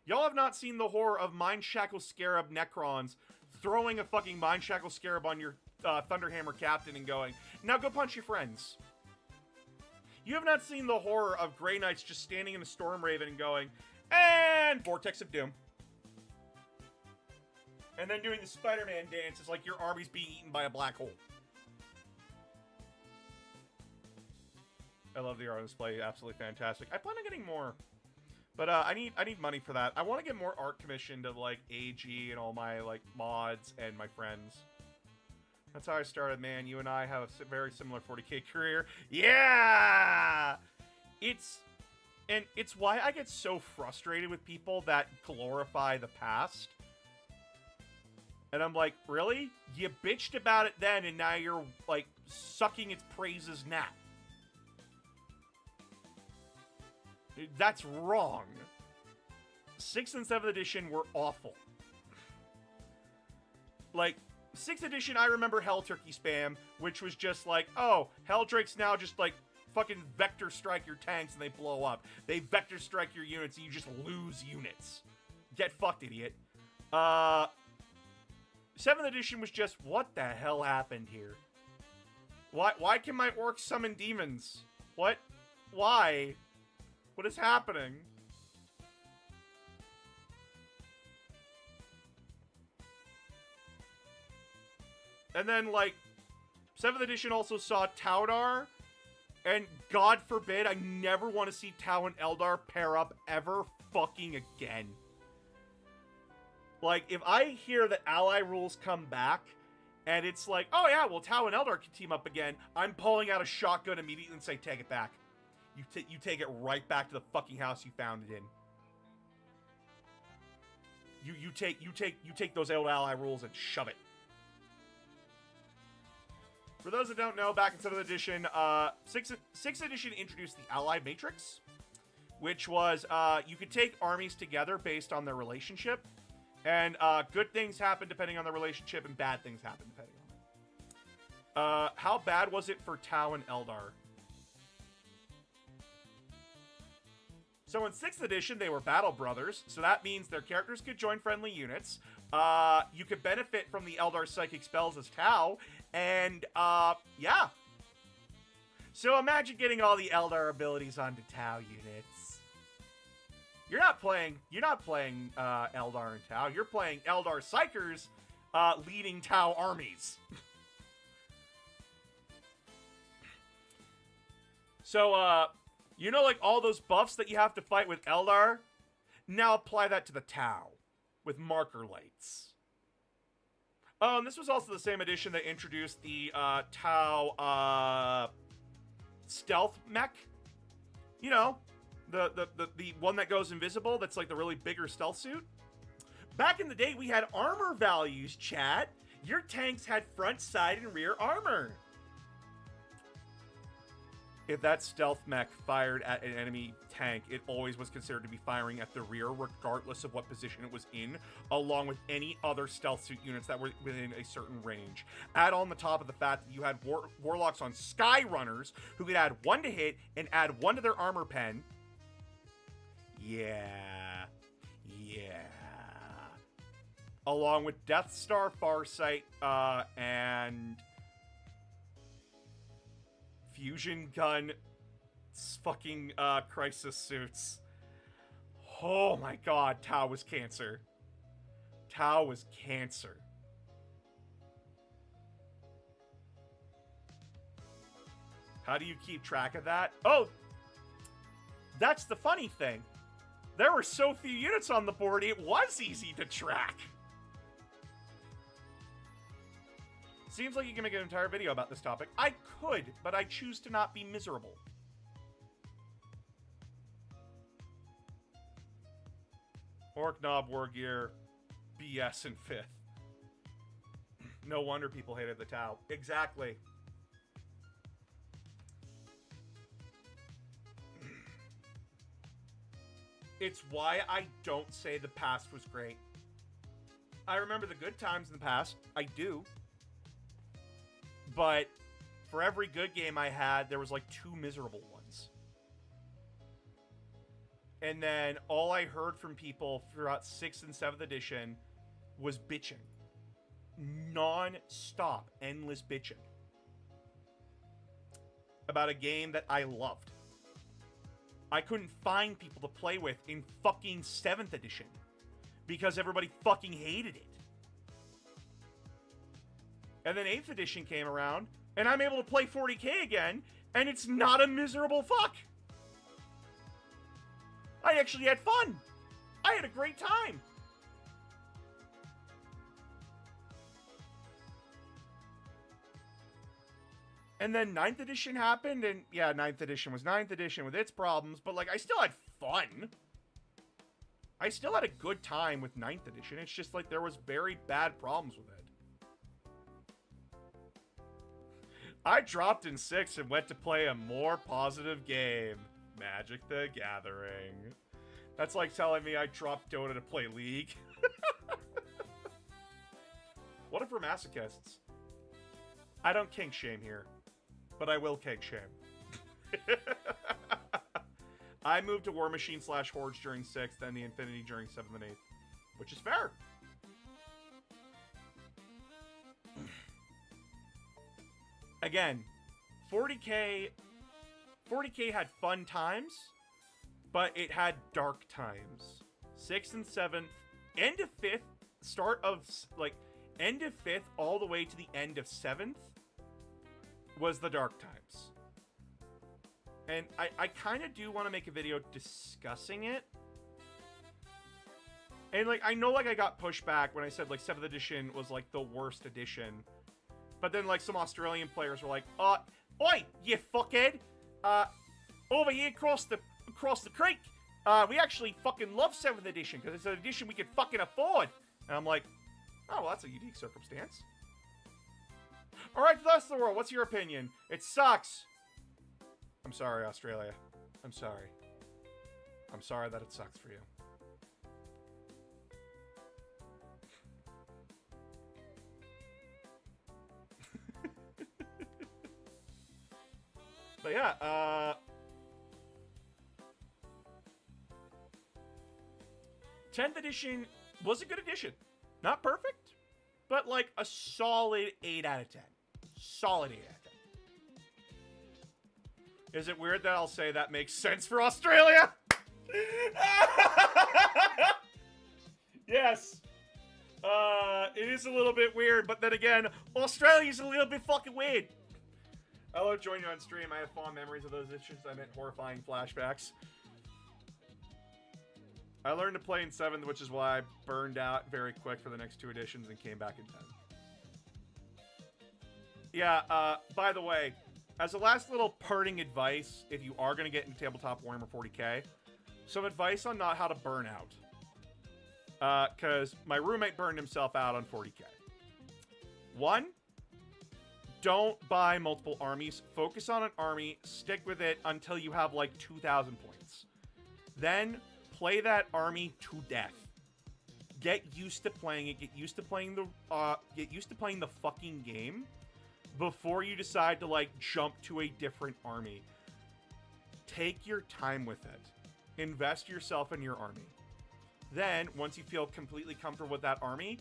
Y'all have not seen the horror of Mind Shackle Scarab Necrons throwing a fucking Mind Shackle Scarab on your Thunderhammer Captain and going, now go punch your friends. You have not seen the horror of Grey Knights just standing in a Storm Raven and going, and Vortex of Doom. And then doing the Spider-Man dance is like your army's being eaten by a black hole. I love the art on display, absolutely fantastic. I plan on getting more. But I need money for that. I want to get more art commissioned of, like, AG and all my, like, mods and my friends. That's how I started, man. You and I have a very similar 40k career. Yeah! It's why I get so frustrated with people that glorify the past. And I'm like, really? You bitched about it then, and now you're, like, sucking its praises now. That's wrong. 6th and 7th edition were awful. Like, 6th edition, I remember Hell Turkey spam, which was just like, oh, Helldrakes now just, like, fucking vector strike your tanks and they blow up. They vector strike your units and you just lose units. Get fucked, idiot. 7th edition was just, what the hell happened here? Why can my orcs summon demons? What? Why? What is happening? And then, like, 7th edition also saw Taudar, and God forbid, I never want to see Tau and Eldar pair up ever fucking again. Like, if I hear that ally rules come back, and it's like, oh yeah, well, Tau and Eldar can team up again, I'm pulling out a shotgun immediately and say, take it back. You take it right back to the fucking house you found it in. You take those old ally rules and shove it. For those that don't know, back in 7th edition, 6th edition introduced the ally matrix, which was you could take armies together based on their relationship, and good things happen depending on the relationship, and bad things happen depending on it. How bad was it for Tau and Eldar? So in 6th edition, they were battle brothers, so that means their characters could join friendly units. You could benefit from the Eldar psychic spells as Tau, and yeah. So imagine getting all the Eldar abilities onto Tau units. You're not playing Eldar and Tau. You're playing Eldar Psychers leading Tau armies. So, you know, like, all those buffs that you have to fight with Eldar? Now apply that to the Tau with marker lights. And this was also the same edition that introduced the Tau stealth mech. You know, the one that goes invisible, that's like the really bigger stealth suit. Back in the day, we had armor values, chat. Your tanks had front, side, and rear armor. If that stealth mech fired at an enemy tank, it always was considered to be firing at the rear, regardless of what position it was in, along with any other stealth suit units that were within a certain range. Add on the top of the fact that you had warlocks on Sky Runners, who could add 1 to hit and add 1 to their armor pen. Yeah. Yeah. Along with Death Star, Farsight, and Fusion Gun fucking crisis suits. Oh my god, Tau was cancer. Tau was cancer. How do you keep track of that? Oh, that's the funny thing. There were so few units on the board, it was easy to track. Seems like you can make an entire video about this topic. I could, but I choose to not be miserable. Orc Knob Wargear, BS in 5th. No wonder people hated the Tau. Exactly. It's why I don't say the past was great. I remember the good times in the past. I do. But for every good game I had, there was like 2 miserable ones. And then all I heard from people throughout 6th and 7th edition was bitching. Non-stop, endless bitching. About a game that I loved. I couldn't find people to play with in fucking 7th edition. Because everybody fucking hated it. And then 8th edition came around, and I'm able to play 40k again, and it's not a miserable fuck. I actually had fun. I had a great time. And then 9th edition happened, and yeah, 9th edition was 9th edition with its problems, but like, I still had fun. I still had a good time with 9th edition. It's just like there was very bad problems with it. I dropped in 6 and went to play a more positive game. Magic the Gathering. That's like telling me I dropped Dota to play League. What if we're masochists? I don't kink shame here, but I will kink shame. I moved to War Machine / Hordes during 6th, then the Infinity during 7th and 8th, which is fair. Again, 40k had fun times, but it had dark times. 6th and 7th, end of 5th, start of, like, end of 5th all the way to the end of 7th was the dark times. And I kind of do want to make a video discussing it. And, like, I know, like, I got pushback when I said, like, 7th edition was, like, the worst edition. But then, like, some Australian players were like, oi, you fuckhead. Over here across the creek, we actually fucking love 7th edition because it's an edition we can fucking afford. And I'm like, oh, well, that's a unique circumstance. Alright, the rest of the world, what's your opinion? It sucks. I'm sorry, Australia. I'm sorry. I'm sorry that it sucks for you. But yeah, 10th edition was a good edition. Not perfect, but like a solid 8 out of 10. Solid 8 out of 10. Is it weird that I'll say that makes sense for Australia? Yes. It is a little bit weird, but then again, Australia's a little bit fucking weird. I love joining you on stream. I have fond memories of those issues. I meant horrifying flashbacks. I learned to play in 7th, which is why I burned out very quick for the next 2 editions and came back in 10th. Yeah, by the way, as a last little parting advice, if you are going to get into Tabletop Warhammer 40k, some advice on not how to burn out. Because my roommate burned himself out on 40k. 1, don't buy multiple armies. Focus on an army. Stick with it until you have like 2,000 points. Then play that army to death. Get used to playing it. Get used to playing the fucking game before you decide to like jump to a different army. Take your time with it. invest yourself in your army. Then, once you feel completely comfortable with that army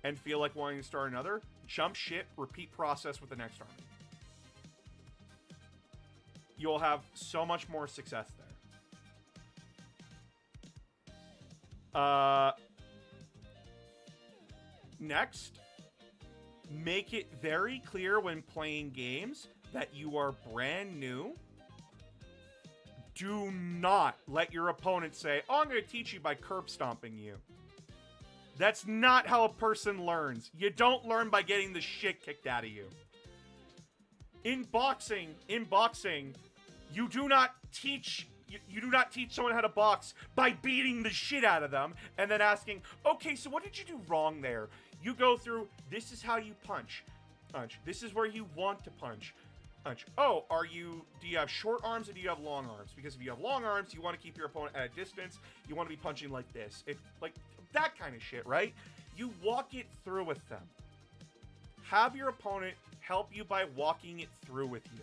and feel like wanting to start another, jump ship, repeat process with the next army. You'll have so much more success there. Next, make it very clear when playing games that you are brand new. Do not let your opponent say, oh, I'm going to teach you by curb stomping you. That's not how a person learns. You don't learn by getting the shit kicked out of you. In boxing, you do not teach someone how to box by beating the shit out of them and then asking, okay, so what did you do wrong there? You go through, this is how you punch. This is where you want to punch. Oh, do you have short arms or do you have long arms? Because if you have long arms, you want to keep your opponent at a distance. You want to be punching like this. Like that kind of shit, right? You walk it through with them. Have your opponent help you by walking it through with you.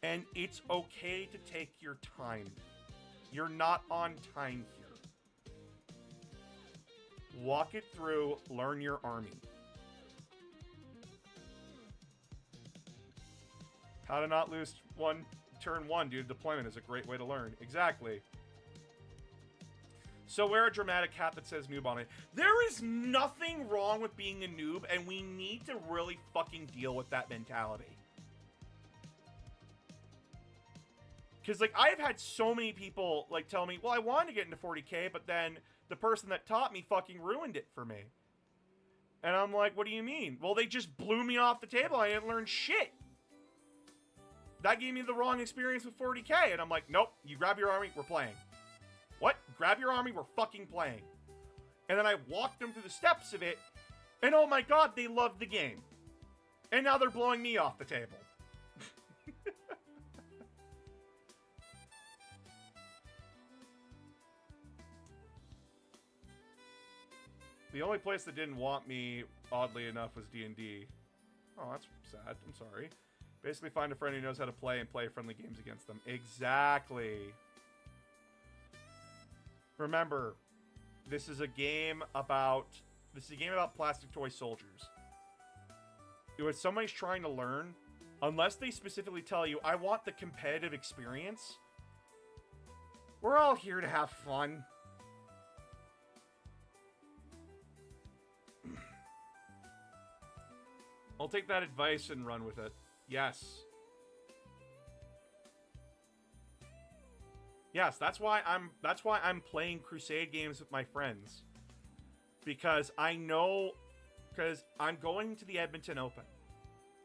And it's okay to take your time. You're not on time here. Walk it through, learn your army. How to not lose turn one due to deployment is a great way to learn. Exactly. So wear a dramatic hat that says noob on it. There is nothing wrong with being a noob, and we need to really fucking deal with that mentality. Because, like, I've had so many people, like, tell me, well, I wanted to get into 40K, but then the person that taught me fucking ruined it for me. And I'm like, what do you mean? Well, they just blew me off the table. I didn't learn shit. That gave me the wrong experience with 40K. And I'm like, nope, you grab your army, we're playing. What? Grab your army, we're fucking playing. And then I walked them through the steps of it, and oh my god, they loved the game. And now they're blowing me off the table. The only place that didn't want me, oddly enough, was D&D. Oh, that's sad. I'm sorry. Basically, find a friend who knows how to play and play friendly games against them. Exactly. Remember, this is a game about plastic toy soldiers. When somebody's trying to learn, unless they specifically tell you, I want the competitive experience, we're all here to have fun. I'll take that advice and run with it. Yes. Yes, that's why I'm playing Crusade games with my friends. Because I'm going to the Edmonton Open.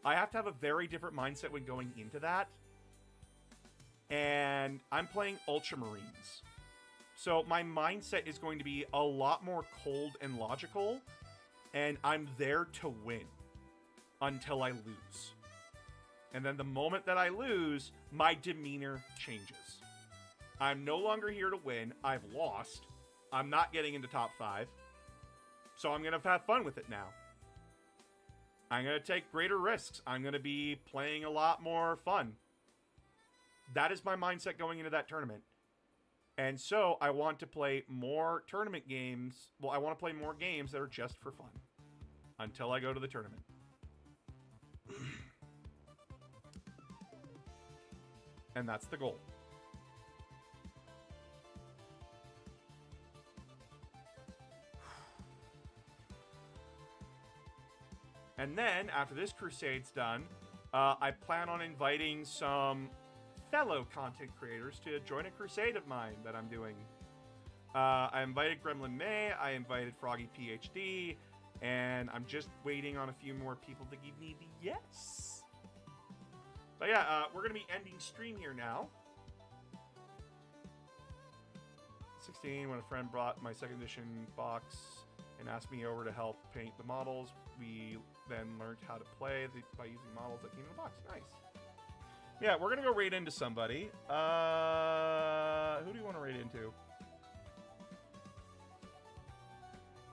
I have to have a very different mindset when going into that. And I'm playing Ultramarines. So my mindset is going to be a lot more cold and logical. And I'm there to win. Until I lose. And then the moment that I lose, my demeanor changes. I'm no longer here to win. I've lost. I'm not getting into top 5. So I'm going to have fun with it now. I'm going to take greater risks. I'm going to be playing a lot more fun. That is my mindset going into that tournament. And so I want to play more tournament games. Well, I want to play more games that are just for fun. Until I go to the tournament. And that's the goal. And then, after this Crusade's done, I plan on inviting some fellow content creators to join a crusade of mine that I'm doing. I invited Gremlin May, I invited Froggy PhD, and I'm just waiting on a few more people to give me the yes. But yeah, we're going to be ending stream here now. 16, when a friend brought my 2nd edition box and asked me over to help paint the models, we then learned how to play by using models that came in the box. Nice. Yeah, we're going to go raid into somebody. Who do you want to raid into?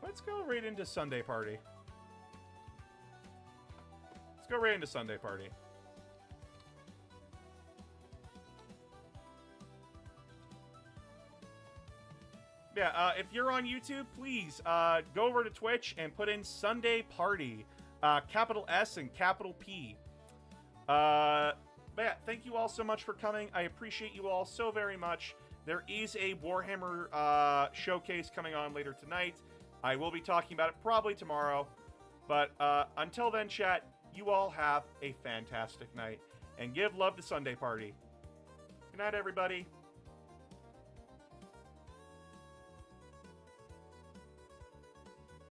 Let's go raid into Sunday Party. Let's go raid into Sunday Party. Yeah, if you're on YouTube, please go over to Twitch and put in Sunday Party, capital S and capital P. But yeah, thank you all so much for coming. I appreciate you all so very much. There is a Warhammer showcase coming on later tonight. I will be talking about it probably tomorrow. But until then, chat, you all have a fantastic night. And give love to Sunday Party. Good night, everybody.